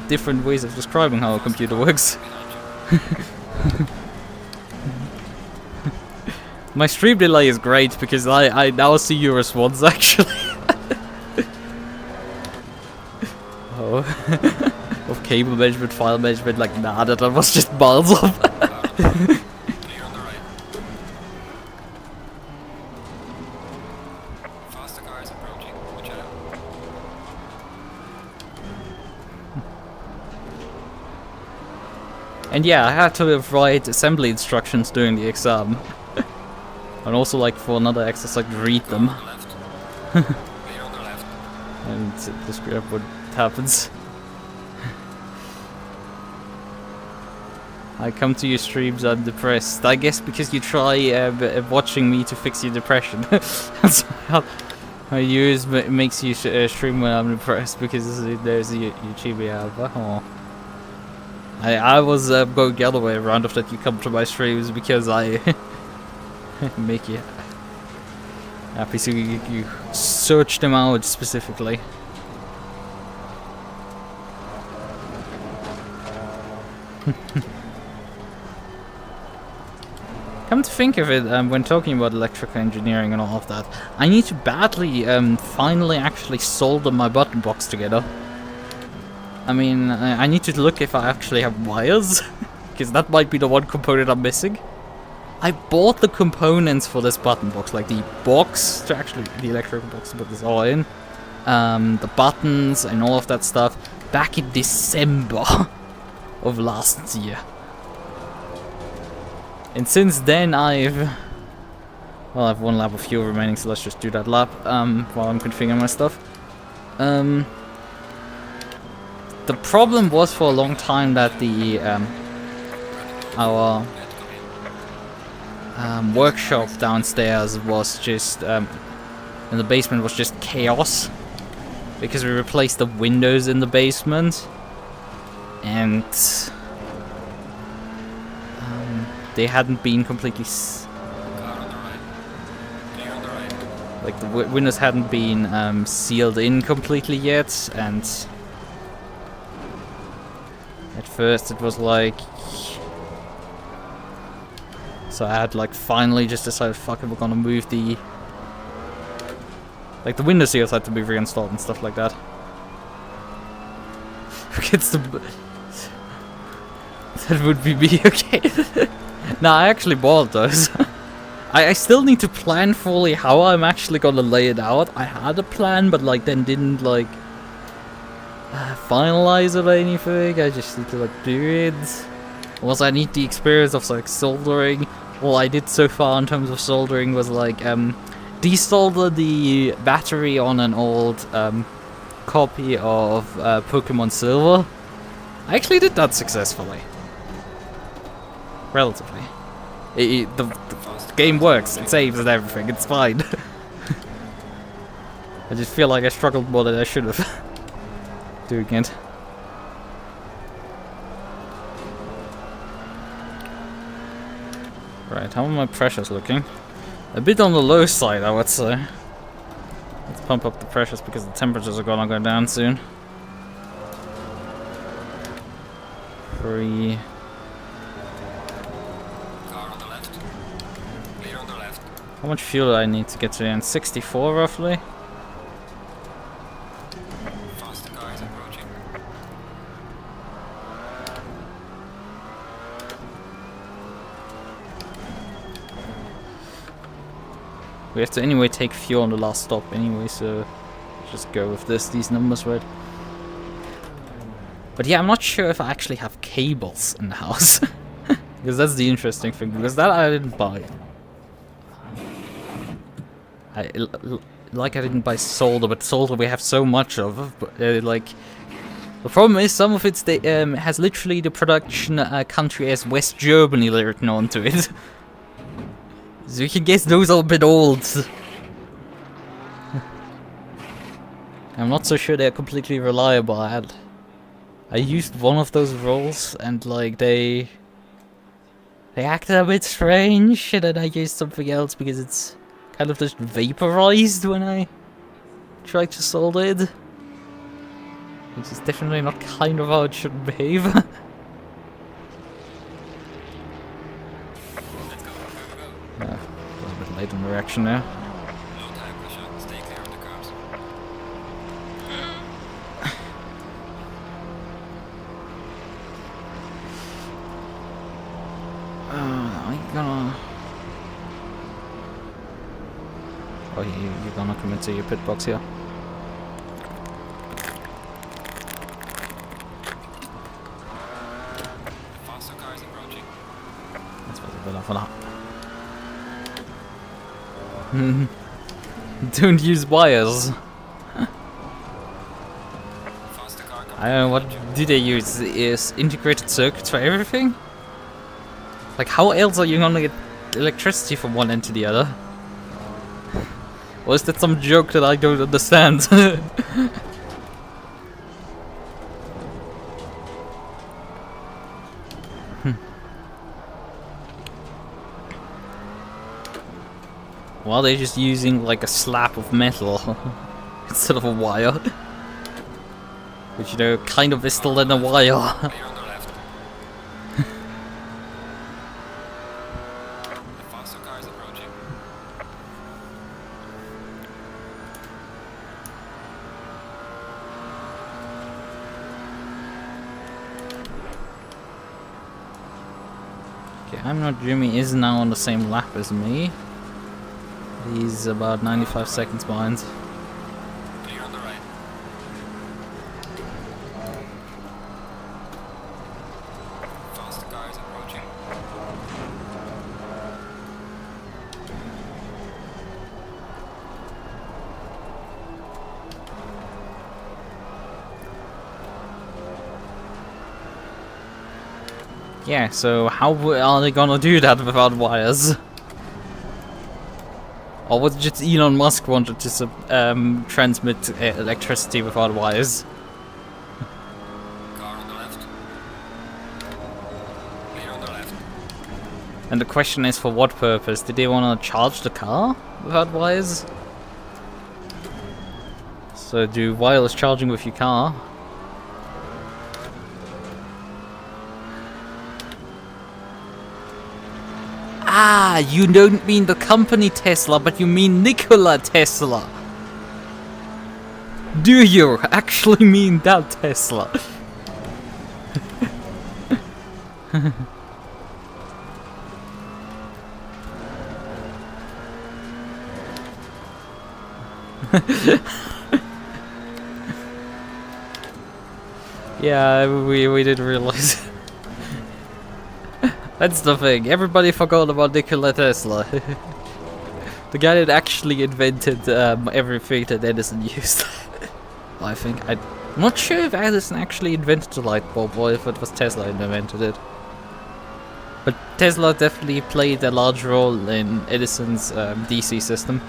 different ways of describing how a computer works. My stream delay is great because I now see your response actually. Oh. Of cable management, file management, like nah, that was just miles off. Clear on the right. Faster car is approaching. Watch out. And yeah, I had to write assembly instructions during the exam. And also like for another exercise, like read them. On the left. Clear on the left. And describe what happens. I come to your streams, I'm depressed. I guess because you try watching me to fix your depression. That's how I use makes you stream when I'm depressed, because there's a YouTube album. Oh. I was going the other way around of that you come to my streams because I make you happy, so you search them out specifically. Come to think of it, when talking about electrical engineering and all of that, I need to badly finally actually solder my button box together. I mean, I need to look if I actually have wires, because that might be the one component I'm missing. I bought the components for this button box, like the box, to actually, the electrical box to put this all in, the buttons and all of that stuff, back in December of last year. And since then well, I have one lap of fuel remaining, so let's just do that lap while I'm configuring my stuff. The problem was for a long time that the our workshop downstairs was just in the basement was just chaos, because we replaced the windows in the basement, and they hadn't been completely like the windows hadn't been sealed in completely yet, and At first it was like... So I had like finally just decided, fuck it, we're gonna move the... Like the window seals had to be reinstalled and stuff like that. It's the... That would be me, okay. Nah, I actually bought those. I still need to plan fully how I'm actually gonna lay it out. I had a plan, but like then didn't like finalize it or anything. I just need to like do it. Also, I need the experience of like soldering. All I did so far in terms of soldering was like desolder the battery on an old copy of Pokemon Silver. I actually did that successfully. Relatively. The game works, it saves and everything, it's fine. I just feel like I struggled more than I should have doing it. Right, how are my pressures looking? A bit on the low side, I would say. Let's pump up the pressures because the temperatures are gonna go down soon. 3. How much fuel do I need to get to the end? 64 roughly? Faster car is approaching. We have to anyway take fuel on the last stop anyway, so just go with these numbers, right? But yeah, I'm not sure if I actually have cables in the house. Because that's the interesting thing, because that I didn't buy. I didn't buy solder, but solder we have so much of. But, like, the problem is some of it has literally the production country as West Germany written onto it. So you can guess those are a bit old. I'm not so sure they're completely reliable. I used one of those rolls and like they acted a bit strange, and then I used something else because it's kind of just vaporized when I tried to solder it. Which is definitely not kind of how it should behave. Let's go. A little bit late in the reaction now. Low tire pressure. Stay clear of the cars. I'm gonna... Oh, you're gonna come into your pit box here. Faster car is approaching. That's what we're for that. Don't use wires. Faster car coming. I don't know, what do they use? Is integrated circuits for everything? Like, how else are you gonna get electricity from one end to the other? Or is that some joke that I don't understand? Well, they're just using like a slab of metal instead of a wire. Which, you know, kind of is still in a wire. Clear on the left. The faster car is approaching. Okay, I'm not Jimmy is now on the same lap as me. He's about 95 seconds behind. Clear on the right. Faster car is approaching. Yeah, so how are they gonna do that without wires? Or was it just Elon Musk wanted to transmit electricity without wires? Car on the left. Clear on the left. And the question is, for what purpose? Did they want to charge the car without wires? So do wireless charging with your car? Ah, you don't mean the company Tesla, but you mean Nikola Tesla. Do you actually mean that Tesla? Yeah, we didn't realize. That's the thing. Everybody forgot about Nikola Tesla. The guy that actually invented everything that Edison used. I think. I'm not sure if Edison actually invented the light bulb or if it was Tesla who invented it. But Tesla definitely played a large role in Edison's DC system.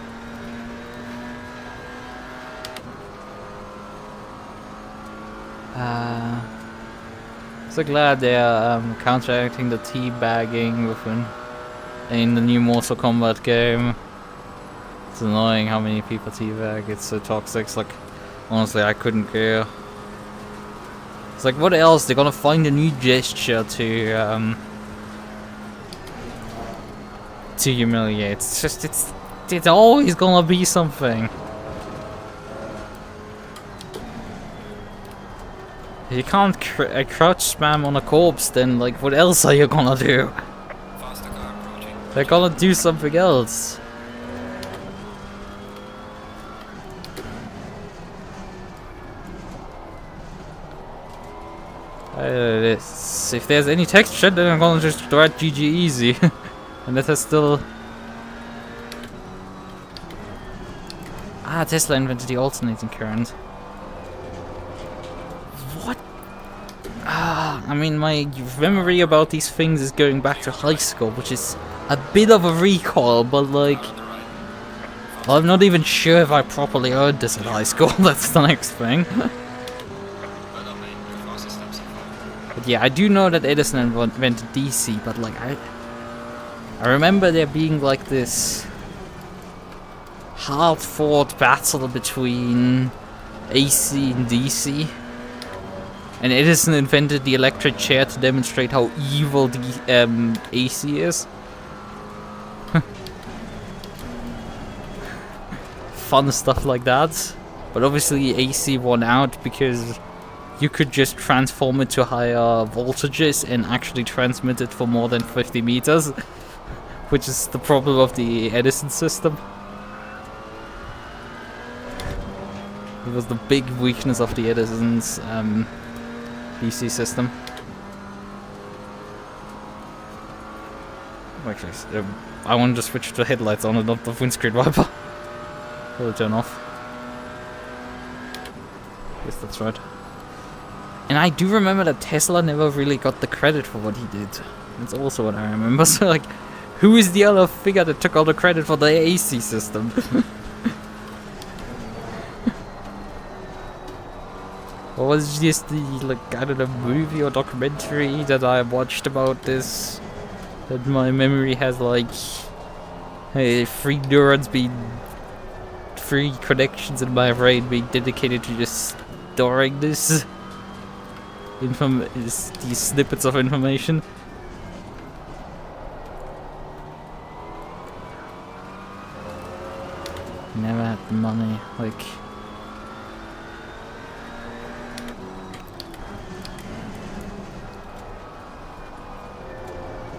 So glad they're counteracting the teabagging in the new Mortal Kombat game. It's annoying how many people teabag. It's so toxic. It's like, honestly, I couldn't care. It's like, what else? They're gonna find a new gesture to humiliate. It's just, it's always gonna be something. If you can't crouch spam on a corpse, then like, what else are you gonna do? They're gonna do something else. If there's any texture, then I'm gonna just write GG easy. And that has still... Ah, Tesla invented the alternating current. What? Ah, I mean, my memory about these things is going back to high school, which is a bit of a recall, but like... Well, I'm not even sure if I properly earned this at high school, that's the next thing. But yeah, I do know that Edison invented DC, but like, I remember there being like this hard-fought battle between AC and DC. And Edison invented the electric chair to demonstrate how evil the AC is. Fun stuff like that. But obviously AC won out because you could just transform it to higher voltages and actually transmit it for more than 50 meters. Which is the problem of the Edison system. It was the big weakness of the Edison's DC system. Actually, I wanted to switch the headlights on and not the windscreen wiper. It'll turn off. Yes, that's right. And I do remember that Tesla never really got the credit for what he did. That's also what I remember. So like, who is the other figure that took all the credit for the AC system? Or was it just the, like, I don't know, movie or documentary that I watched about this? That my memory has, like, hey, free connections in my brain being dedicated to just storing this these snippets of information. Never had the money, like...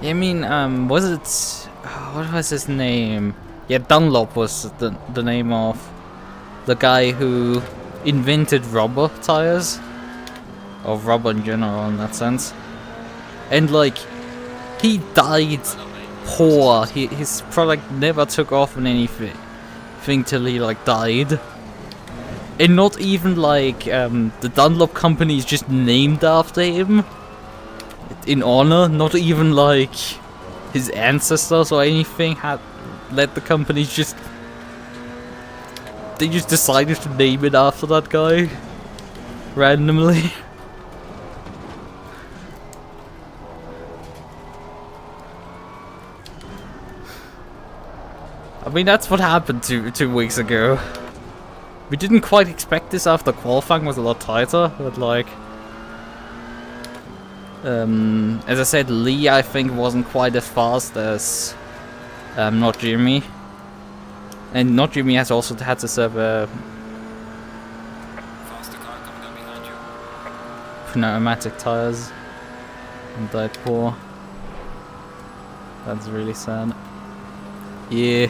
I mean, was it... what was his name? Yeah, Dunlop was the name of the guy who invented rubber tires. Or rubber in general, in that sense. And, like, he died poor. His product never took off in anything till he, like, died. And not even, like, the Dunlop company is just named after him. In honor, not even like his ancestors or anything had let the company just... They just decided to name it after that guy. Randomly. I mean, that's what happened two weeks ago. We didn't quite expect this after qualifying was a lot tighter, but like... as I said, Lee, I think, wasn't quite as fast as not GME. And not GME has also had to serve Faster car coming up behind you. pneumatic tires and died poor. That's really sad. Yeah.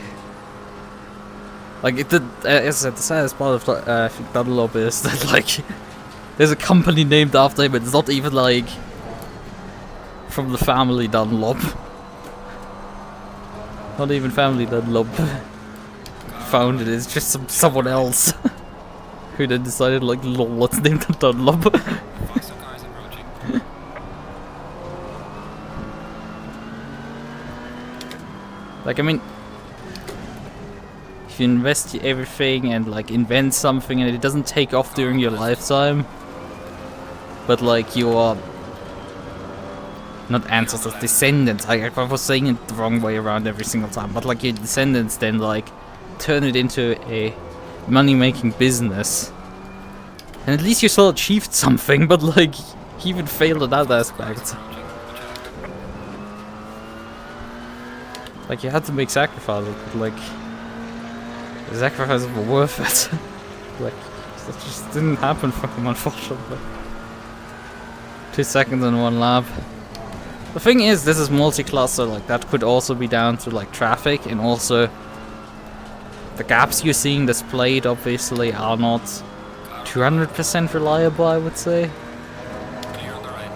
Like, it did, as I said, the saddest part of I think Dunlop is that, like, there's a company named after him, it's not even, like, from the family Dunlop. Not even family Dunlop founded it, it's just someone else. Who then decided, like, lol, let's name them Dunlop. Faster car is approaching. Like, I mean, if you invest everything and, like, invent something and it doesn't take off during your lifetime, but, like, your... not ancestors, descendants, I was saying it the wrong way around every single time, but, like, your descendants then, like, turn it into a money-making business. And at least you still achieved something, but, like, he even failed in that aspect. Like, you had to make sacrifices, but, like, the sacrifices were worth it. Like, that just didn't happen for him, unfortunately. 2 seconds in 1 lap. The thing is, this is multi-class, so, like, that could also be down to, like, traffic, and also the gaps you're seeing displayed, obviously, are not 200% reliable, I would say. Clear on the right.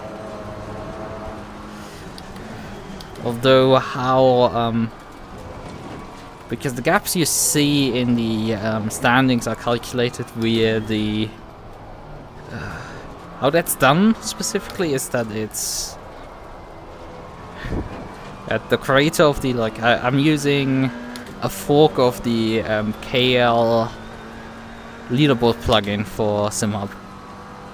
Although how, because the gaps you see in the standings are calculated via the... how that's done specifically is that it's... at the creator of the, like, I'm using a fork of the KL leaderboard plugin for SimHub.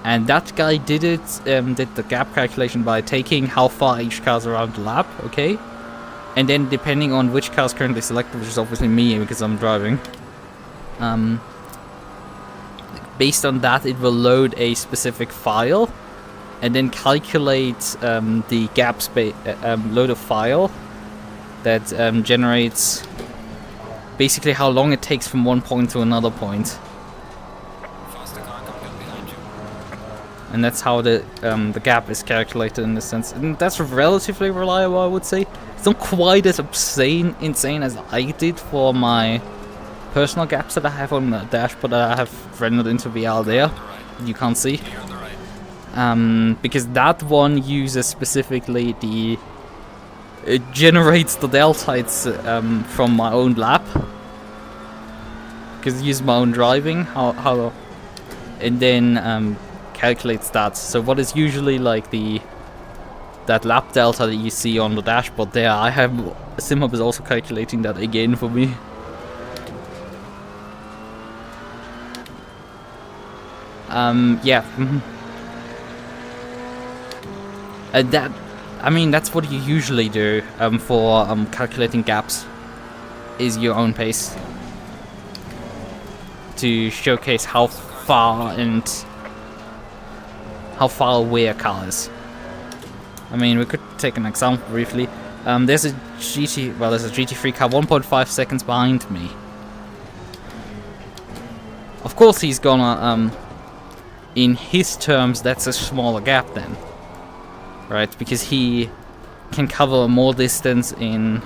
And that guy did the gap calculation by taking how far each car's around the lap, okay? And then depending on which car is currently selected, which is obviously me because I'm driving, based on that it will load a specific file and then calculate the gap load a file that generates basically how long it takes from one point to another point. Faster car coming up behind you. And that's how the gap is calculated in this sense. And that's relatively reliable, I would say. It's not quite as insane as I did for my personal gaps that I have on the dashboard that I have rendered into VL there. You can't see. Clear on the right. Because that one uses specifically the... it generates the delta from my own lap. Because it uses my own driving. And then calculates that. So what is usually like that lap delta that you see on the dashboard there, I have SimHub is also calculating that again for me. Yeah. That, I mean, that's what you usually do for calculating gaps, is your own pace, to showcase how far away a car is. I mean, we could take an example briefly. There's a GT3 car 1.5 seconds behind me. Of course he's gonna, in his terms, that's a smaller gap then. Right, because he can cover more distance in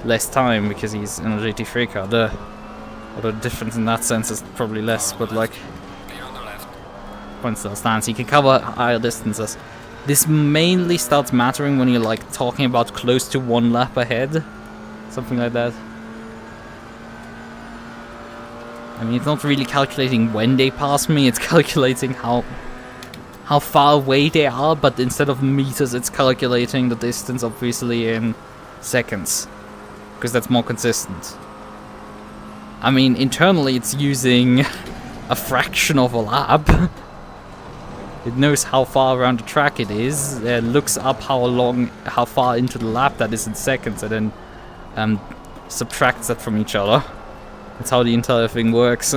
less time because he's in a GT3 car. Although the difference in that sense is probably less, but like, Clear on the left. point still stands. He can cover higher distances. This mainly starts mattering when you're like talking about close to 1 lap ahead, something like that. I mean, it's not really calculating when they pass me, it's calculating how far away they are, but instead of meters, it's calculating the distance, obviously, in seconds, because that's more consistent. I mean, internally, it's using a fraction of a lap. It knows how far around the track it is, looks up how far into the lap that is in seconds, and then subtracts that from each other. That's how the entire thing works.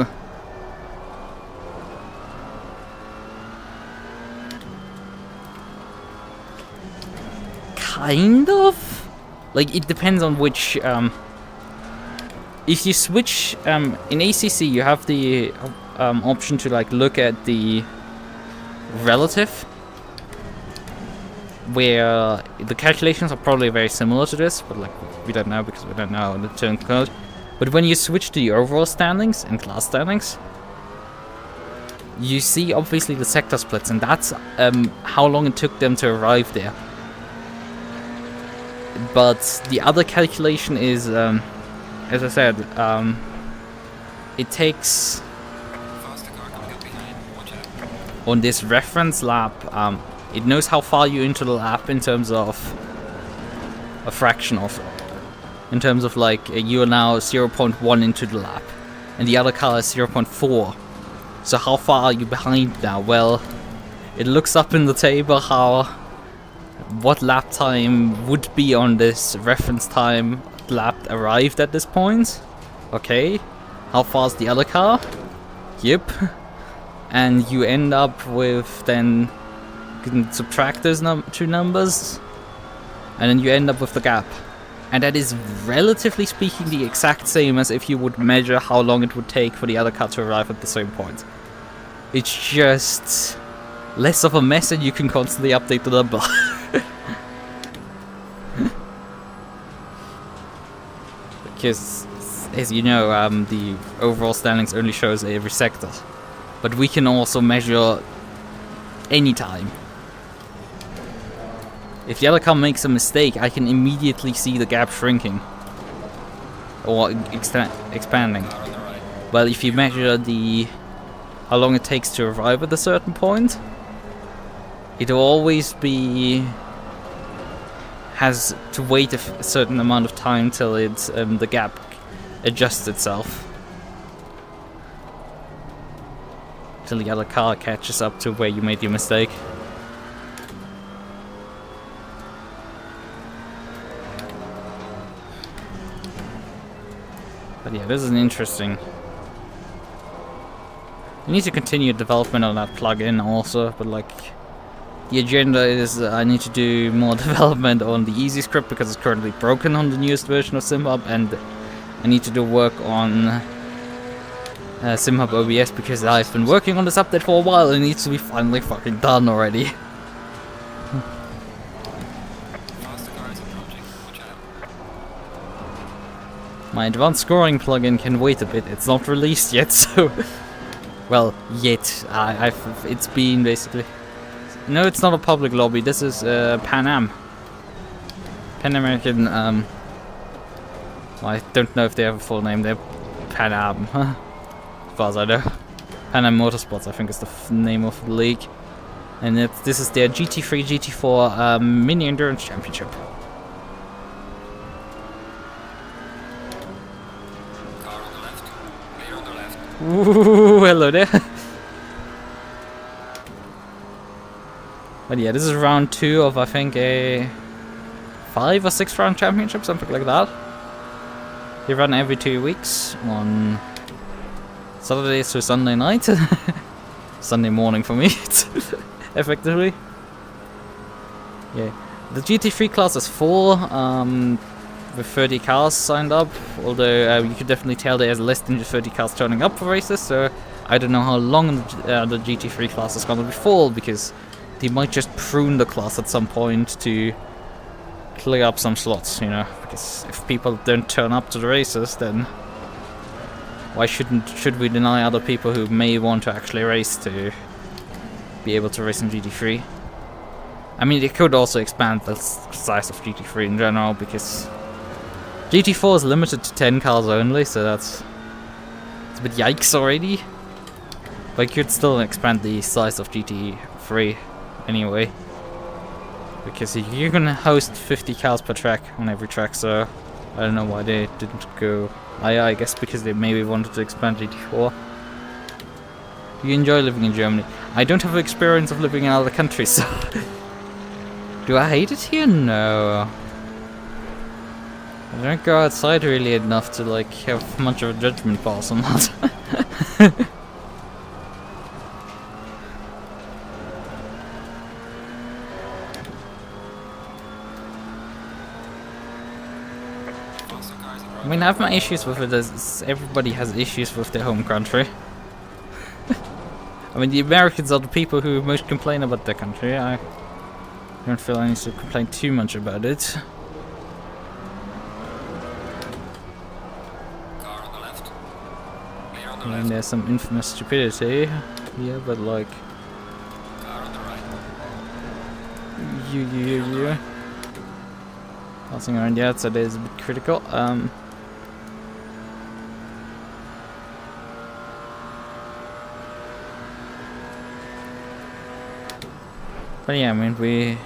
Kind of? like it depends on which. If you switch in ACC, you have the option to like look at the relative, where the calculations are probably very similar to this, but like we don't know because we don't know the turn code. But when you switch to the overall standings and class standings, you see obviously the sector splits, and that's how long it took them to arrive there. But the other calculation is, as I said, it takes Faster car coming up behind. Watch out. on this reference lap, it knows how far you're into the lap in terms of a fraction of, in terms of like you are now 0.1 into the lap, and the other car is 0.4. So how far are you behind now? Well, it looks up in the table what lap time would be on this reference time lap arrived at this point. Okay, how far is the other car? Yep. And you end up with then you can subtract those two numbers, and then you end up with the gap. And that is relatively speaking the exact same as if you would measure how long it would take for the other car to arrive at the same point. It's just less of a mess, and you can constantly update the number. Because, as you know, the overall standings only shows every sector. But we can also measure any time. If the other car makes a mistake, I can immediately see the gap shrinking. Or expanding. Car on the right. But if you measure how long it takes to arrive at a certain point, it'll always has to wait a certain amount of time till the gap adjusts itself. Till the other car catches up to where you made your mistake. But yeah, this is an interesting. We need to continue development on that plugin also, but like the agenda is I need to do more development on the easy script because it's currently broken on the newest version of SimHub, and I need to do work on SimHub OBS because I've been working on this update for a while and it needs to be finally fucking done already. Faster car is approaching. Watch out. My advanced scoring plugin can wait a bit. It's not released yet, so well, yet. It's been basically. No, it's not a public lobby. This is PanAm. Pan American. Well, I don't know if they have a full name. They're PanAm, as far as I know. PanAm Motorsports, I think, is the name of the league. And this is their GT3, GT4 Mini Endurance Championship. Car on the left. Clear on the left. Ooh, hello there. But yeah, this is round 2 of I think a 5 or 6 round championship, something like that. They run every 2 weeks on Saturdays to Sunday night. Sunday morning for me, effectively. Yeah, the GT3 class is full, with 30 cars signed up. Although you can definitely tell there's less than 30 cars turning up for races. So I don't know how long the GT3 class is going to be full, because they might just prune the class at some point to clear up some slots, you know, because if people don't turn up to the races, then why should we deny other people who may want to actually race to be able to race in GT3? I mean, they could also expand the size of GT3 in general, because GT4 is limited to 10 cars only, so it's a bit yikes already. But you could still expand the size of GT3 anyway, because you're gonna host 50 cars per track on every track, so I don't know why they didn't go. I guess because they maybe wanted to expand GT4. You enjoy living in Germany. I don't have experience of living in other countries, so do I hate it here? No. I don't go outside really enough to like have much of a judgment pass on that. mean, I have my issues with it as everybody has issues with their home country. I mean, the Americans are the people who most complain about their country. I don't feel I need to complain too much about it. Car on the left. Clear on the I mean, left. there's some infamous stupidity here, but like... Car on the right. You. Passing around the outside is a bit critical. But yeah, I mean, we...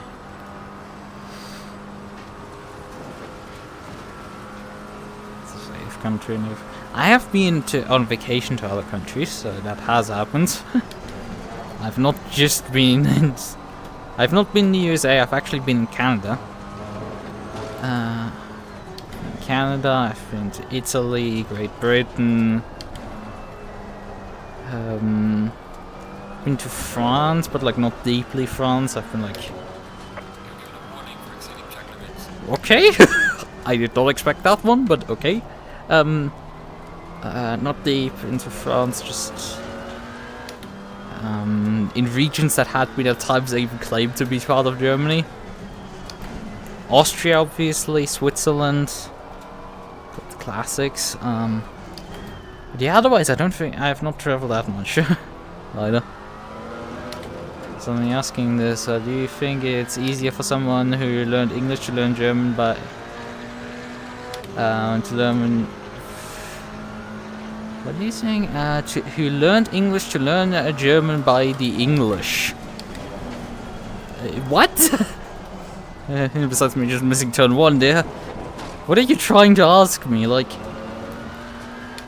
It's a safe country. And I have been on vacation to other countries, so that has happened. I've not just been in... I've not been in the USA, I've actually been in Canada. I've been to Italy, Great Britain. Been to France, but like not deeply France. I've been like... You're given a warning for exceeding track limits. Okay! I did not expect that one, but okay. Not deep into France, just... in regions that had been at times even claimed to be part of Germany. Austria, obviously, Switzerland, got the classics. But yeah, otherwise I don't think I have not traveled that much either. So I'm asking this: do you think it's easier for someone who learned English to learn German by to learn? What are you saying? Who learned English to learn German by the English? What? Besides me just missing turn 1 there. What are you trying to ask me? Like,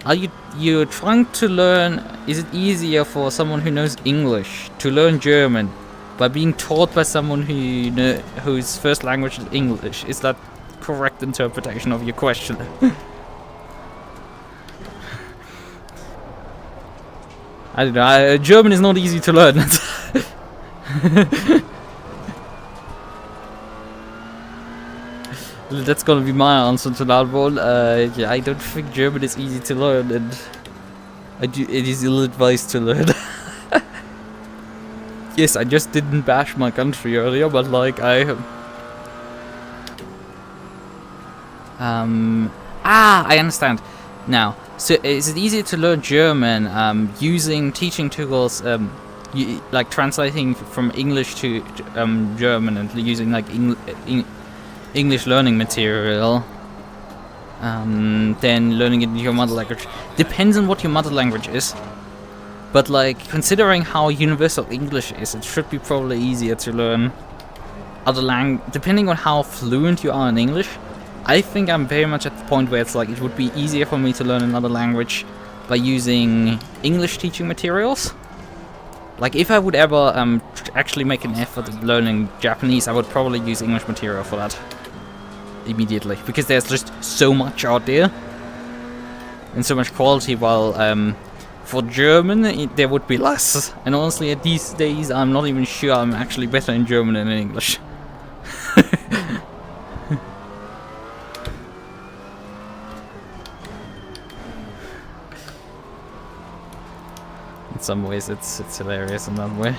are you're trying to learn? Is it easier for someone who knows English to learn German by being taught by someone whose first language is English? Is that correct interpretation of your question? I don't know. German is not easy to learn. That's gonna be my answer to that one. Yeah, I don't think German is easy to learn, and it is ill-advised to learn. Yes, I just didn't bash my country earlier, but like I understand now. So is it easier to learn German using teaching tools, like translating from English to German and using like English learning material, then learning it in your mother language? Depends on what your mother language is. But like, considering how universal English is, it should be probably easier to learn other depending on how fluent you are in English. I think I'm very much at the point where it's like, it would be easier for me to learn another language by using English teaching materials. Like, if I would ever actually make an effort at learning Japanese, I would probably use English material for that immediately, because there's just so much out there and so much quality, while for German there would be less. And honestly, at these days I'm not even sure I'm actually better in German than in English. In some ways it's hilarious in that way.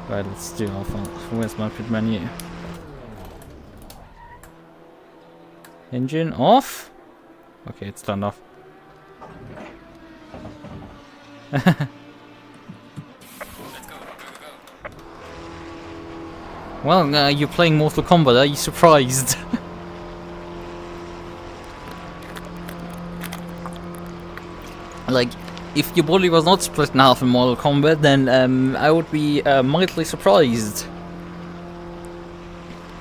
Right, let's do our fun. Where's my pit menu? Engine off? Okay, it's turned off. Let's go, go. Well, you're playing Mortal Kombat, are you surprised? Like, if your body was not split in half in Mortal Kombat, then I would be mildly surprised.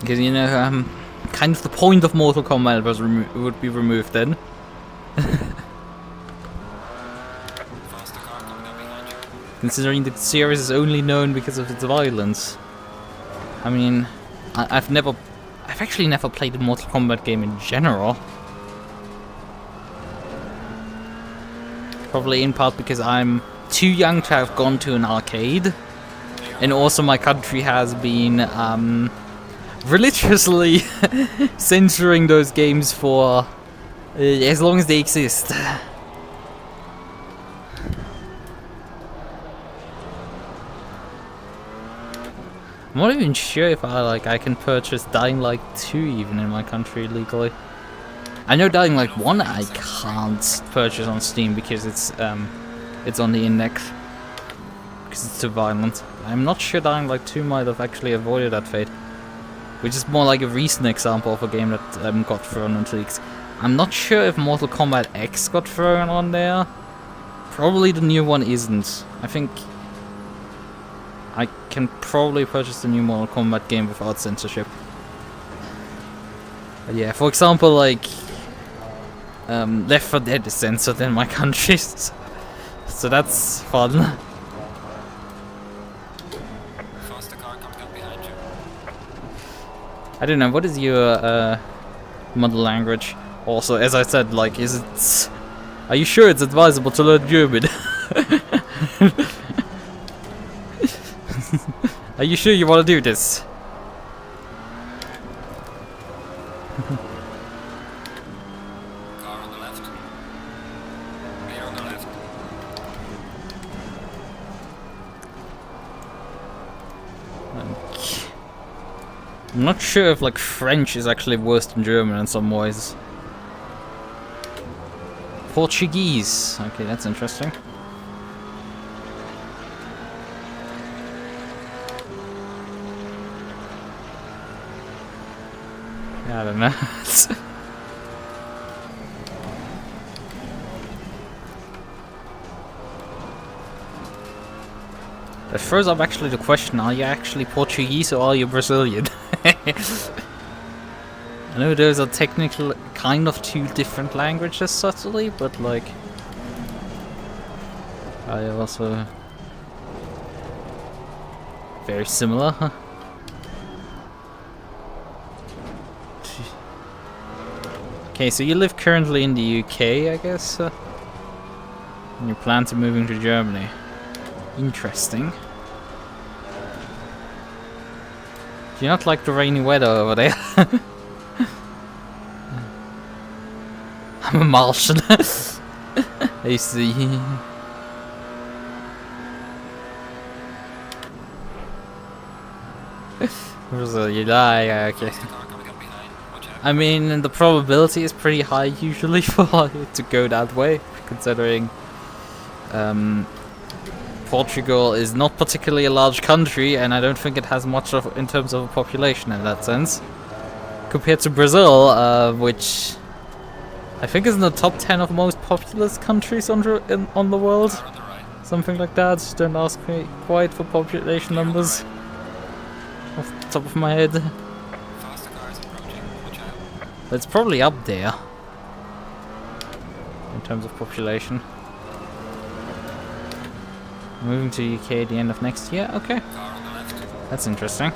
Because, you know, kind of the point of Mortal Kombat would be removed then. Faster car coming up behind you. Considering the series is only known because of its violence. I mean, I've actually never played a Mortal Kombat game in general. Probably in part because I'm too young to have gone to an arcade. And also my country has been religiously censoring those games for As long as they exist. I'm not even sure if I can purchase Dying Light 2 even in my country legally. I know Dying Light 1 I can't purchase on Steam because it's on the index because it's too violent. I'm not sure Dying Light 2 might have actually avoided that fate, which is more like a recent example of a game that got thrown into leaks. I'm not sure if Mortal Kombat X got thrown on there. Probably the new one isn't. I think I can probably purchase the new Mortal Kombat game without censorship. But yeah, for example, like Left 4 Dead is censored in my country, so that's fun. Faster car coming up behind you. I don't know, what is your mother language? Also, as I said, like, are you sure it's advisable to learn German? Are you sure you want to do this? Car on the left. Here on the left. Okay. I'm not sure if like French is actually worse than German in some ways. Portuguese. Okay, that's interesting. I don't know. That throws up actually the question, are you actually Portuguese or are you Brazilian? I know those are technically kind of two different languages subtly, but like I also very similar. Okay, so you live currently in the UK, I guess, and you plan to moving to Germany. Interesting. Do you not like the rainy weather over there? I'm a Martian. I see. You die, okay. I mean, the probability is pretty high usually for it to go that way, considering Portugal is not particularly a large country, and I don't think it has much of in terms of a population in that sense, compared to Brazil, which I think is in the top 10 of most populous countries on the world, something like that. Don't ask me quite for population numbers off the top of my head. But it's probably up there in terms of population. Moving to UK at the end of next year. Okay, that's interesting.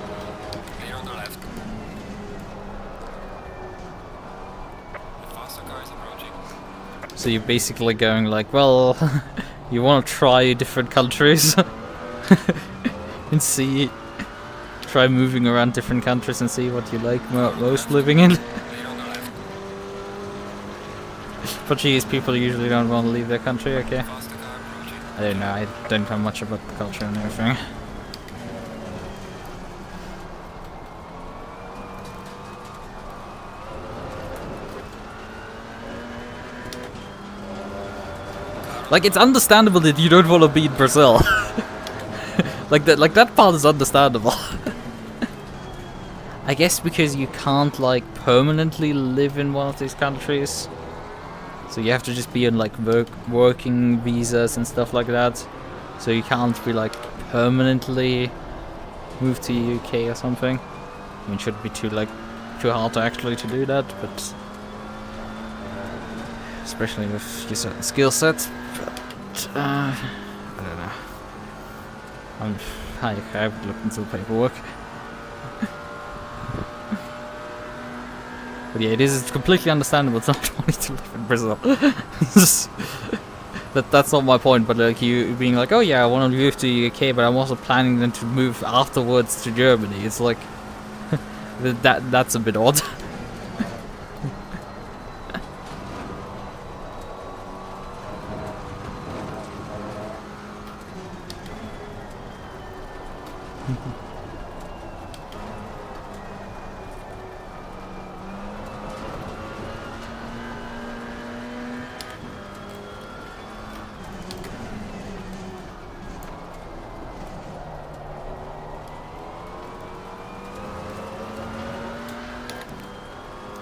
So you're basically going like, well, you want to try different countries and see, try moving around different countries and see what you like most living in. Portuguese people usually don't want to leave their country, okay. I don't know, I don't know much about the culture and everything. Like, it's understandable that you don't want to be in Brazil. like that part is understandable. I guess because you can't like permanently live in one of these countries. So you have to just be on like working visas and stuff like that. So you can't be like permanently move to UK or something. I mean, it shouldn't be too hard to actually to do that, but especially with your certain skill sets. But I don't know. I haven't looked into the paperwork. But yeah, it's completely understandable to not wanting to live in Brazil. That's not my point, but like you being like, oh yeah, I want to move to the UK, but I'm also planning then to move afterwards to Germany. It's like that's a bit odd.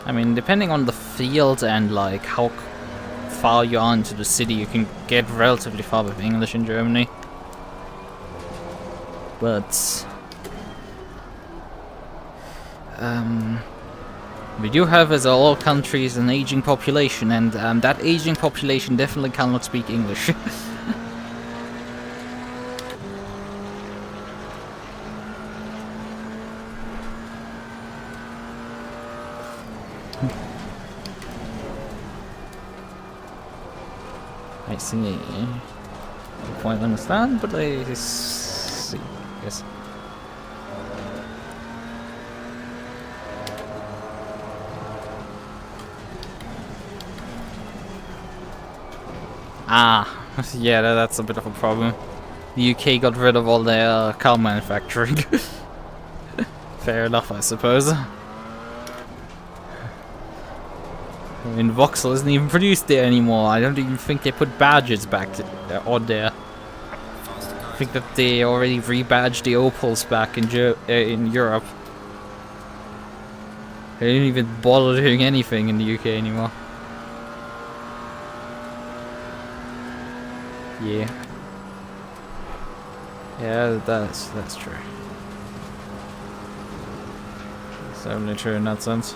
I mean, depending on the field and like how far you are into the city, you can get relatively far with English in Germany. But we do have, as all countries, an aging population, and that aging population definitely cannot speak English. I see. Don't quite understand, but I see. Yes. Ah, yeah, that's a bit of a problem. The UK got rid of all their car manufacturing. Fair enough, I suppose. I mean, Vauxhall isn't even produced there anymore. I don't even think they put badges back on there. I think that they already rebadged the Opals back in Europe. They didn't even bother doing anything in the UK anymore. Yeah. Yeah, that's true. It's only true in that sense.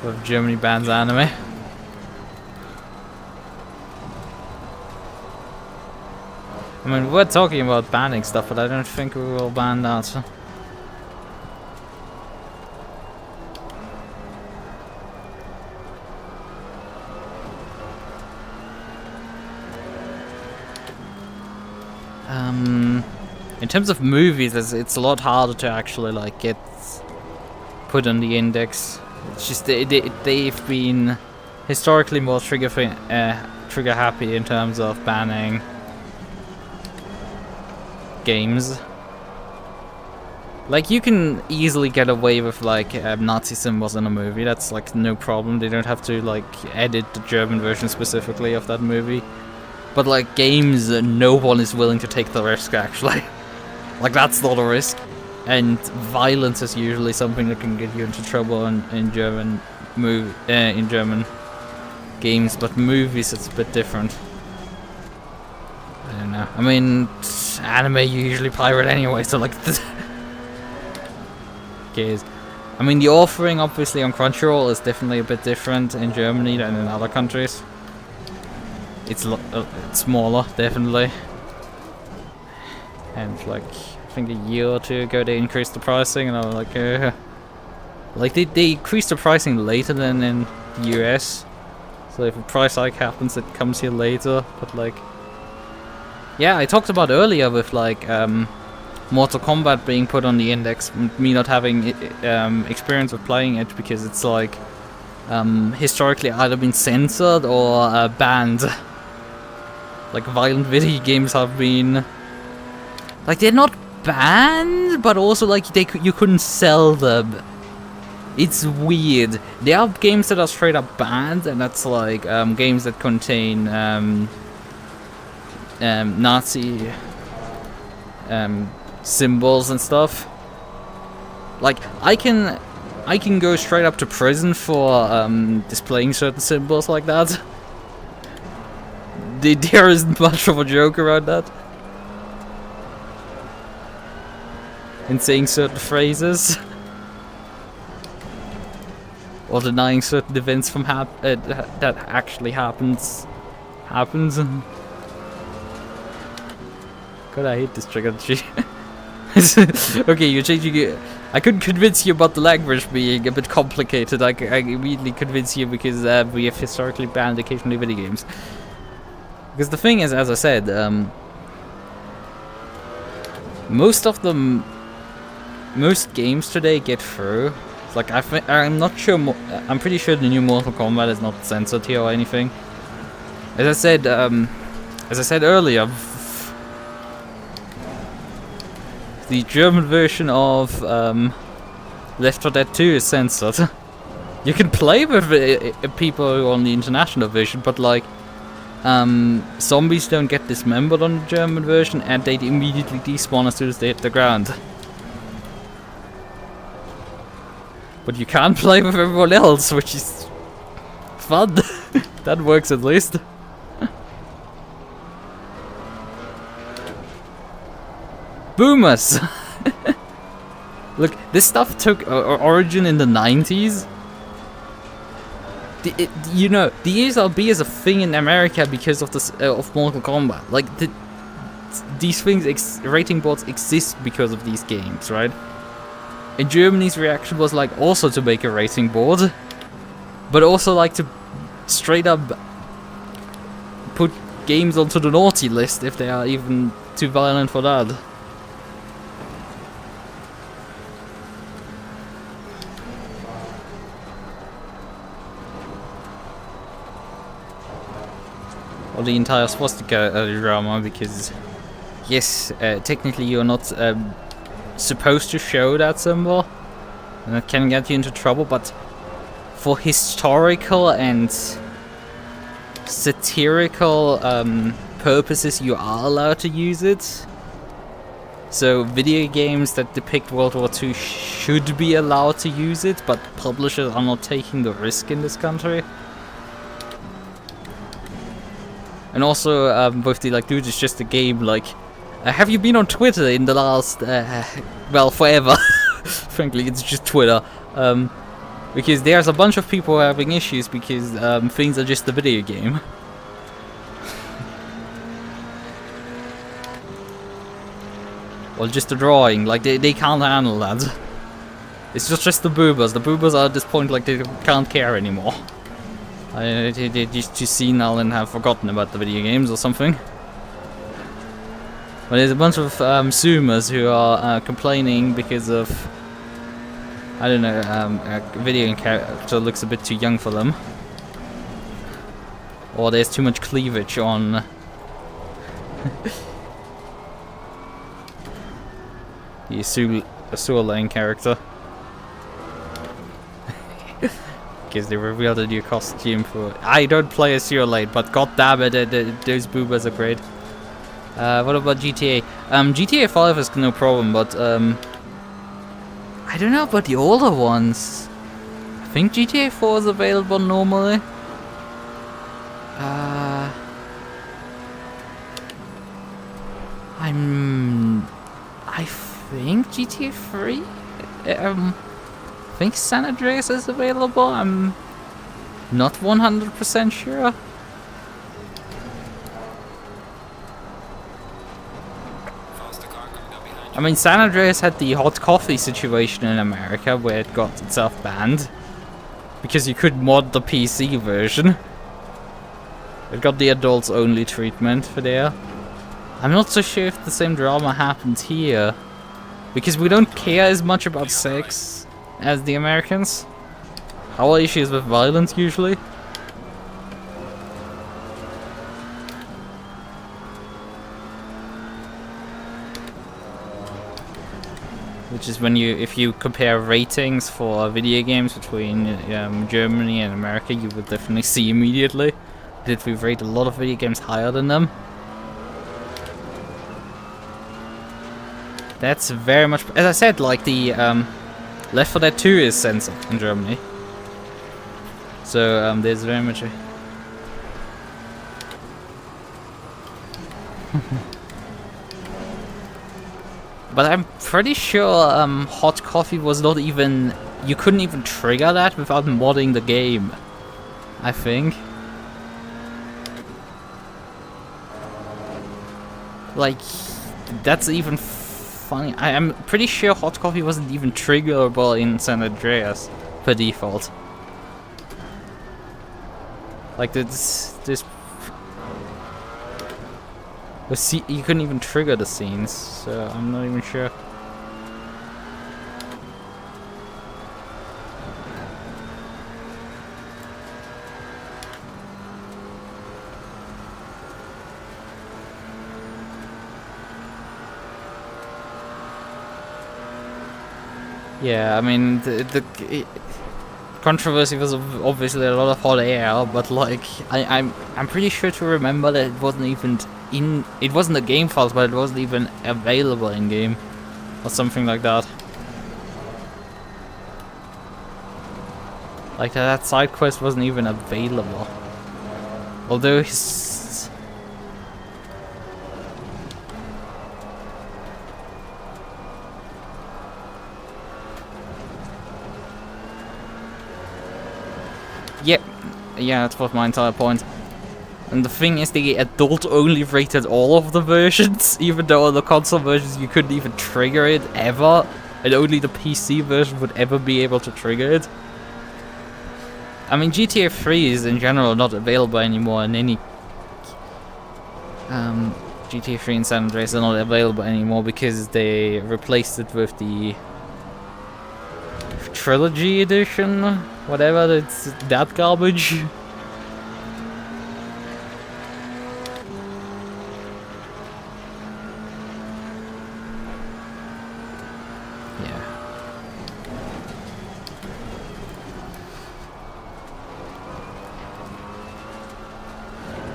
With Germany bans anime. I mean, we're talking about banning stuff, but I don't think we will ban that. In terms of movies, it's a lot harder to actually like get put on the index. It's just they've been historically more trigger happy in terms of banning games. Like, you can easily get away with like Nazi symbols in a movie. That's like no problem. They don't have to like edit the German version specifically of that movie. But like games, no one is willing to take the risk actually. Like, that's not a risk. And violence is usually something that can get you into trouble in German games, but movies it's a bit different. I don't know. I mean, anime you usually pirate anyway, so like. I mean, the offering obviously on Crunchyroll is definitely a bit different in Germany than in other countries. It's smaller, definitely. And like, I think a year or two ago they increased the pricing, and I was like they increased the pricing later than in the US. So if a price hike happens, it comes here later. But like, yeah, I talked about earlier with like Mortal Kombat being put on the index, me not having experience of playing it because it's like historically either been censored or banned. Like, violent video games have been like, they're not banned, but also like you couldn't sell them. It's weird. There are games that are straight up banned, and that's like games that contain Nazi symbols and stuff. Like, I can go straight up to prison for displaying certain symbols like that. There isn't much of a joke around that. In saying certain phrases. Or denying certain events from that actually happens. God, I hate this trigger. Okay, you're changing it. I couldn't convince you about the language being a bit complicated. I immediately convince you because we have historically banned occasionally video games. Because the thing is, as I said, most games today get through. It's like, I'm not sure. I'm pretty sure the new Mortal Kombat is not censored here or anything. As I said earlier, the German version of Left 4 Dead 2 is censored. You can play with people on the international version, but like zombies don't get dismembered on the German version, and they immediately despawn as soon as they hit the ground. But you can't play with everyone else, which is fun. That works at least. Boomers! Look, this stuff took origin in the 90s. You know, the ESRB is a thing in America because of this of Mortal Kombat. Like these things, rating boards exist because of these games, right? And Germany's reaction was like also to make a rating board, but also like to straight up put games onto the naughty list if they are even too violent for that. Or the entire swastika drama, because yes, technically you're not supposed to show that symbol, and that can get you into trouble, but for historical and satirical purposes you are allowed to use it. So video games that depict World War II should be allowed to use it, but publishers are not taking the risk in this country. And also, with the like, dude, it's just a game. Like, have you been on Twitter in the last, well, forever? Frankly, it's just Twitter. Because there's a bunch of people having issues because things are just a video game. Well, just a drawing. Like, they can't handle that. It's just the boobers. The boobers are at this point like they can't care anymore. They're just too senile and have forgotten about the video games or something. But there's a bunch of Zoomers who are complaining because of, I don't know, a video game character looks a bit too young for them. Or there's too much cleavage on... the sewer lane character. Because they revealed a new costume for... I don't play a sewer lane, but goddammit, those boobers are great. What about GTA? GTA 5 is no problem, but I don't know about the older ones. I think GTA 4 is available normally. I think GTA 3? I think San Andreas is available. I'm not 100% sure. I mean, San Andreas had the hot coffee situation in America where it got itself banned because you could mod the PC version. It got the adults only treatment for there. I'm not so sure if the same drama happens here because we don't care as much about sex as the Americans. Our issue is with violence usually. Which is when if you compare ratings for video games between Germany and America, you would definitely see immediately that we rate a lot of video games higher than them. That's very much, as I said, like the Left 4 Dead 2 is censored in Germany. So there's very much a... But I'm pretty sure hot coffee was not even... You couldn't even trigger that without modding the game, I think. Like, that's even funny. I'm pretty sure hot coffee wasn't even triggerable in San Andreas per default. Like, this you couldn't even trigger the scenes, so I'm not even sure. Yeah, I mean, the controversy was obviously a lot of hot air, but like, I'm pretty sure to remember that it wasn't even it wasn't a game fault, but it wasn't even available in game, or something like that. Like that side quest wasn't even available. Although his... Yep. Yeah, that was my entire point. And the thing is, they adult-only rated all of the versions, even though on the console versions you couldn't even trigger it ever, and only the PC version would ever be able to trigger it. I mean, GTA 3 is in general not available anymore in any... GTA 3 and San Andreas are not available anymore because they replaced it with the Trilogy Edition, whatever, that's that garbage.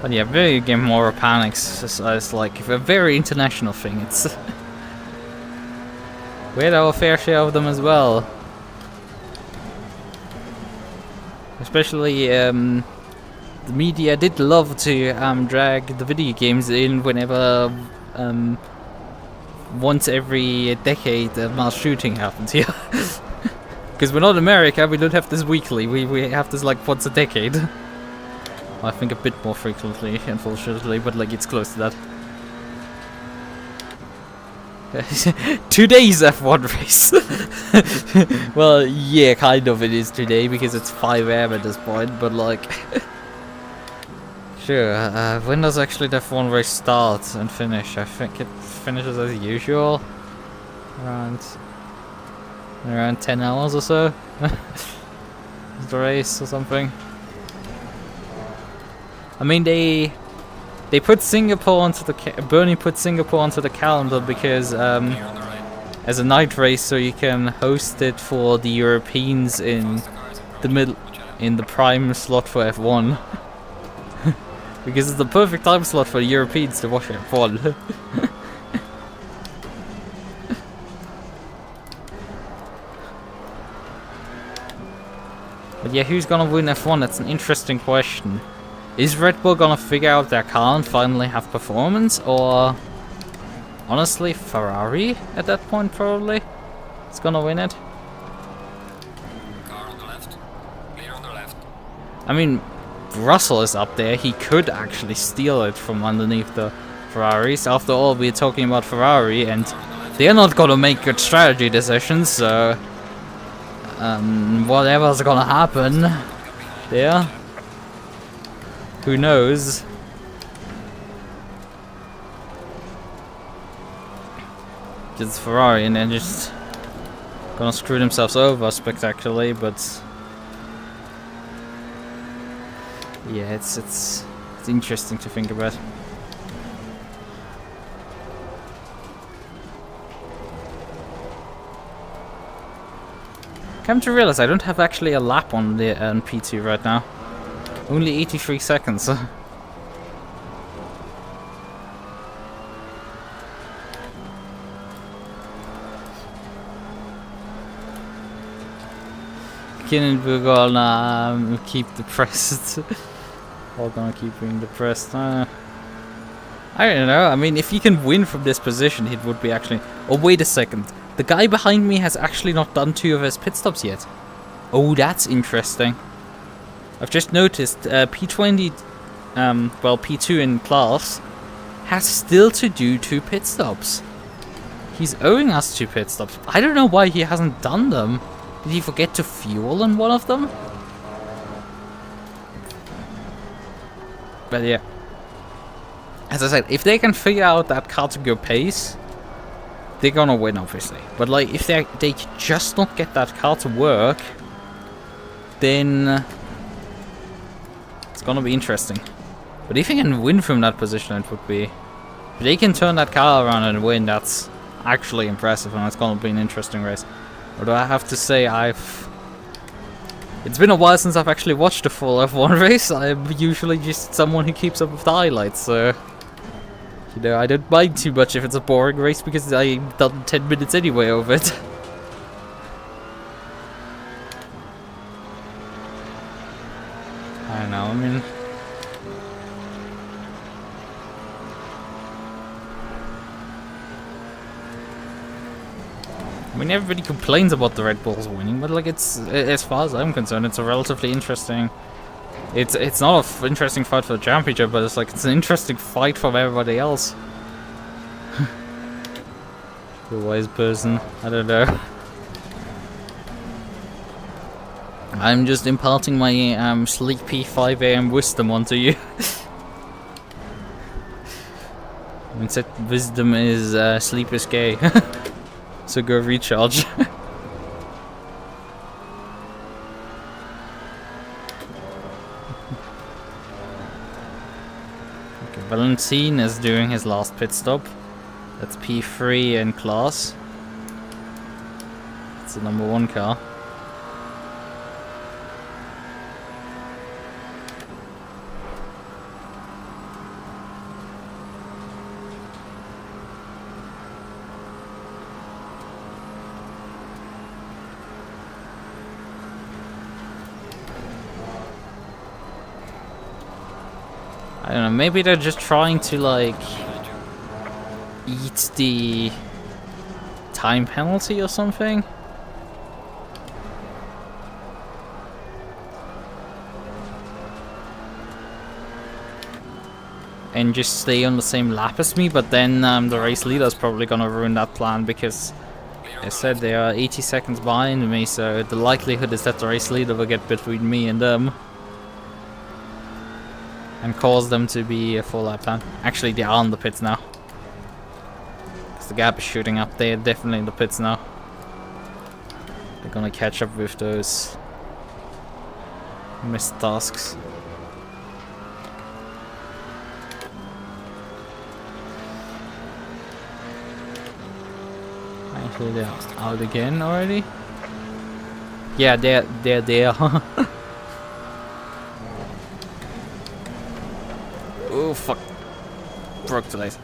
But yeah, video game horror panics is like a very international thing. It's we had our fair share of them as well. Especially the media did love to drag the video games in whenever once every decade a mass shooting happens here. Because we're not in America, we don't have this weekly. We have this like once a decade. I think a bit more frequently, unfortunately, but like it's close to that. Today's F1 race. Well, yeah, kind of it is today because it's 5 AM at this point, but like... Sure, when does actually the F1 race start and finish? I think it finishes as usual. Around 10 hours or so. The race or something. I mean, they put Singapore onto the Bernie put Singapore onto the calendar because as a night race, so you can host it for the Europeans in the prime slot for F1. Because it's the perfect time slot for the Europeans to watch F1. But yeah, who's gonna win F1? That's an interesting question. Is Red Bull gonna figure out their car and finally have performance, or honestly Ferrari at that point probably is gonna win it? Car on the left. Clear on the left. I mean, Russell is up there, he could actually steal it from underneath the Ferraris. After all, we're talking about Ferrari and they're not gonna make good strategy decisions, so whatever's gonna happen there. Who knows? It's Ferrari and they're just gonna screw themselves over spectacularly, but yeah, it's interesting to think about. Come to realize I don't have actually a lap on the P2 right now. Only 83 seconds. We're gonna keep depressed. We're gonna keep being depressed. I don't know. I mean, if you can win from this position, it would be actually... Oh, wait a second. The guy behind me has actually not done 2 of his pit stops yet. Oh, that's interesting. I've just noticed P20, well, P2 in class, has still to do 2 pit stops. He's owing us 2 pit stops. I don't know why he hasn't done them. Did he forget to fuel in one of them? But yeah. As I said, if they can figure out that car to go pace, they're gonna win, obviously. But like, if they just don't get that car to work, then... it's gonna be interesting. But if they can win from that position, it would be... if they can turn that car around and win, that's actually impressive, and it's gonna be an interesting race. Although I have to say, it's been a while since I've actually watched a full F1 race. I'm usually just someone who keeps up with the highlights, so... You know, I don't mind too much if it's a boring race because I've done 10 minutes anyway of it. I don't know, I mean, everybody complains about the Red Bulls winning, but like, it's, as far as I'm concerned, it's a relatively interesting... It's not an interesting fight for the championship, but it's like, it's an interesting fight from everybody else. The wise person, I don't know. I'm just imparting my sleepy 5 AM wisdom onto you. And said wisdom is sleep is gay. So go recharge. Okay, Valentin is doing his last pit stop. That's P3 in class. It's the number 1 car. I don't know, maybe they're just trying to like eat the time penalty or something. And just stay on the same lap as me, but then the race leader's probably gonna ruin that plan because I said they are 80 seconds behind me, so the likelihood is that the race leader will get between me and them. And cause them to be a full lap time. Actually, they are on the pits now. Because the gap is shooting up. They're definitely in the pits now. They're gonna catch up with those missed tasks. Actually, they're out again already. Yeah, they're there. Oh fuck. Broke the laser.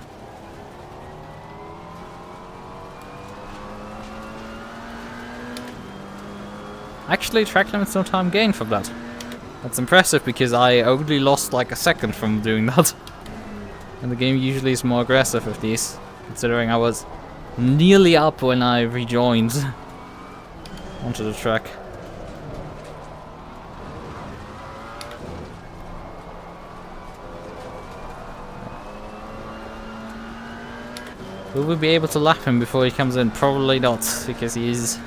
Actually, track limit's no time gain from that. That's impressive because I only lost like a second from doing that. And the game usually is more aggressive with these, considering I was nearly up when I rejoined onto the track. Will we be able to lap him before he comes in? Probably not, because he's...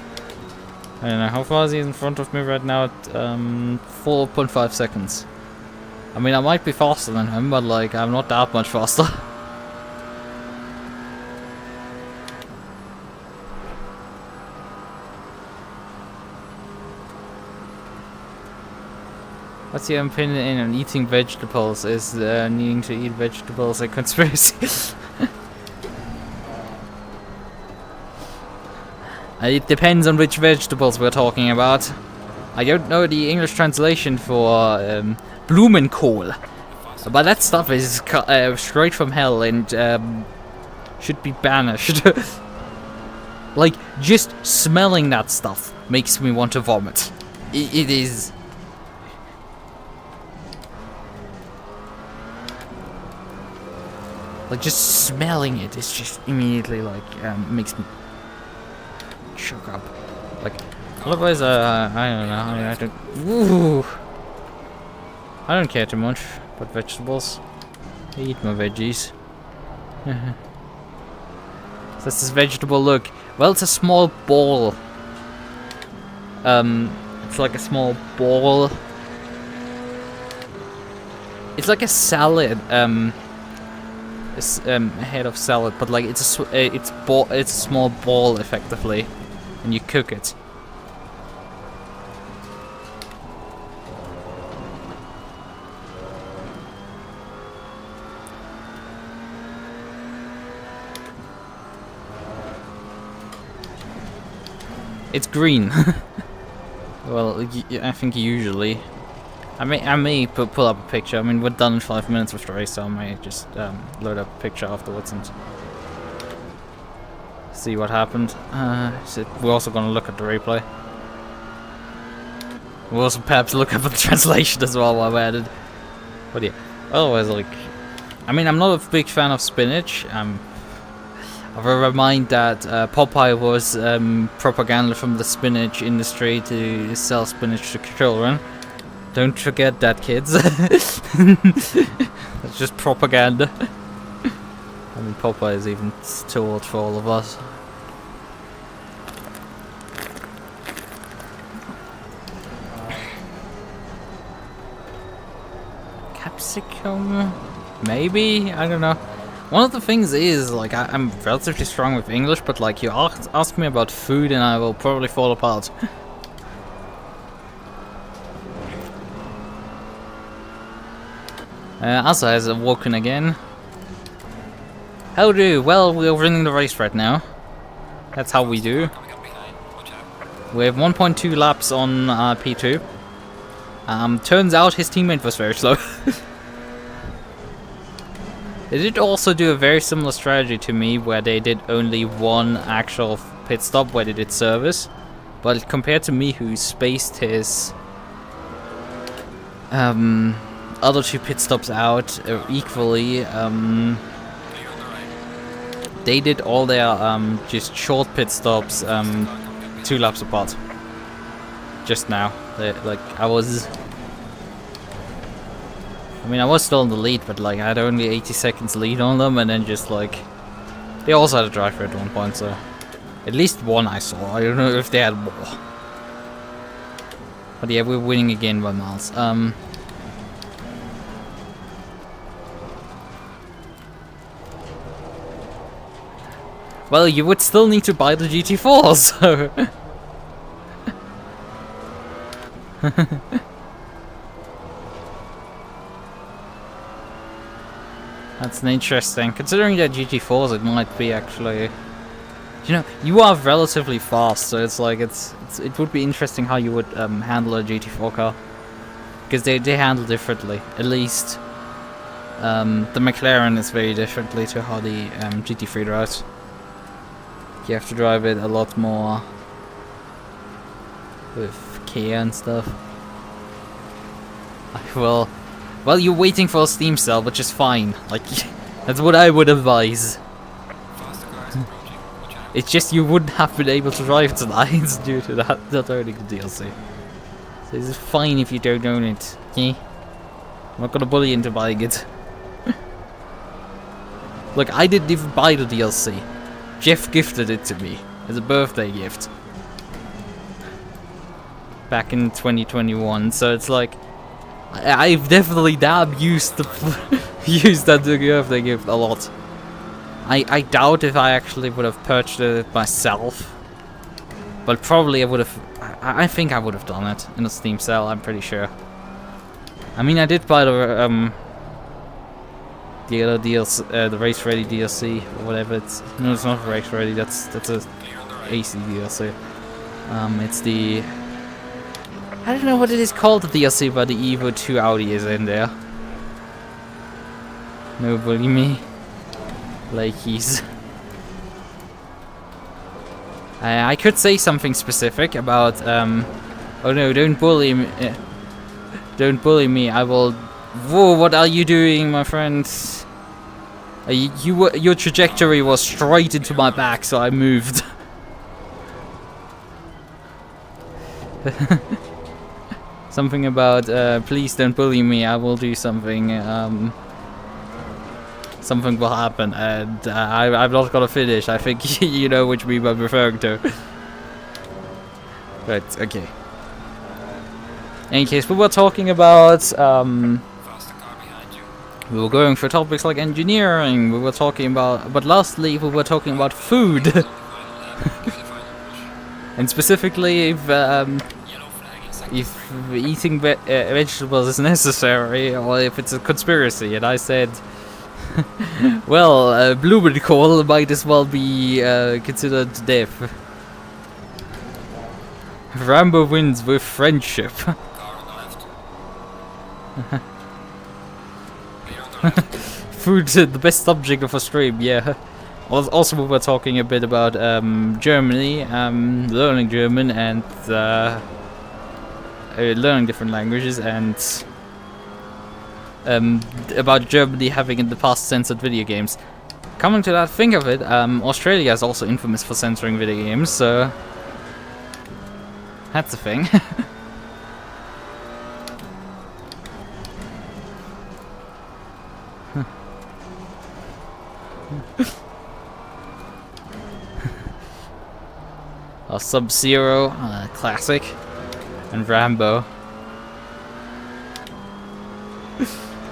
I don't know, how far is he in front of me right now? At 4.5 seconds. I mean, I might be faster than him, but like, I'm not that much faster. What's your opinion on eating vegetables? Is needing to eat vegetables a conspiracy? It depends on which vegetables we're talking about. I don't know the English translation for Blumenkohl, but that stuff is straight from hell and should be banished. Like, just smelling that stuff makes me want to vomit. It is... Like, just smelling it is just immediately, like, makes me choke up. Like, otherwise, I don't know, I mean, I don't... Woo! I don't care too much about vegetables. I eat my veggies. So that's this vegetable look. Well, it's a small ball. It's like a small ball. It's like a salad, a head of salad, but like it's a small ball effectively, and you cook it. It's green. Well, I think usually. I may pull up a picture. I mean, we're done in 5 minutes with the race, so I may just load up a picture afterwards and see what happened. So we're also going to look at the replay. We'll also perhaps look up at the translation as well while we're at it. But yeah, otherwise, like, I mean, I'm not a big fan of spinach. I will remind that Popeye was propaganda from the spinach industry to sell spinach to children. Don't forget that, kids. That's just propaganda. I mean, Popeye is even too old for all of us. Capsicum? Maybe? I don't know. One of the things is, like, I'm relatively strong with English, but, like, you ask me about food and I will probably fall apart. Asa has awoken again. How do? Well, we're winning the race right now. That's how we do. We have 1.2 laps on P2. Turns out his teammate was very slow. They did also do a very similar strategy to me, where they did only one actual pit stop where they did service. But compared to me, who spaced his other two pit stops out equally, they did all their just short pit stops 2 laps apart. Just now, I was still in the lead, but like I had only 80 seconds lead on them, and then just like they also had a driver at one point, so at least one I saw. I don't know if they had more, but yeah, we're winning again by miles. Well, you would still need to buy the GT4, so. That's an interesting. Considering that GT4s, it might be actually. You know, you are relatively fast, so it's like it would be interesting how you would handle a GT4 car, because they handle differently. At least, the McLaren is very differently to how the GT3 drives. You have to drive it a lot more with care and stuff. Well, you're waiting for a steam cell, which is fine. Like, that's what I would advise. It's just you wouldn't have been able to drive tonight due to that not owning the DLC. So it's fine if you don't own it. Okay? I'm not gonna bully you into buying it. Look, I didn't even buy the DLC. Jeff gifted it to me as a birthday gift back in 2021, so it's like I've definitely used that birthday gift a lot. I doubt if I actually would have purchased it myself, but probably I would have. I think I would have done it in a Steam sale. I'm pretty sure. I mean, I did buy the other DLC, the race ready DLC or whatever. It's not race ready. That's a AC DLC. It's the I don't know what it is called, the DLC, but the Evo 2 Audi is in there. No bully me. Like he's. I could say something specific about oh no! Don't bully me! Don't bully me! I will. Whoa! What are you doing, my friend? Your trajectory was straight into my back, so I moved. Something about please don't bully me. I will do something. Something will happen, and I'm not gonna finish. I think you know which meme I'm referring to. Right, okay. In any case, we were talking about we were going for topics like engineering. We were talking about, but lastly, we were talking about food, and specifically if eating vegetables is necessary or if it's a conspiracy. And I said. Well, blueberry coal might as well be considered death. Rambo wins with friendship. Car on the left. Clear on the left. Food, the best subject of a stream, yeah. Also, we were talking a bit about Germany, learning German and learning different languages, and about Germany having in the past censored video games. Coming to that, think of it, Australia is also infamous for censoring video games, so that's a thing. Sub-Zero, classic, and Rambo.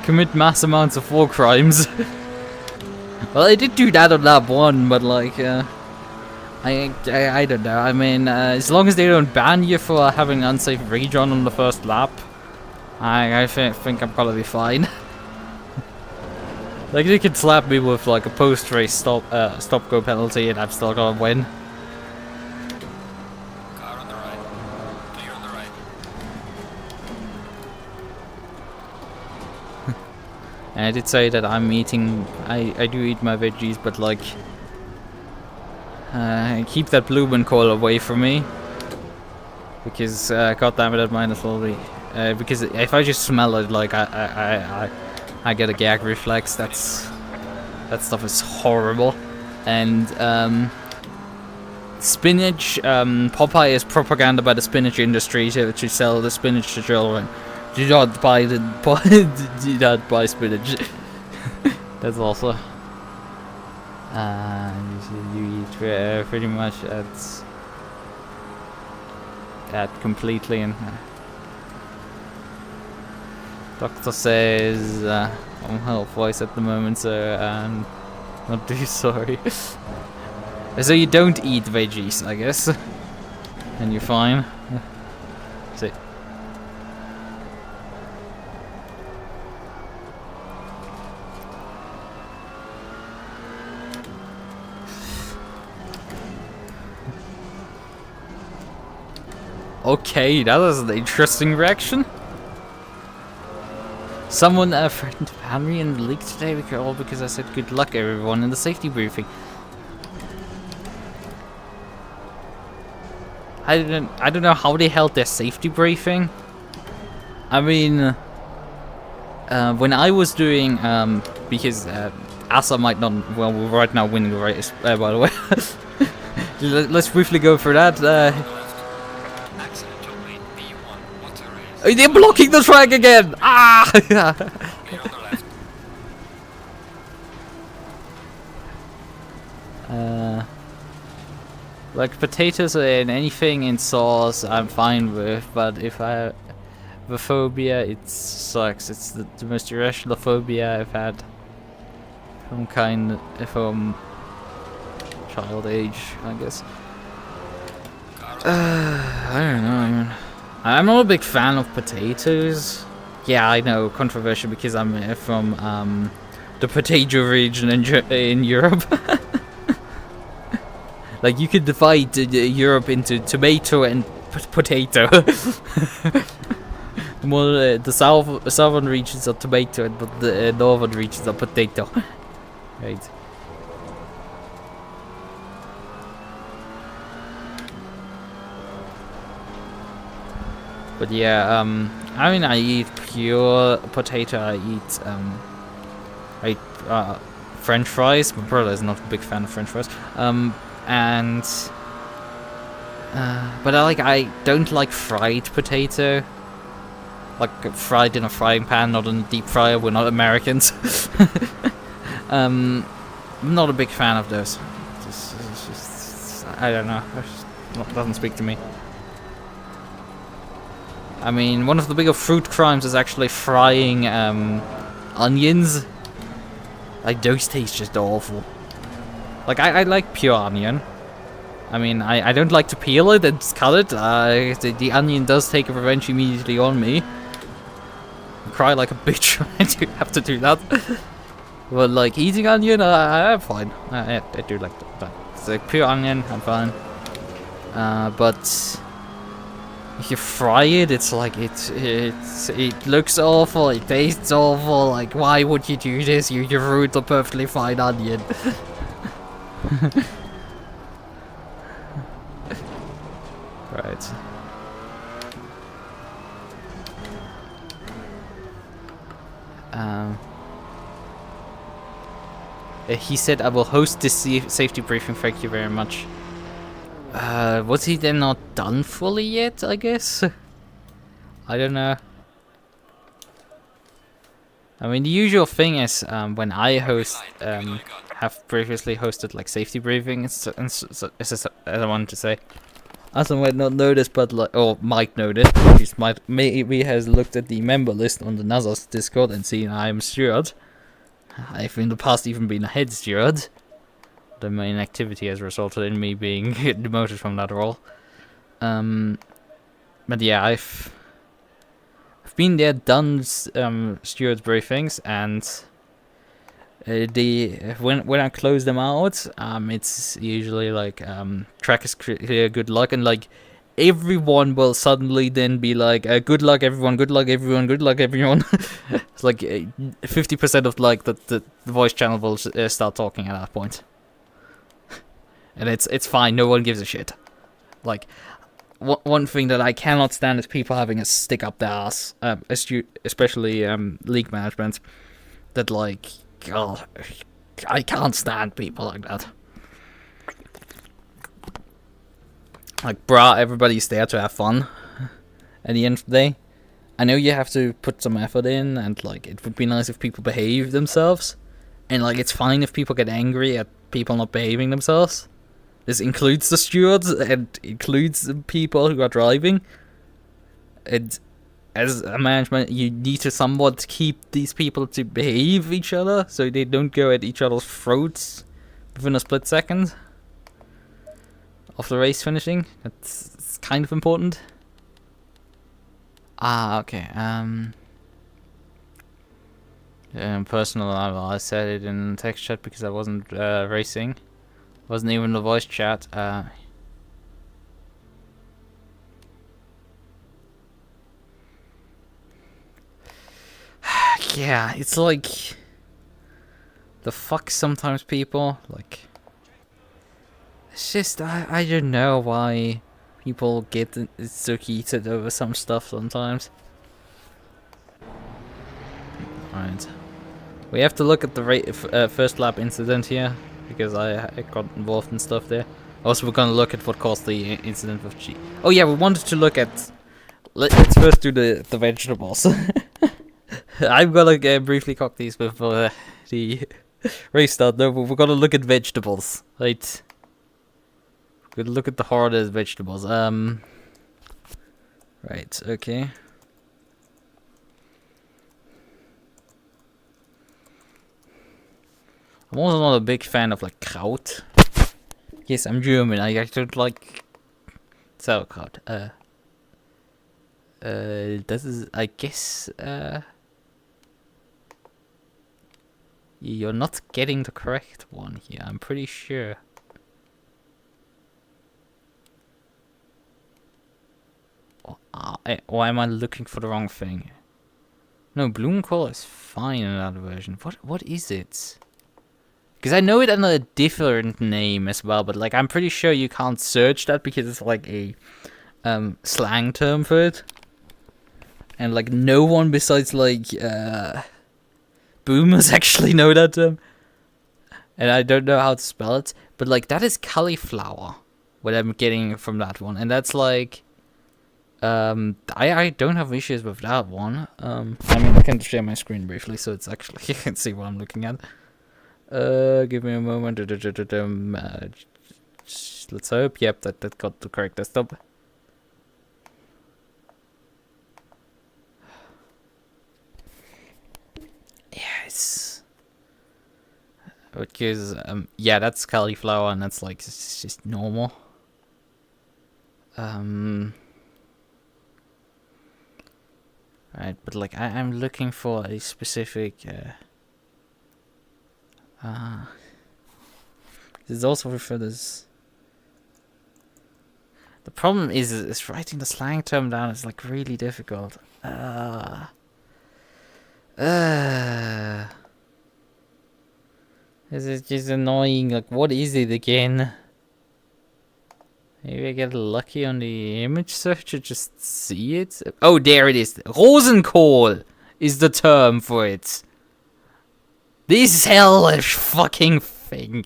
Commit mass amounts of war crimes. Well, I did do that on lap 1, but like, I don't know. I mean, as long as they don't ban you for having an unsafe regen on the first lap, I think I'm gonna be fine. Like, they could slap me with like a post-race stop-go penalty, and I'm still gonna win. Car on the right. Clear on the right. And I did say that I'm eating. I do eat my veggies, but like, keep that Blumenkohl away from me, because God damn it, that might as well be. Because if I just smell it, like I get a gag reflex. That stuff is horrible. And spinach. Popeye is propaganda by the spinach industry to sell the spinach to children. Do not buy do not buy spinach. That's also. You eat pretty much at completely, and doctor says I'm health voice at the moment, so not too sorry. So you don't eat veggies, I guess, and you're fine. See. Okay, that was an interesting reaction. Someone threatened to ban me in the league today because I said good luck everyone in the safety briefing. I don't know how they held their safety briefing. I mean, when I was doing because Asa might not, well, we're right now winning the race, by the way. Let's briefly go through that. They're blocking the track again! Ah! Like potatoes and anything in sauce I'm fine with, but if I have the phobia, it sucks. It's the most irrational phobia I've had from child age, I guess. I don't know, man. I'm not a big fan of potatoes. Yeah, I know, controversial because I'm from the potato region in Europe. Like, you could divide Europe into tomato and potato. The southern regions are tomato, but the northern regions are potato. Right. But yeah, I mean, I eat pure potato. I eat French fries. My brother is not a big fan of French fries. But I don't like fried potato. Like fried in a frying pan, not in a deep fryer. We're not Americans. I'm not a big fan of those. Just I don't know. It doesn't speak to me. I mean, one of the bigger fruit crimes is actually frying onions. Like, those taste just awful. Like, I like pure onion. I mean, I don't like to peel it and cut it. The onion does take revenge immediately on me. I cry like a bitch when I do have to do that. But, like, eating onion, I'm fine. I do like that. It's like pure onion, I'm fine. But if you fry it, it's like it looks awful, it tastes awful. Like, why would you do this? You ruined a perfectly fine onion. Right. He said, "I will host this safety briefing. Thank you very much." Was he then not done fully yet? I guess. I don't know. I mean, the usual thing is when I host, have previously hosted like safety briefings, as I wanted to say. As I might not know this, but like, or might know this, because maybe has looked at the member list on the NASA's Discord and seen I'm steward. I've in the past even been a head steward. The main activity has resulted in me being demoted from that role. But yeah, I've been there, done steward briefings, and when I close them out, it's usually like track is clear, good luck, and like everyone will suddenly then be like, good luck everyone, good luck everyone, good luck everyone. It's like 50% of like the voice channel will start talking at that point. And it's fine, no one gives a shit. Like, one thing that I cannot stand is people having a stick up their ass, especially league management, that like, God, I can't stand people like that. Like, bruh, everybody's there to have fun at the end of the day. I know you have to put some effort in, and like, it would be nice if people behave themselves. And like, it's fine if people get angry at people not behaving themselves. This includes the stewards and includes the people who are driving. And as a management, you need to somewhat keep these people to behave each other so they don't go at each other's throats within a split second of the race finishing. It's kind of important. Okay. Personal, I said it in text chat because I wasn't racing. Wasn't even the voice chat. Yeah, it's like the fuck sometimes people like. It's just I don't know why people get so heated over some stuff sometimes. Alright, we have to look at the first lap incident here, because I got involved in stuff there. Also, we're gonna look at what caused the incident with G. Oh yeah, we wanted to look at. Let's first do the vegetables. I'm gonna briefly cock these before the race start. No, but we're gonna look at vegetables, right? We're gonna look at the hardest vegetables. Right, okay. I'm also not a big fan of like kraut. Yes, I'm German. I don't like sauerkraut. This is, I guess, you're not getting the correct one here. I'm pretty sure. Or am I looking for the wrong thing? No, Blumenkohl is fine in that version. What is it? Because I know it under a different name as well, but like I'm pretty sure you can't search that because it's like a slang term for it. And like no one besides like boomers actually know that term. And I don't know how to spell it, but like that is cauliflower, what I'm getting from that one. And that's like I don't have issues with that one. I mean, I can share my screen briefly so it's actually you can see what I'm looking at. Give me a moment. Let's hope. Yep, that got the correct desktop. Yes. Because yeah, that's cauliflower, and that's like it's just normal. Right, but like I'm looking for a specific. This is also referred as. The problem is writing the slang term down is like really difficult. This is just annoying. Like, what is it again? Maybe I get lucky on the image search and just see it. Oh, there it is. Rosenkohl is the term for it. This hellish fucking thing.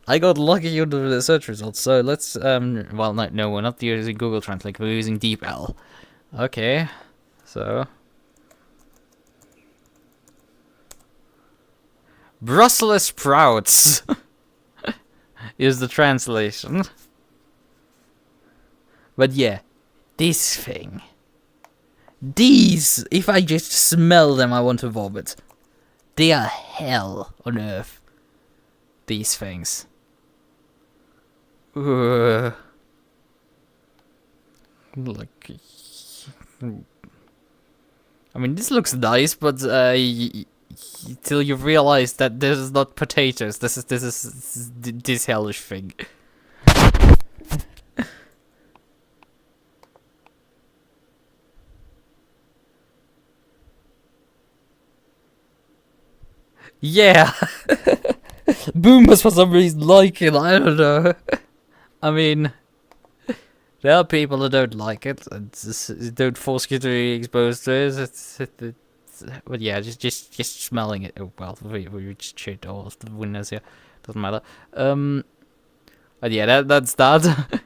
I got lucky on the search results, so let's, well, no, we're not using Google Translate, we're using DeepL. Okay, so... Brussels sprouts is the translation. But yeah, this thing. These, if I just smell them, I want to vomit. They are hell on earth. These things. Like, I mean, this looks nice, but till you realize that this is not potatoes. This is this hellish thing. Yeah. Boomers for some reason like it, I don't know. I mean, there are people that don't like it, and don't force you to be exposed to it. But yeah, just smelling it. Oh well, we just changed all of the windows here. Doesn't matter. But yeah, that's that. That's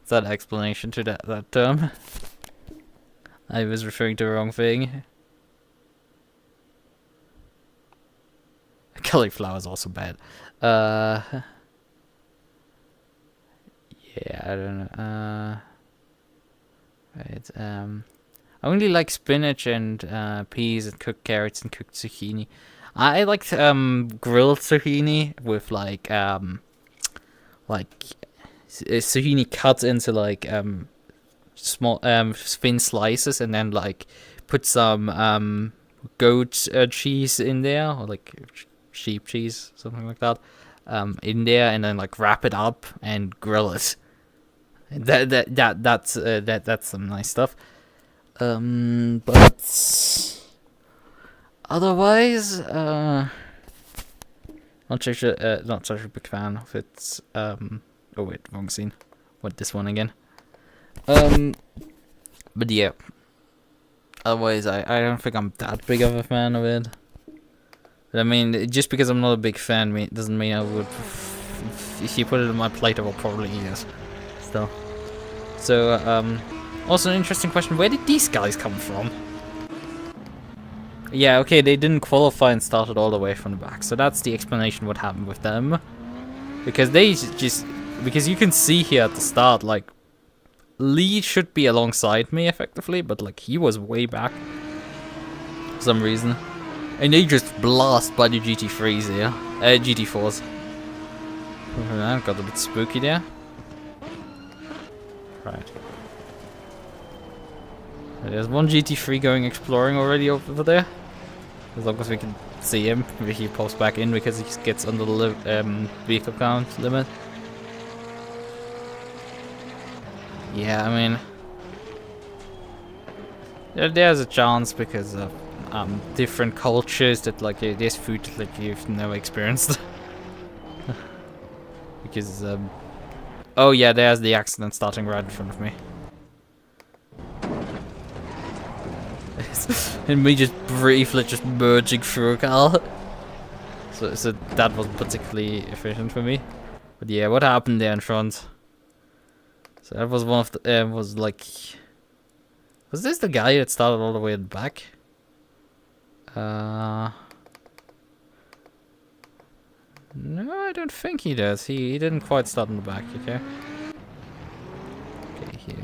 that explanation to that term. I was referring to the wrong thing. Cauliflower is also bad. Yeah, I don't know. Right, I only like spinach and peas and cooked carrots and cooked zucchini. I like grilled zucchini with like zucchini cut into like small thin slices, and then like put some goat cheese in there, or like sheep cheese, something like that, in there, and then like wrap it up and grill it. That's some nice stuff. But otherwise, not such a big fan of it. Oh wait, wrong scene. What, this one again? But yeah. Otherwise, I don't think I'm that big of a fan of it. But I mean, just because I'm not a big fan doesn't mean I would. If you put it on my plate, I will probably eat it. Still. So, also an interesting question, where did these guys come from? Yeah, okay, they didn't qualify and started all the way from the back, so that's the explanation what happened with them. Because they because you can see here at the start, like, Lee should be alongside me, effectively, but, like, he was way back. For some reason. And they just blast by the GT3s here. GT4s. That got a bit spooky there. Right. There's one GT3 going exploring already over there. As long as we can see him, maybe he pops back in because he gets under the vehicle count limit. Yeah, I mean, there's a chance because of different cultures that like there's food that like you've never experienced. Because oh yeah, there's the accident starting right in front of me. And me just briefly just merging through a car. So that wasn't particularly efficient for me. But yeah, what happened there in front? So that was one of the was like, was this the guy that started all the way at the back? No, I don't think he does. He didn't quite start in the back, okay? Okay, here.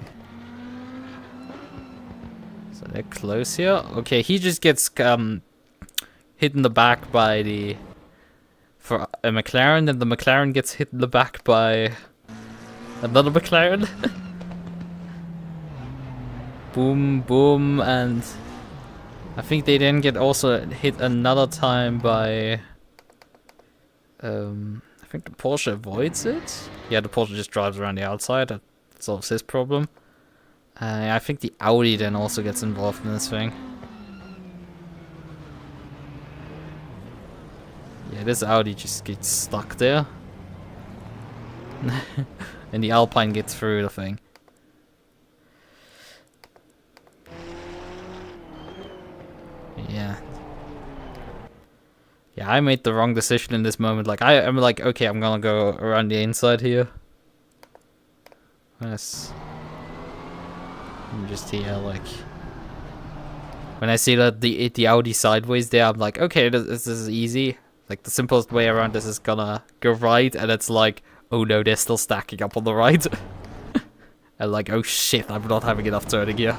So they're close here. Okay, he just gets hit in the back by a McLaren, and the McLaren gets hit in the back by another McLaren. Boom, boom, and I think they then get also hit another time by I think think the Porsche avoids it. Yeah, the Porsche just drives around the outside. That solves his problem. I think the Audi then also gets involved in this thing. Yeah, this Audi just gets stuck there. And the Alpine gets through the thing. Yeah. Yeah, I made the wrong decision in this moment. Like, I'm like, okay, I'm gonna go around the inside here. Yes. I'm just here, like... When I see that the Audi sideways there, I'm like, okay, this is easy. Like, the simplest way around this is gonna go right, and it's like, oh no, they're still stacking up on the right. And like, oh shit, I'm not having enough turning here.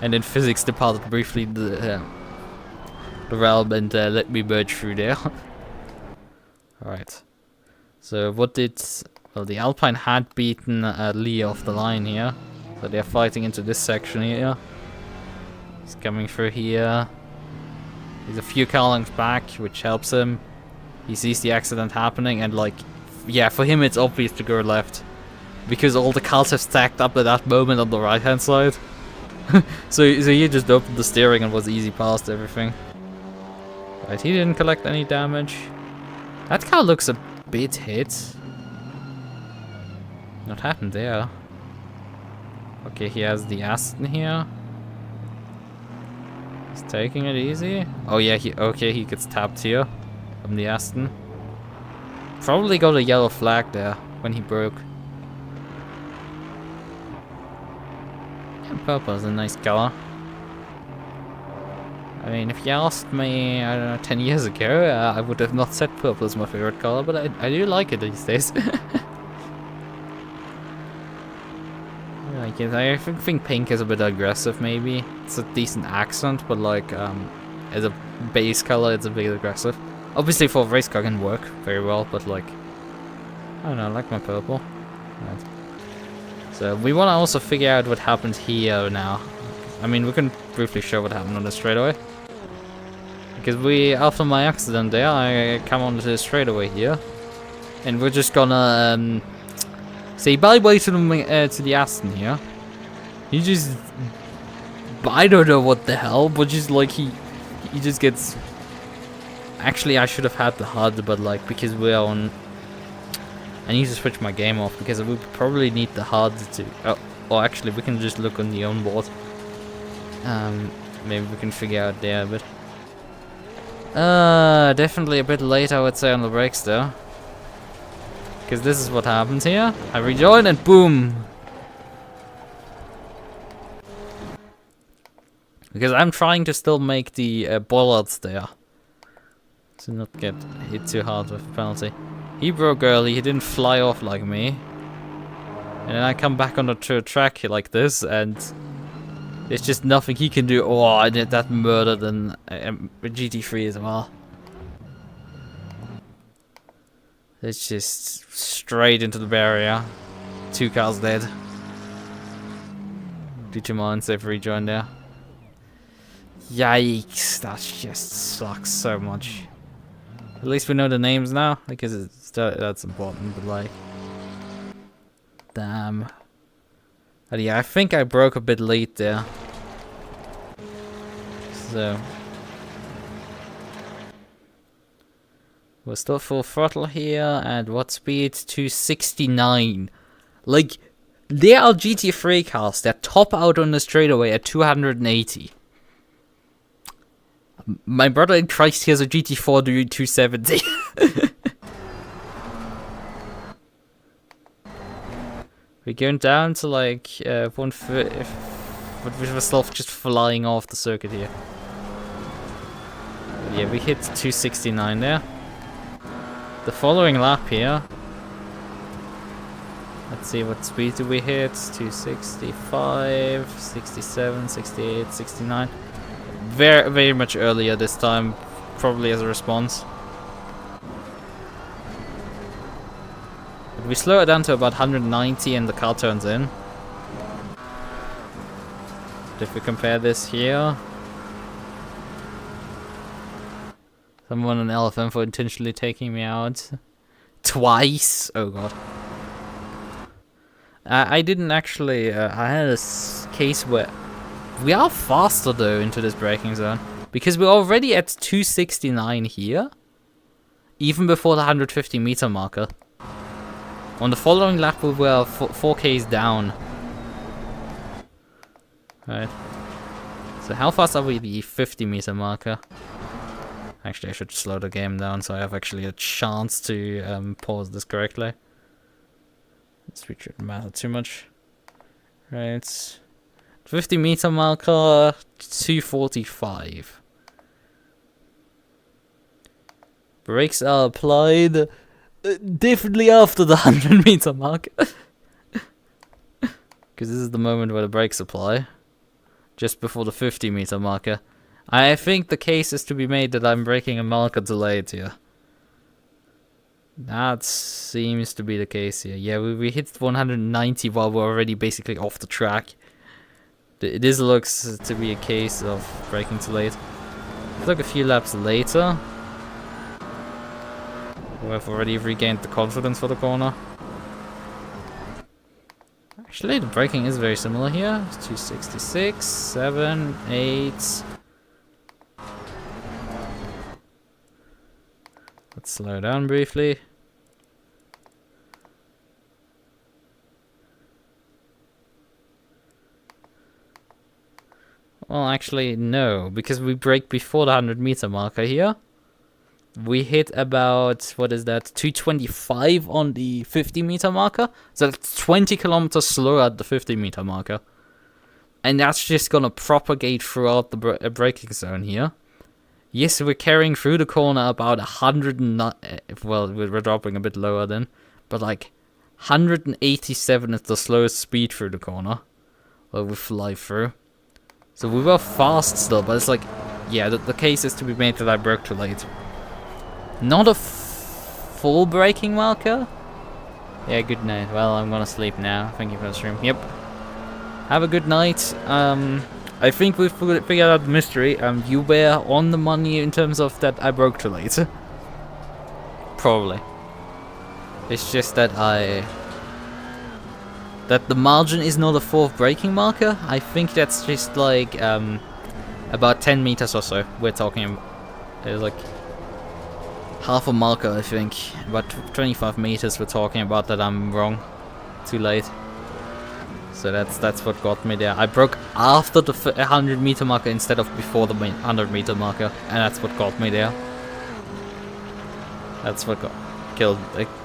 And then physics departed briefly the realm and let me merge through there. Alright. So what did... Well, the Alpine had beaten Lee off the line here. So they're fighting into this section here. He's coming through here. He's a few car lengths back, which helps him. He sees the accident happening and like... Yeah, for him it's obvious to go left. Because all the cars have stacked up at that moment on the right hand side. so he just opened the steering and was easy past everything. Right, he didn't collect any damage. That car looks a bit hit. What happened there? Okay, he has the Aston here. He's taking it easy. Oh yeah, he gets tapped here from the Aston. Probably got a yellow flag there when he broke. Yeah, purple is a nice color. I mean, if you asked me, I don't know, 10 years ago, I would have not said purple is my favorite color, but I do like it these days. Like it. I think pink is a bit aggressive, maybe. It's a decent accent, but like, as a base color, it's a bit aggressive. Obviously, for a race car can work very well, but like, I don't know, I like my purple. Right. So we want to also figure out what happened here now. I mean, we can briefly show what happened on the straightaway. Because after my accident there, I come onto the straightaway here, and we're just gonna say bye-bye to the Aston here. He just... I don't know what the hell, but just like he just gets... Actually, I should have had the HUD, but like, because we're on... I need to switch my game off, because we probably need the HUD to... Oh, or actually, we can just look on the onboard. Maybe we can figure out there a bit. Definitely a bit late, I would say, on the brakes though. Because this is what happens here. I rejoin and boom! Because I'm trying to still make the bollards there. To not get hit too hard with penalty. He broke early, he didn't fly off like me. And then I come back on the track like this and... There's just nothing he can do. Oh, I did that murdered in GT3 as well. It's just straight into the barrier. 2 cars dead. Due to my unsafe rejoin there. Yikes, that just sucks so much. At least we know the names now, because that's important, but like... Damn. But yeah, I think I broke a bit late there. So... We're still full throttle here, and what speed? 269. Like, there are GT3 cars that top out on the straightaway at 280. My brother in Christ has a GT4 doing 270. We're going down to like 130, but we were still just flying off the circuit here. Yeah, we hit 269 there. The following lap here. Let's see what speed do we hit. 265, 67, 68, 69. Very, very much earlier this time, probably as a response. But we slow it down to about 190 and the car turns in. But if we compare this here... Someone an LFM for intentionally taking me out. Twice! Oh god. I didn't actually... I had a case where... We are faster though into this braking zone. Because we're already at 269 here. Even before the 150 meter marker. On the following lap we were 4Ks down. Right. So how fast are we the 50 meter marker? Actually, I should slow the game down so I have actually a chance to pause this correctly. This shouldn't matter too much. Right. 50 meter marker, 245. Brakes are applied definitely after the 100 meter mark. Because this is the moment where the brakes apply. Just before the 50 meter marker. I think the case is to be made that I'm braking a marker delayed here. That seems to be the case here. Yeah, we hit 190 while we're already basically off the track. This looks to be a case of braking too late. Look a few laps later. We've already regained the confidence for the corner. Actually, the braking is very similar here. It's 266, 7, 8. Let's slow down briefly. Well, actually, no, because we brake before the 100 meter marker here. We hit about, what is that, 225 on the 50 meter marker. So that's 20 kilometers slower at the 50 meter marker. And that's just gonna propagate throughout the braking zone here. Yes, we're carrying through the corner about 100 and well, we're dropping a bit lower then. But like, 187 is the slowest speed through the corner. Where we fly through. So we were fast still, but it's like, yeah, the case is to be made that I broke too late. Not a full braking marker? Yeah, good night. Well, I'm gonna sleep now. Thank you for the stream. Yep. Have a good night. I think we've figured out the mystery. You were on the money in terms of that I broke too late. Probably. It's just that that the margin is not a fourth braking marker. I think that's just like about 10 meters or so. We're talking about. It's like half a marker, I think. About 25 meters we're talking about that I'm wrong. Too late. So that's what got me there. I broke after the 100 meter marker instead of before the 100 meter marker. And that's what got me there. That's what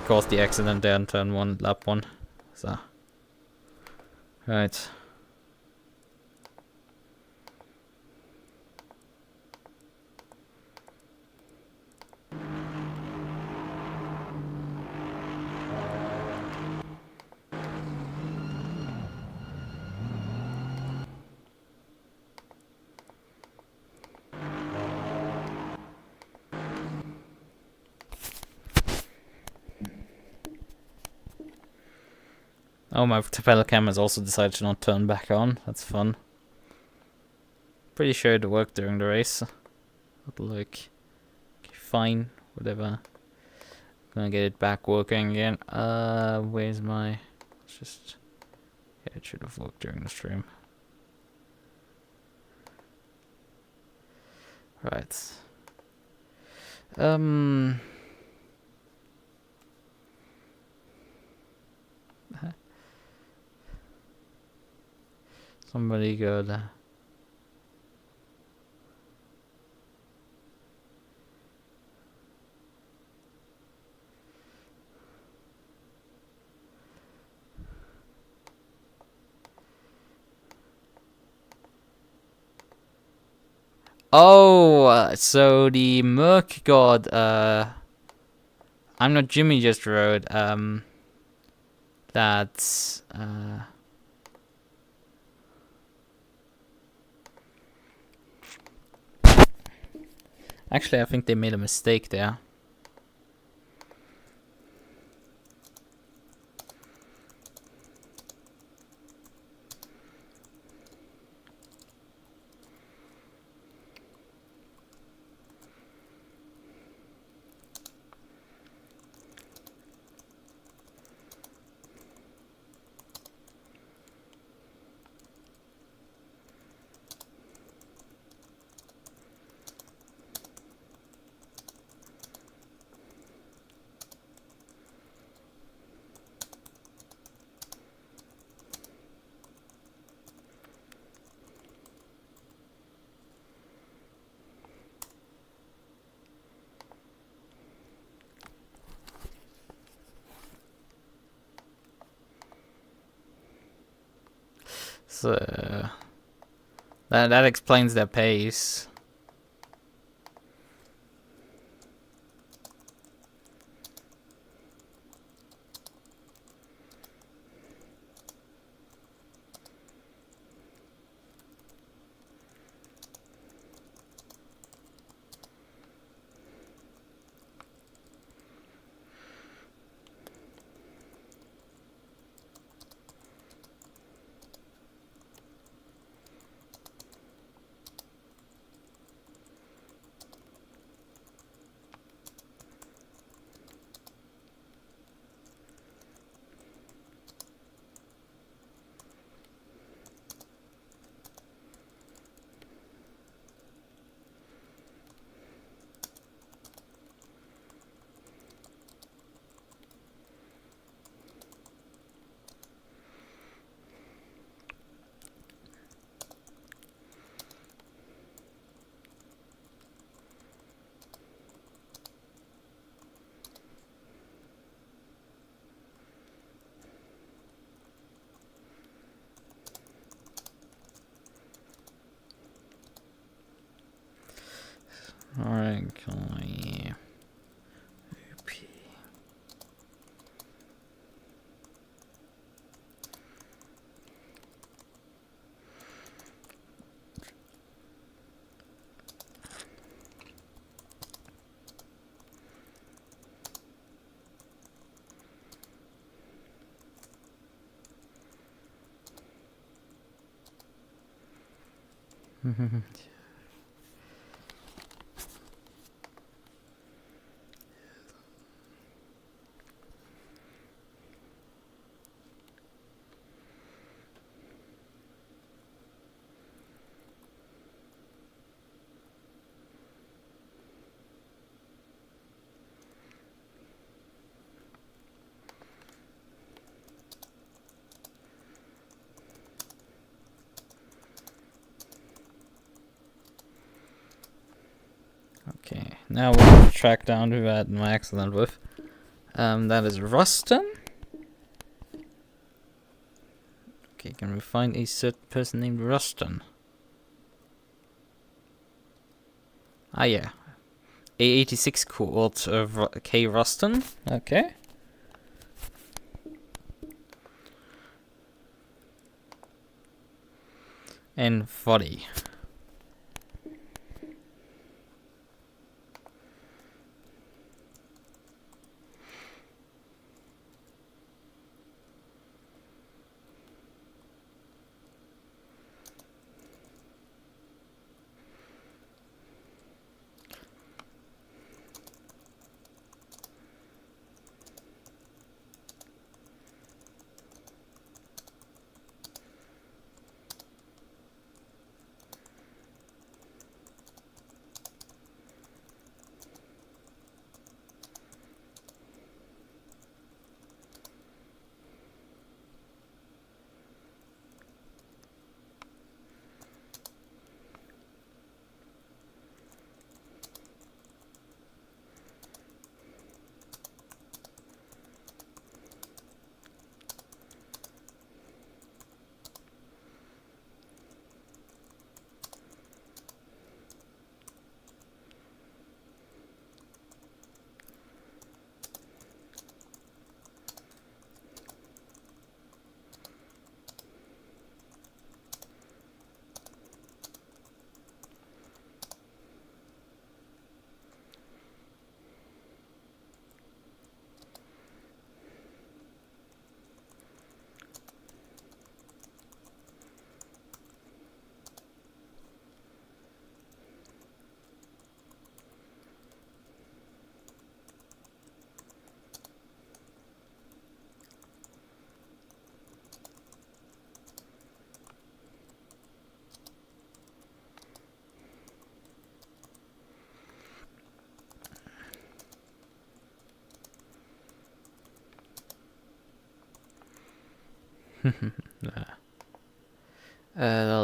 caused the accident there in turn 1, lap 1. So. Right. Oh, my propeller cam has also decided to not turn back on. That's fun. Pretty sure it worked during the race. But like, okay, fine, whatever. Gonna get it back working again. Where's my? Let's just. Yeah, it should have worked during the stream. Right. Somebody go there. Oh, so the Merc God, I'm not Jimmy just wrote, that's, actually, I think they made a mistake there. So that explains their pace. Alright, Qualy. OP. Okay, now we'll track down who I had my accident with. That is Ruston. Okay, can we find a certain person named Ruston? Ah, yeah. A86 called K. Ruston. Okay. And Voddy.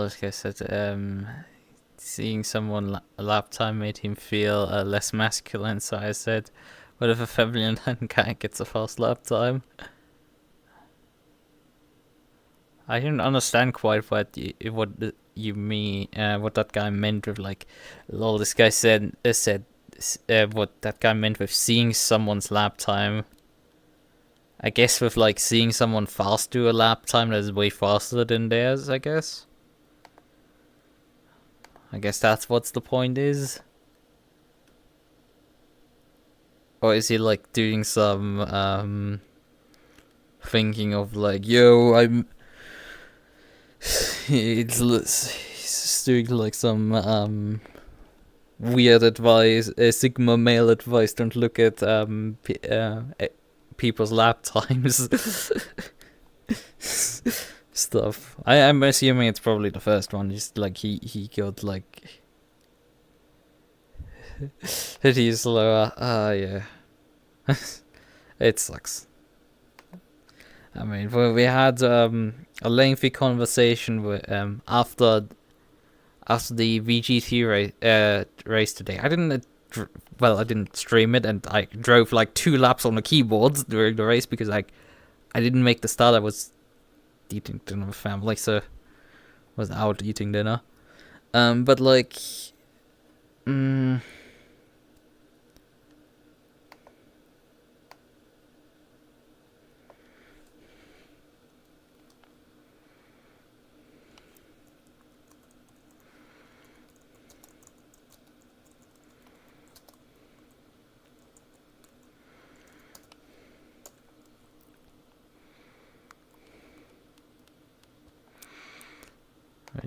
Like I said, seeing someone a lap time made him feel less masculine, so I said, what if a feminine guy gets a fast lap time? I didn't understand quite you mean, what that guy meant with like, lol, this guy said what that guy meant with seeing someone's lap time. I guess with like seeing someone fast do a lap time that is way faster than theirs, I guess. I guess that's what the point is. Or is he like doing some thinking of like, yo, he's just doing like some weird advice, Sigma male advice, don't look at people's lap times stuff. I'm assuming it's probably the first one, just like he got like that he's slower. Yeah. It sucks. I mean, we had a lengthy conversation with after the VGT race today. I didn't stream it, and I drove like 2 laps on the keyboards during the race because I didn't make the start. I was eating dinner with family, so was out eating dinner. But like,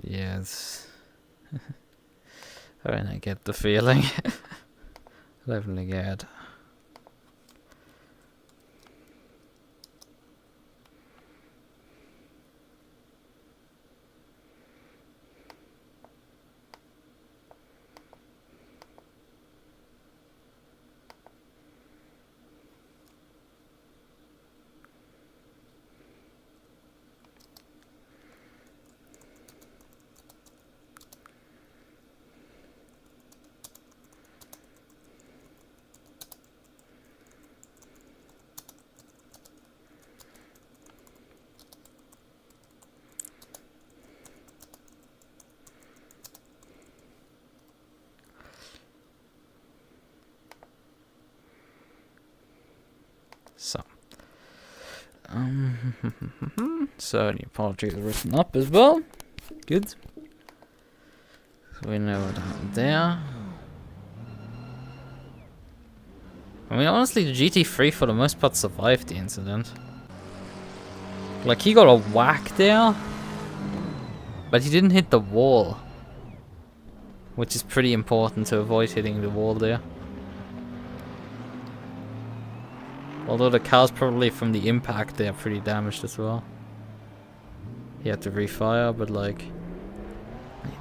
yes. I mean, I get the feeling. Definitely get. So, so the apology is written up as well. Good. So we know what happened there. I mean, honestly, the GT3 for the most part survived the incident. Like, he got a whack there, but he didn't hit the wall, which is pretty important to avoid hitting the wall there. Although the cars probably from the impact, they are pretty damaged as well. He had to refire, but like,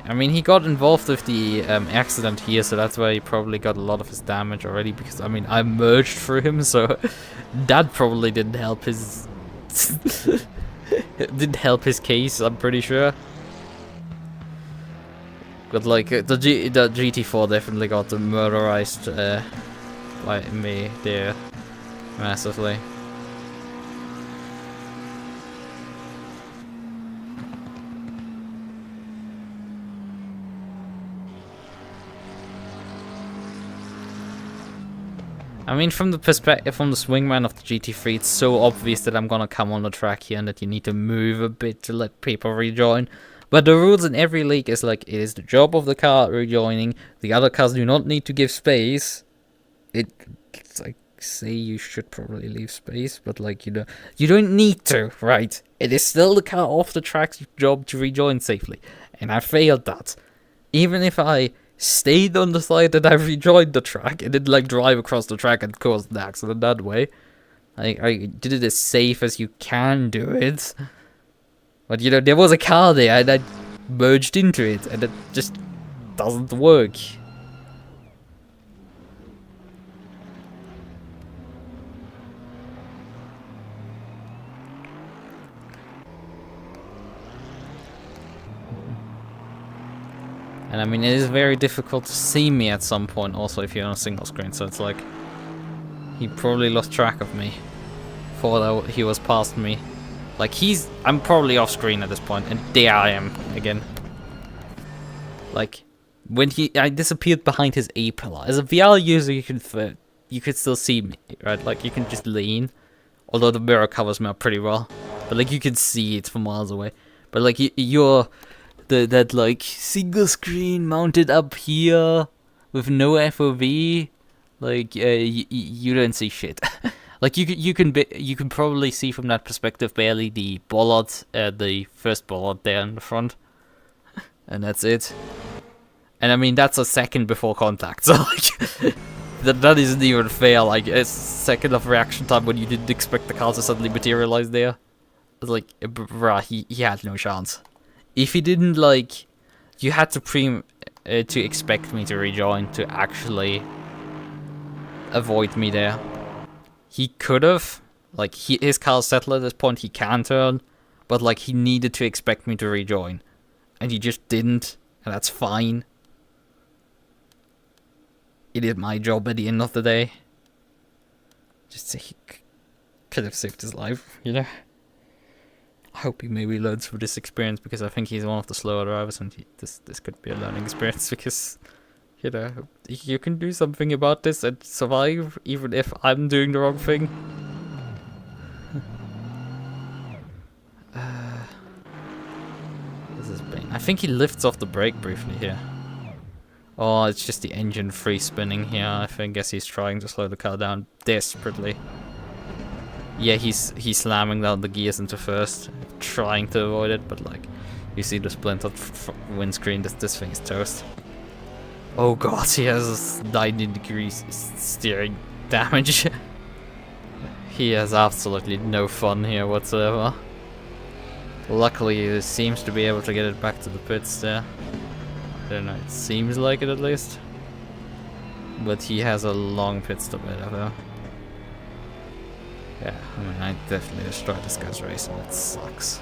I mean, he got involved with the accident here, so that's why he probably got a lot of his damage already, because I mean, I merged through him, so that probably didn't help his didn't help his case, I'm pretty sure. But like, the GT4 definitely got murderized by me there. Massively. I mean, from the perspective, from the swingman of the GT3, it's so obvious that I'm gonna come on the track here and that you need to move a bit to let people rejoin. But the rules in every league is like, it is the job of the car rejoining. The other cars do not need to give space. It's like, say you should probably leave space, but like, you don't need to, right? It is still the car off the track's job to rejoin safely, and I failed that. Even if I stayed on the side that I rejoined the track and didn't like drive across the track and cause the accident that way, I did it as safe as you can do it. But you know, there was a car there and I merged into it, and it just doesn't work. And I mean, it is very difficult to see me at some point also if you're on a single screen, so it's like, he probably lost track of me. Thought he was past me. Like I'm probably off screen at this point, and there I am again. Like when I disappeared behind his A pillar. As a VR user, you could still see me, right? Like you can just lean, although the mirror covers me up pretty well. But like you can see it from miles away. But like you're that like single screen mounted up here with no FOV. Like you don't see shit. Like you can probably see from that perspective barely the bollard, the first bollard there in the front, and that's it. And I mean that's a second before contact, so like that isn't even fair. Like a second of reaction time when you didn't expect the car to suddenly materialize there. It's like, bruh, he had no chance. If he didn't, like, you had to to expect me to rejoin to actually avoid me there. He could have, like, his car's settled at this point, he can turn, but, like, he needed to expect me to rejoin. And he just didn't, and that's fine. It is my job at the end of the day. Just he could have saved his life, you know? I hope he maybe learns from this experience, because I think he's one of the slower drivers, and this could be a learning experience, because, you know, you can do something about this and survive, even if I'm doing the wrong thing. This is pain. I think he lifts off the brake briefly here. Oh, it's just the engine free spinning here. I guess he's trying to slow the car down desperately. Yeah, he's slamming down the gears into first, trying to avoid it, but like, you see the splintered windscreen, this thing is toast. Oh god, he has 90 degrees steering damage. He has absolutely no fun here whatsoever. Luckily, he seems to be able to get it back to the pits there. I don't know, it seems like it at least. But he has a long pit stop ahead of him. Yeah, I mean, I definitely destroyed this guy's race, and it sucks.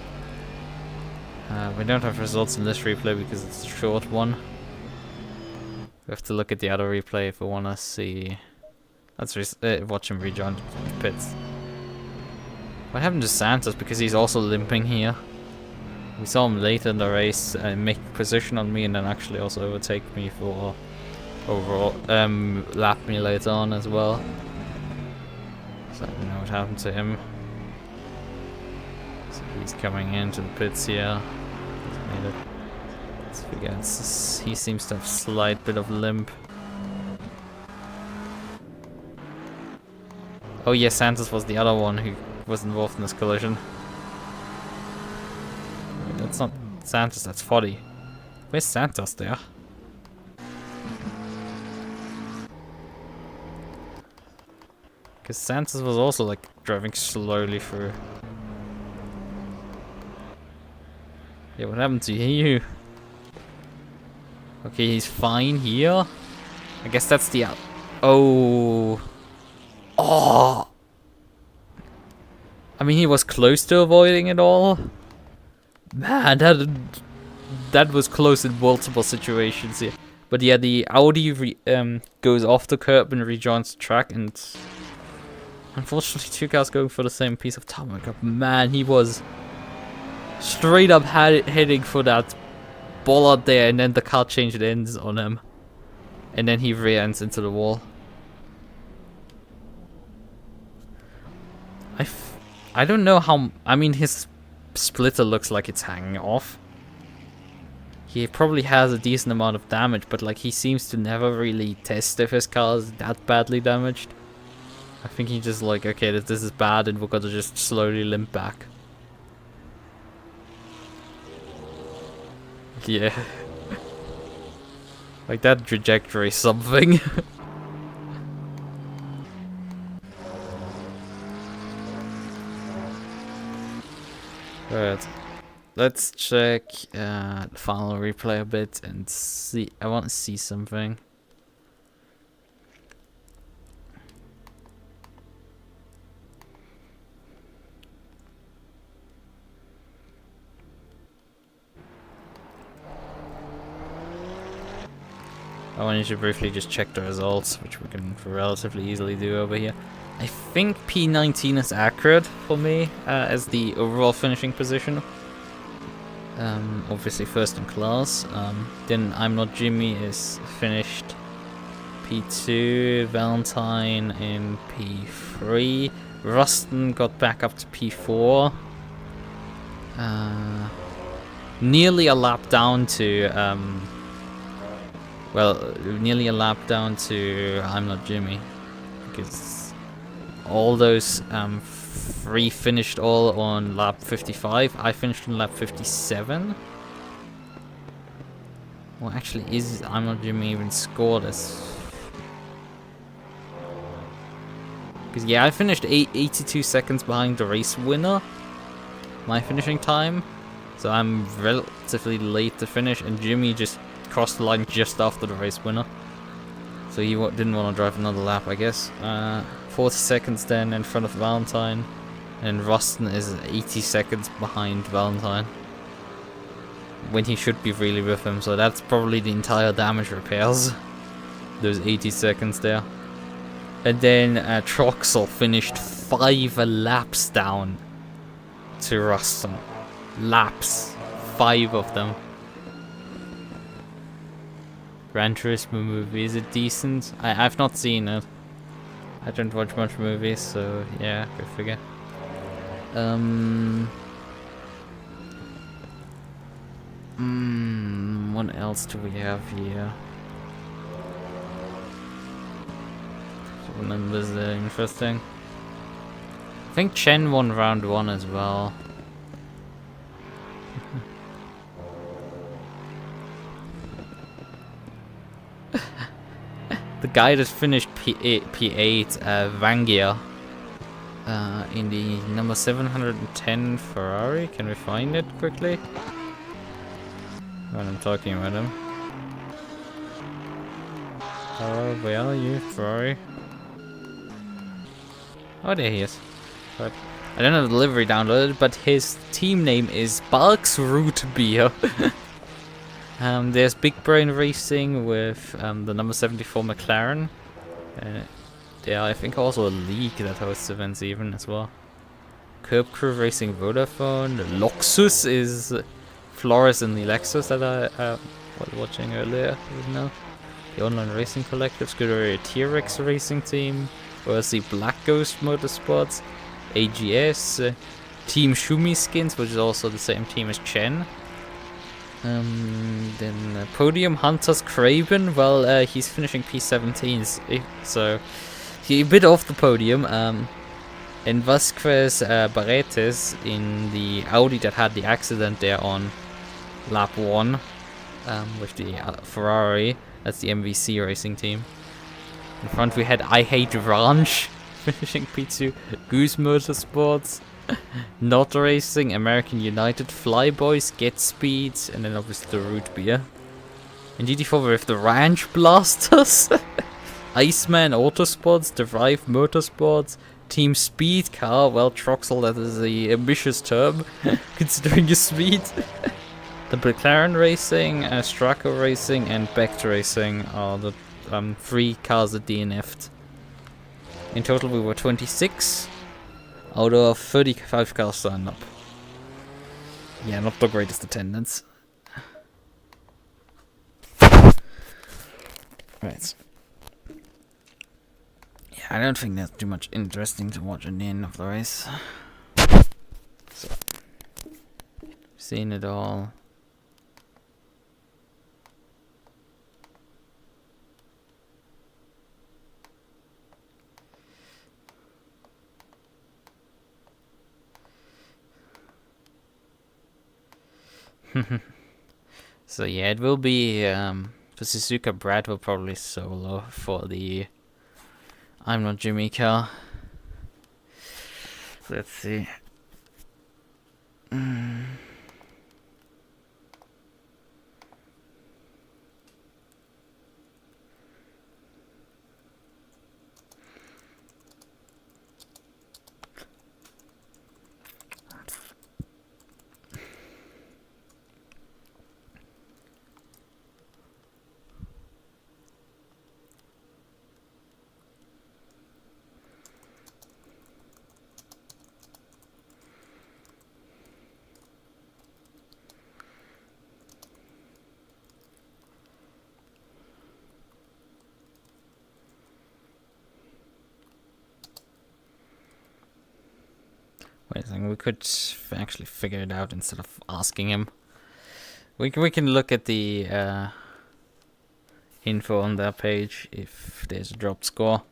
We don't have results in this replay because it's a short one. We have to look at the other replay if we want to see. Let's watch him rejoin the pits. What happened to Santos? Because he's also limping here. We saw him later in the race make position on me, and then actually also overtake me for overall lap me later on as well. So I don't know what happened to him. So he's coming into the pits here. Let's figure out. He seems to have a slight bit of limp. Oh yeah, Santos was the other one who was involved in this collision. Wait, that's not Santos, that's Foddy. Where's Santos there? Because Santos was also like driving slowly through. Yeah, what happened to you? Okay, he's fine here. I guess that's the out. Oh. Oh. I mean, he was close to avoiding it all. Man, that was close in multiple situations here. But yeah, the Audi goes off the curb and rejoins the track, and unfortunately, two cars going for the same piece of tarmac. Man, he was straight up heading for that bollard there, and then the car changed ends on him. And then he rear-ends into the wall. I don't know how... I mean, his splitter looks like it's hanging off. He probably has a decent amount of damage, but like he seems to never really test if his car is that badly damaged. I think he's just like, okay, this is bad and we're gonna just slowly limp back. Yeah. Like that trajectory is something. Alright. Let's check the final replay a bit and see. I want to see something. I want you to briefly just check the results, which we can relatively easily do over here. I think P19 is accurate for me as the overall finishing position. Obviously first in class. Then I'm Not Jimmy is finished P2, Valentine in P3, Ruston got back up to P4. Nearly a lap down to nearly a lap down to I'm Not Jimmy, because all those three finished all on lap 55. I finished on lap 57. Well, actually, is I'm Not Jimmy even scored as? Because yeah, I finished 82 seconds behind the race winner, my finishing time. So I'm relatively late to finish, and Jimmy just crossed the line just after the race winner. So he didn't want to drive another lap, I guess. 40 seconds then in front of Valentine, and Ruston is 80 seconds behind Valentine, when he should be really with him. So that's probably the entire damage repairs, those 80 seconds there. And then Troxel finished 5 laps down to Ruston. Laps, 5 of them. Gran Turismo movie, is it decent? I've not seen it. I don't watch much movies, so yeah, go figure. What else do we have here? Numbers are interesting. I think Chen won round 1 as well. The guy that finished P8, Vangia, in the number 710 Ferrari. Can we find it quickly? When I'm talking about him. Oh, where are you, Ferrari? Oh, there he is. But I don't have the livery downloaded, but his team name is Barks Root Beer. There's Big Brain Racing with the number 74 McLaren. There, I think also a league that hosts events even as well. Curb Crew Racing Vodafone. Loxus is Flores and the Lexus that I was watching earlier. You know, the online racing collective. Scuderia T-Rex Racing Team. OSC Black Ghost Motorsports. AGS. Team Shumi Skins, which is also the same team as Chen. Then Podium Hunters Craven. Well, he's finishing P17, so he a bit off the podium. And Vasquez Barretes in the Audi that had the accident there on lap 1 with the Ferrari. That's the MVC racing team. In front we had I Hate Ranch finishing P2. Goose Motorsports. Not Racing, American United, Flyboys, Get Speeds, and then obviously the Root Beer. In GT4 we have the Ranch Blasters, Iceman Autosports, Drive Motorsports, Team Speed Car. Well, Troxel, that is a ambitious term, considering your speed. The McLaren Racing, Straco Racing, and Becht Racing are the 3 cars that DNF'd. In total we were 26. Out of 35 cars signed up. Yeah, not the greatest attendance. Right. Yeah, I don't think there's too much interesting to watch at the end of the race. So, seen it all. So yeah, it will be for Suzuka. Brad will probably solo for the I'm Not Jimmy car. Let's see. Wait a second, we could actually figure it out instead of asking him. We can look at the info on that page if there's a dropped score.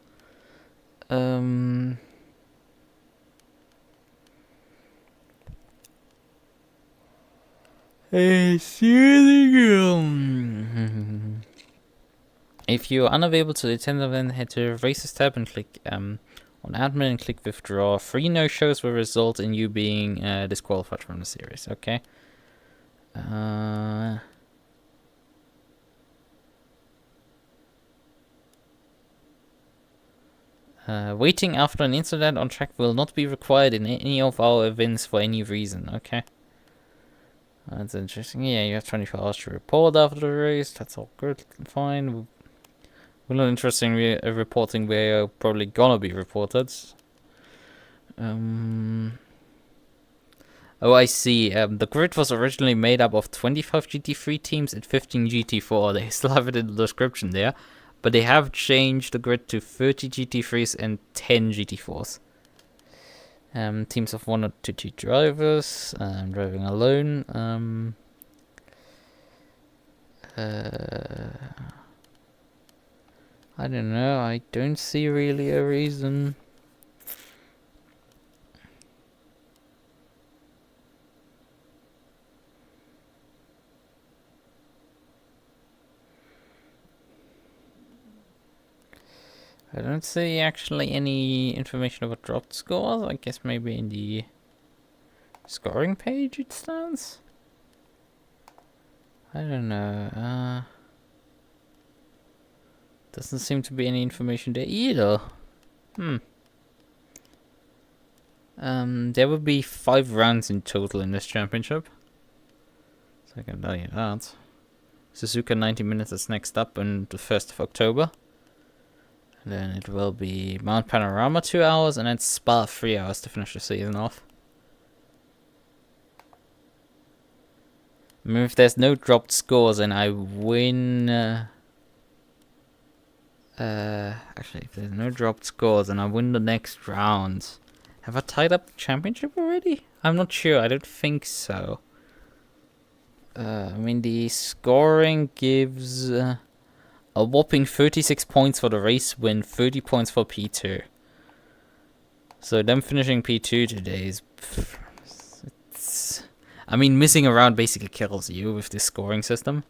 If you're unavailable to attend the event, head to Races tab and click on admin and click withdraw. 3 no-shows will result in you being disqualified from the series. Okay. Waiting after an incident on track will not be required in any of our events for any reason. Okay. That's interesting. Yeah, you have 24 hours to report after the race. That's all good. Fine. We're not interested in reporting where you're probably gonna be reported. Oh, I see. The grid was originally made up of 25 GT3 teams and 15 GT4. They still have it in the description there. But they have changed the grid to 30 GT3s and 10 GT4s. Teams of 1 or 2 drivers. Driving alone. I don't know. I don't see really a reason. I don't see actually any information about dropped scores. I guess maybe in the scoring page it stands. I don't know. Doesn't seem to be any information there either. There will be 5 rounds in total in this championship. So I can tell you that. Suzuka 90 minutes is next up on the 1st of October. And then it will be Mount Panorama 2 hours and then Spa 3 hours to finish the season off. I mean, if there's no dropped scores and I win... actually, if there's no dropped scores and I win the next round... Have I tied up the championship already? I'm not sure, I don't think so. I mean, the scoring gives... a whopping 36 points for the race win, 30 points for P2. So them finishing P2 today is... I mean, missing a round basically kills you with this scoring system.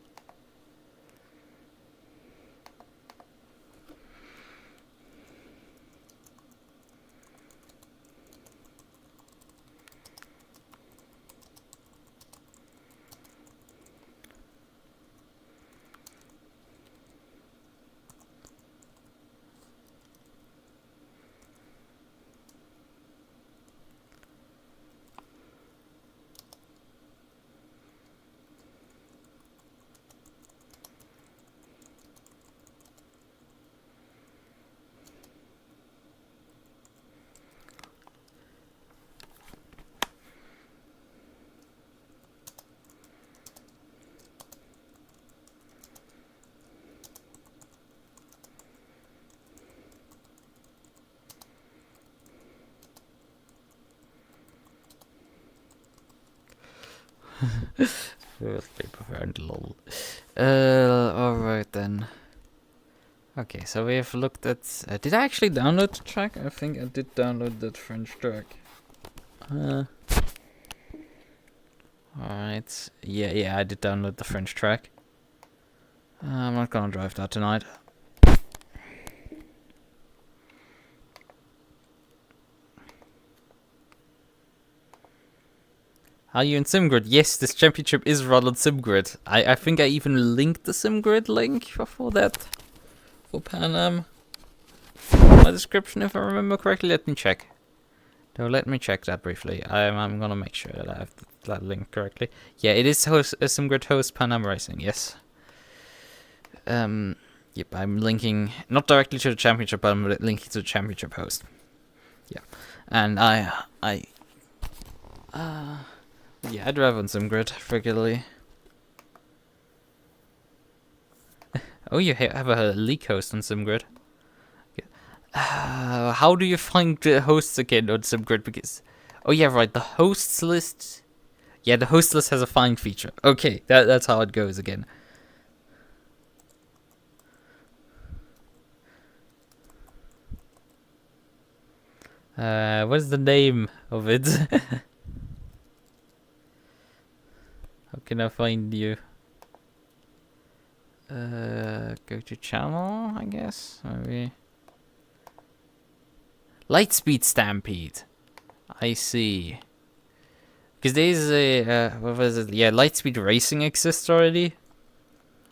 First paper and lol. Alright then. Okay, so we have looked at... did I actually download the track? I think I did download that French track. Alright. Yeah, I did download the French track. I'm not gonna drive that tonight. Are you in SimGrid? Yes, this championship is run on SimGrid. I think I even linked the SimGrid link for that. For PanAm. My description, if I remember correctly. Let me check. No, let me check that briefly. I'm gonna make sure that I have that link correctly. Yeah, it is SimGrid host PanAm Racing, yes. Yep, I'm linking, not directly to the championship, but I'm linking to the championship host. Yeah, and yeah, I drive on SimGrid regularly. Oh, you have a leak host on SimGrid. Yeah. How do you find the hosts again on SimGrid? Because Oh yeah, right. The hosts list. Yeah, the host list has a find feature. Okay, that's how it goes again. What's the name of it? How can I find you? Go to channel, I guess. Maybe. Lightspeed Stampede. I see. Because there's a what was it? Yeah, Lightspeed Racing exists already.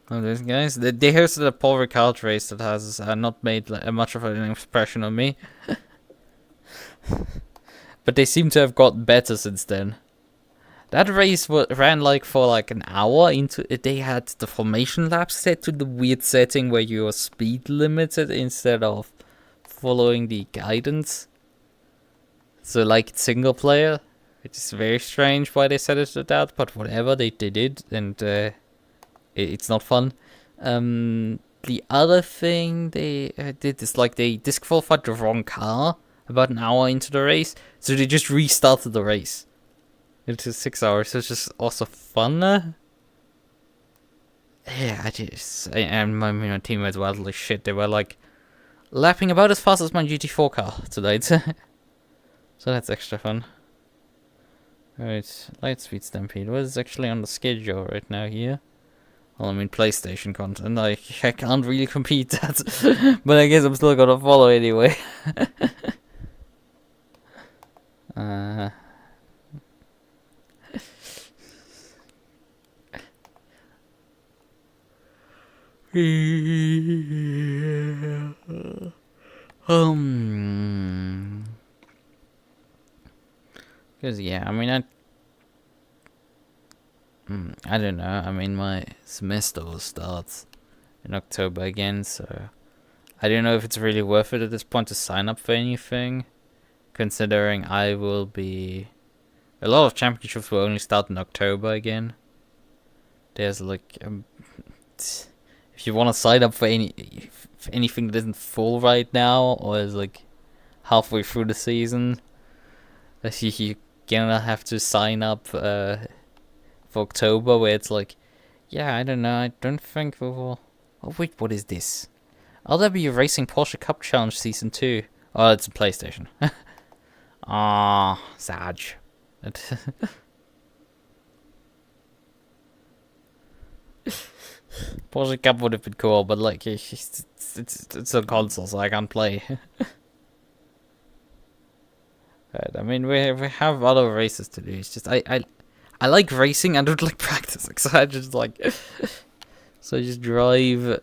Oh, those guys. They hosted a Paul Ricard race that has not made much of an impression on me. But they seem to have got better since then. That race ran like for like an hour into it. They had the formation lap set to the weird setting where you are speed limited instead of following the guidance. So like single player, which is very strange why they set it to that, but whatever, they did, and it's not fun. The other thing they did is like they disqualified the wrong car about an hour into the race, so they just restarted the race. It took 6 hours, so it's just also fun. Yeah, and my teammates were like shit. They were like lapping about as fast as my GT4 car tonight. So that's extra fun. Alright, Lightspeed Stampede. What is actually on the schedule right now here? Well, I mean PlayStation content. I can't really compete that. But I guess I'm still gonna follow anyway. Because yeah, I mean, I don't know. I mean, my semester will start in October again, so I don't know if it's really worth it at this point to sign up for anything, considering I will be. A lot of championships will only start in October again. There's like, if you want to sign up for anything that isn't full right now, or is like halfway through the season, you gonna have to sign up for October, where it's like, yeah, I don't know, I don't think we will. Oh wait, what is this? Will there be a Racing Porsche Cup Challenge Season 2? Oh, it's a PlayStation. Ah, sad. Porsche Cup would have been cool, but like it's a console, so I can't play. Right, I mean, we have other races to do. It's just I like racing. I don't like practicing, so I just like so I just drive.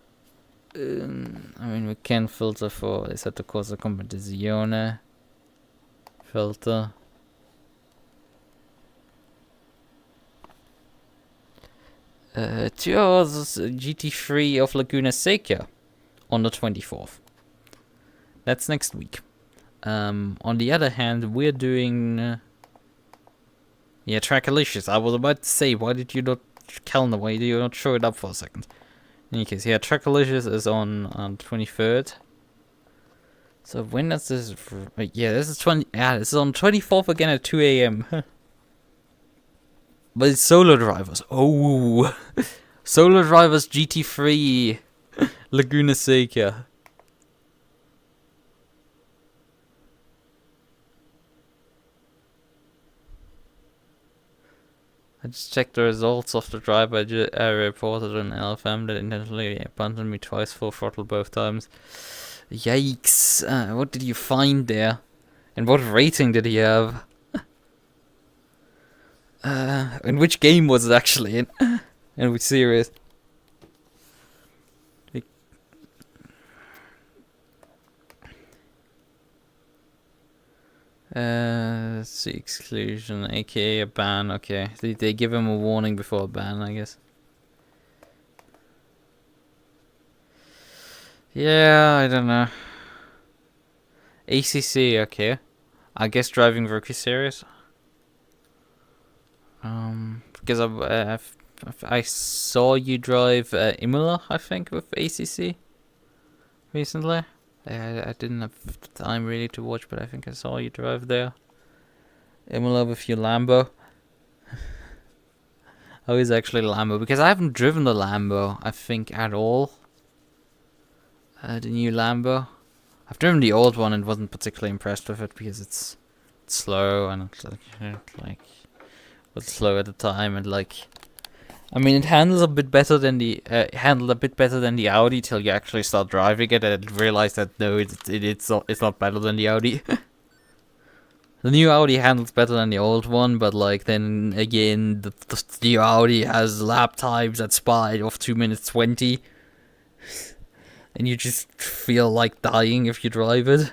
I mean, we can filter for Sata Corsa Competizione. Filter. Tours GT3 of Laguna Seca on the 24th. That's next week. On the other hand, we're doing yeah, Trackalicious. I was about to say, why did you not calendar? Why did you not show it up for a second? In any case, yeah, Trackalicious is on 23rd. So when does this? Yeah, this is 20. Yeah, this is on 24th again at 2 a.m. But it's solo drivers. Oh, solo drivers GT3 Laguna Seca. I just checked the results of the drive I reported on LFM that intentionally abandoned me twice, full throttle both times. Yikes. What did you find there? And what rating did he have? In which game was it actually in? In which series? Let's see, exclusion, aka a ban. Okay, they give him a warning before a ban, I guess. Yeah, I don't know. ACC, okay. I guess driving rookie series. Because I saw you drive Imola, I think, with ACC recently. I didn't have the time really to watch, but I think I saw you drive there. And we'll have a few Lambo. How is actually Lambo? Because I haven't driven the Lambo, I think, at all. The new Lambo. I've driven the old one and wasn't particularly impressed with it because it's slow and it's like was slow at the time and like. I mean, it handles a bit better than the handled a bit better than the Audi till you actually start driving it and realize that no, it's not better than the Audi. The new Audi handles better than the old one, but like then again, the new Audi has lap times at Spa of 2 minutes 20, and you just feel like dying if you drive it.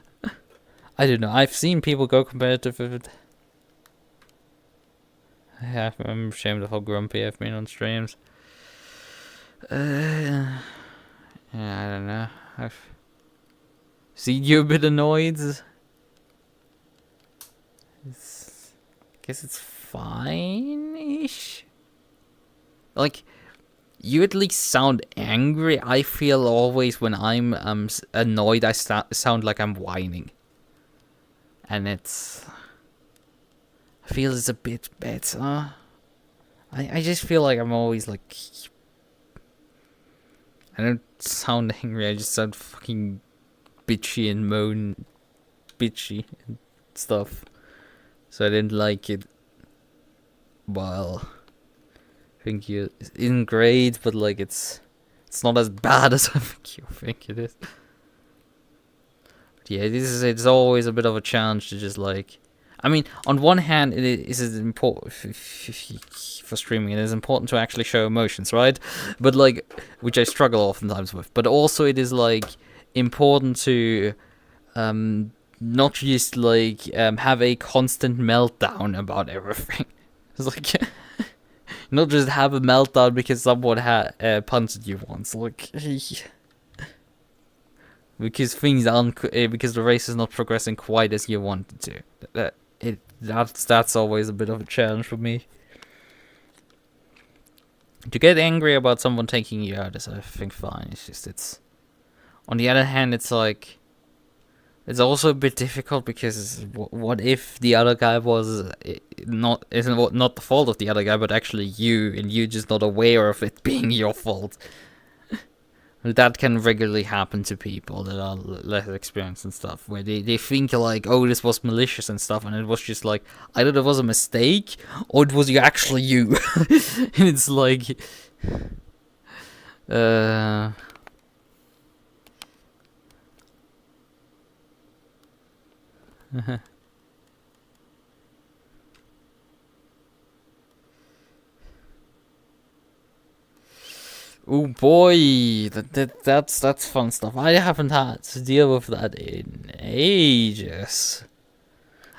I don't know. I've seen people go competitive with it. Yeah, I'm ashamed of how grumpy I've been on streams. Yeah, I don't know. I've seen you a bit annoyed. I guess it's fine-ish. Like, you at least sound angry. I feel always when I'm annoyed, I sound like I'm whining. And it's... I feel it's a bit better. I just feel like I'm always like... I don't sound angry, I just sound fucking bitchy and moan bitchy and stuff. So I didn't like it. Well, I think it isn't great, but like it's not as bad as I think you think it is. But yeah, it's always a bit of a challenge to just like... I mean, on one hand, it is important for streaming. It is important to actually show emotions, right? But like, which I struggle oftentimes with. But also, it is like important to not just like have a constant meltdown about everything. It's like not just have a meltdown because someone punched you once. Like, because things aren't because the race is not progressing quite as you wanted to. That's always a bit of a challenge for me. To get angry about someone taking you out is, I think, fine. It's just on the other hand, it's like it's also a bit difficult because what if the other guy was not the fault of the other guy, but actually you, and you just not aware of it being your fault. That can regularly happen to people that are less experienced and stuff, where they think like, oh, this was malicious and stuff, and it was just like, either it was a mistake, or it was actually you. And it's like... Oh boy, that's fun stuff. I haven't had to deal with that in ages.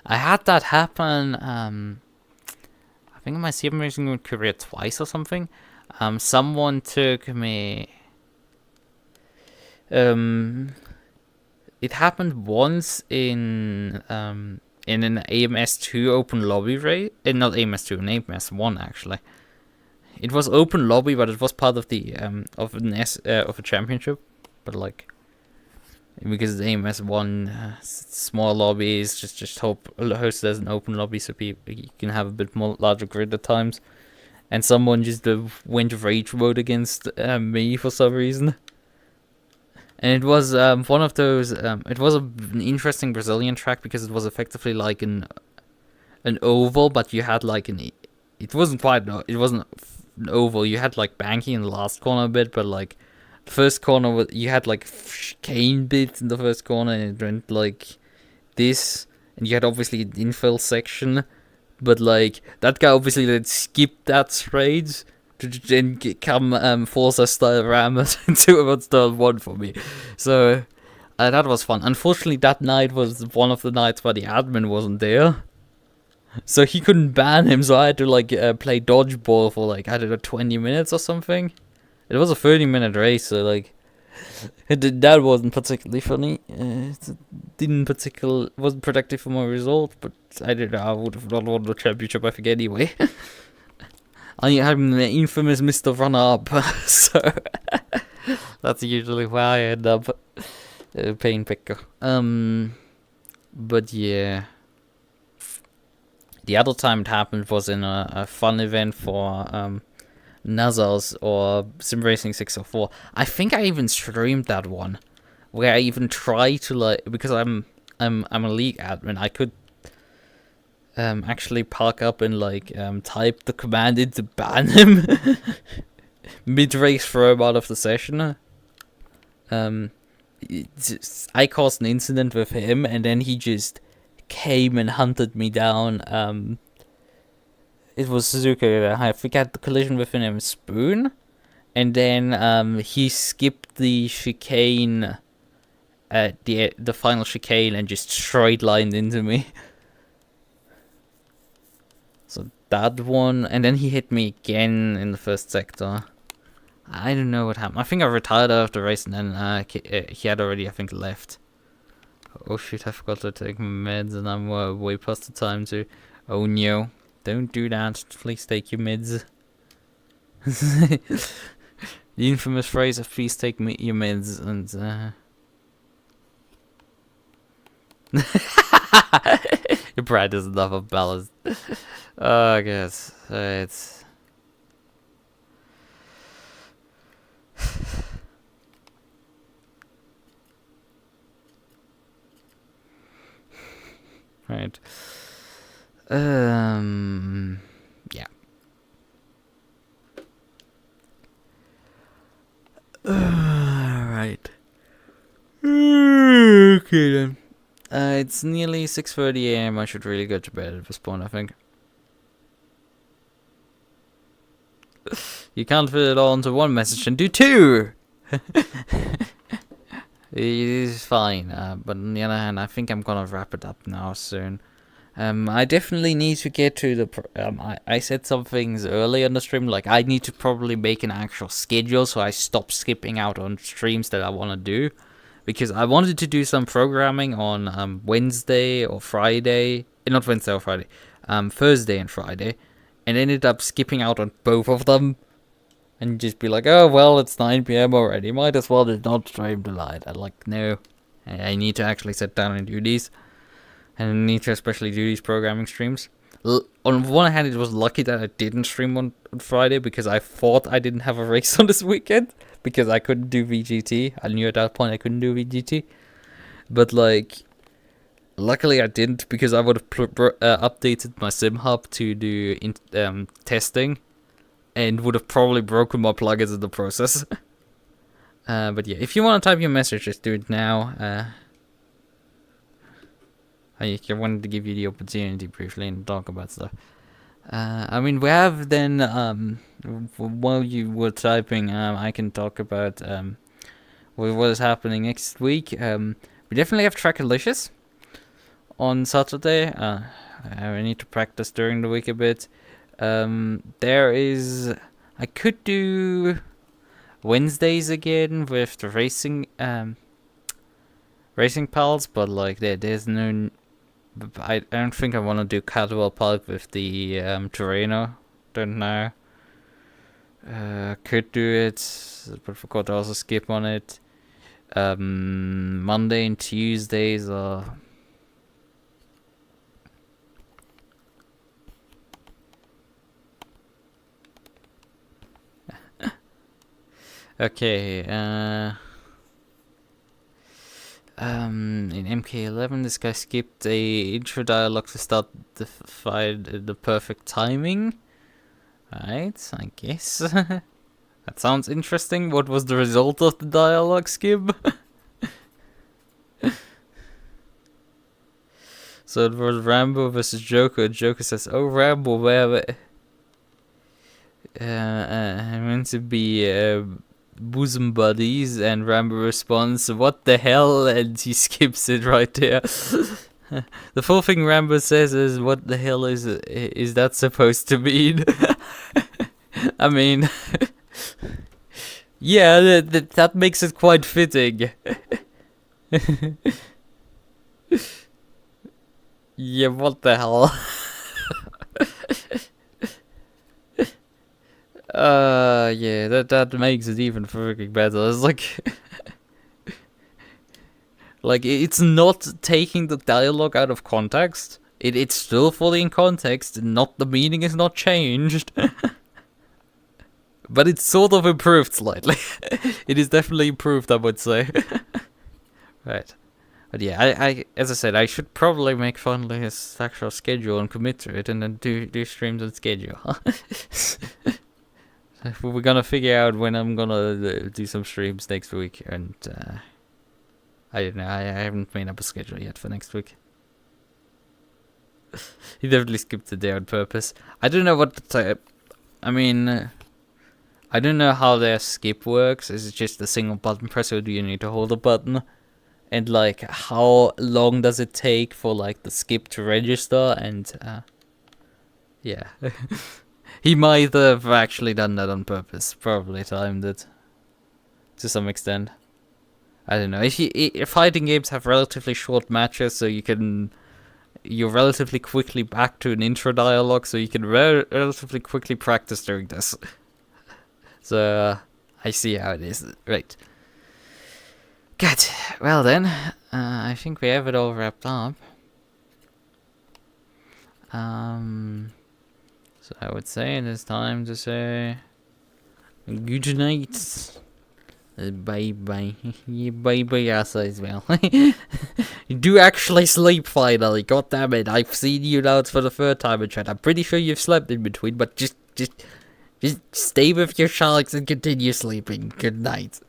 I had that happen, I think in my sim racing career twice or something. Someone took me... it happened once in an AMS2 open lobby race. Not AMS2, an AMS1 actually. It was open lobby, but it was part of the of a championship. But like, because the AMS1 small lobbies, just hosted as an open lobby, so you can have a bit more larger grid at times. And someone just went rage mode against me for some reason. And it was one of those. It was an interesting Brazilian track because it was effectively like an oval, but you had like it wasn't quite. It wasn't an oval. You had like banking in the last corner a bit, but like the first corner you had like chicane bits in the first corner, and it went like this, and you had obviously an infill section, but like that guy obviously then skipped that straight to then come Forza style ram it into a style 1 for me. So that was fun. Unfortunately, that night was one of the nights where the admin wasn't there. So he couldn't ban him, so I had to like play dodgeball for like, I don't know, 20 minutes or something. It was a 30-minute race, so like that wasn't particularly funny. It wasn't productive for my result, but I don't know, I would have not won the championship, I think, anyway. I'm the infamous Mr. Runner-Up, so that's usually where I end up. Pain picker. But yeah. The other time it happened was in a fun event for Nuzzles or Sim Racing 604. I think I even streamed that one, where I even tried to, like, because I'm a league admin, I could actually park up and like type the command into PanAm mid-race, throw him out of the session. I caused an incident with him, and then he just came and hunted me down. It was Suzuka. I think I had the collision with him Spoon, and then he skipped the chicane, the final chicane, and just straight lined into me. So that one, and then he hit me again in the first sector. I don't know what happened. I think I retired out of the race, and then he had already, I think, left. Oh shit, I forgot to take my meds, and I'm way past the time too. Oh no, don't do that. Please take your meds. The infamous phrase of "please take your meds," and your brand is enough of ballast. I guess it's right. Yeah. Right. Okay then. It's nearly 6:30 AM. I should really go to bed at this point, I think. You can't fit it all into one message and do two! It is fine, but on the other hand, I think I'm gonna wrap it up now soon. I definitely need to get to the... I said some things early on the stream, like I need to probably make an actual schedule so I stop skipping out on streams that I want to do. Because I wanted to do some programming on Wednesday or Friday. Not Wednesday or Friday. Thursday and Friday. And ended up skipping out on both of them. And just be like, oh, well, it's 9 PM already. Might as well just not stream tonight. I'm like, no. I need to actually sit down and do these. And I need to especially do these programming streams. On one hand, it was lucky that I didn't stream on Friday, because I thought I didn't have a race on this weekend. Because I couldn't do VGT. I knew at that point I couldn't do VGT. But, like, luckily I didn't, because I would have updated my sim hub to do testing. And would have probably broken my plugins in the process. But yeah, if you want to type your message, just do it now. I wanted to give you the opportunity briefly and talk about stuff. I mean, we have then, while you were typing, I can talk about what is happening next week. We definitely have Trackalicious on Saturday. I need to practice during the week a bit. There is... I could do Wednesdays again with the racing pals, but like there's no... I don't think I want to do Cadwell Park with the Terreno. Don't know. Could do it, but forgot to also skip on it. Monday and Tuesdays are... Okay, in MK11, this guy skipped a intro dialogue to start the fight at the perfect timing. Right, I guess. That sounds interesting. What was the result of the dialogue skip? So it was Rambo versus Joker. Joker says, "Oh, Rambo, where I'm meant to be bosom buddies," and Rambo responds, "What the hell?" and he skips it right there. The full thing Rambo says is, "What the hell is that supposed to mean?" I mean, yeah, that makes it quite fitting. Yeah, what the hell? Yeah, that makes it even freaking better. It's like, like it's not taking the dialogue out of context. It's still fully in context, not the meaning is not changed. But it's sort of improved slightly. It is definitely improved, I would say. Right. But yeah, I as I said, I should probably make finally his actual schedule and commit to it, and then do streams on schedule. We're gonna figure out when I'm gonna do some streams next week, and I don't know. I haven't made up a schedule yet for next week. He definitely skipped the day on purpose. I don't know what the type. I mean, I don't know how their skip works. Is it just a single button press, or do you need to hold a button? And like, how long does it take for like the skip to register? And yeah, he might have actually done that on purpose. Probably timed it to some extent. I don't know. If fighting games have relatively short matches, so you're relatively quickly back to an intro dialogue, so you can relatively quickly practice during this. So I see how it is. Right. Good. Well then, I think we have it all wrapped up. So I would say it is time to say good night. Bye bye. Bye bye, Asa, as well. You do actually sleep finally. God damn it! I've seen you now for the third time in chat. I'm pretty sure you've slept in between, but just stay with your sharks and continue sleeping. Good night.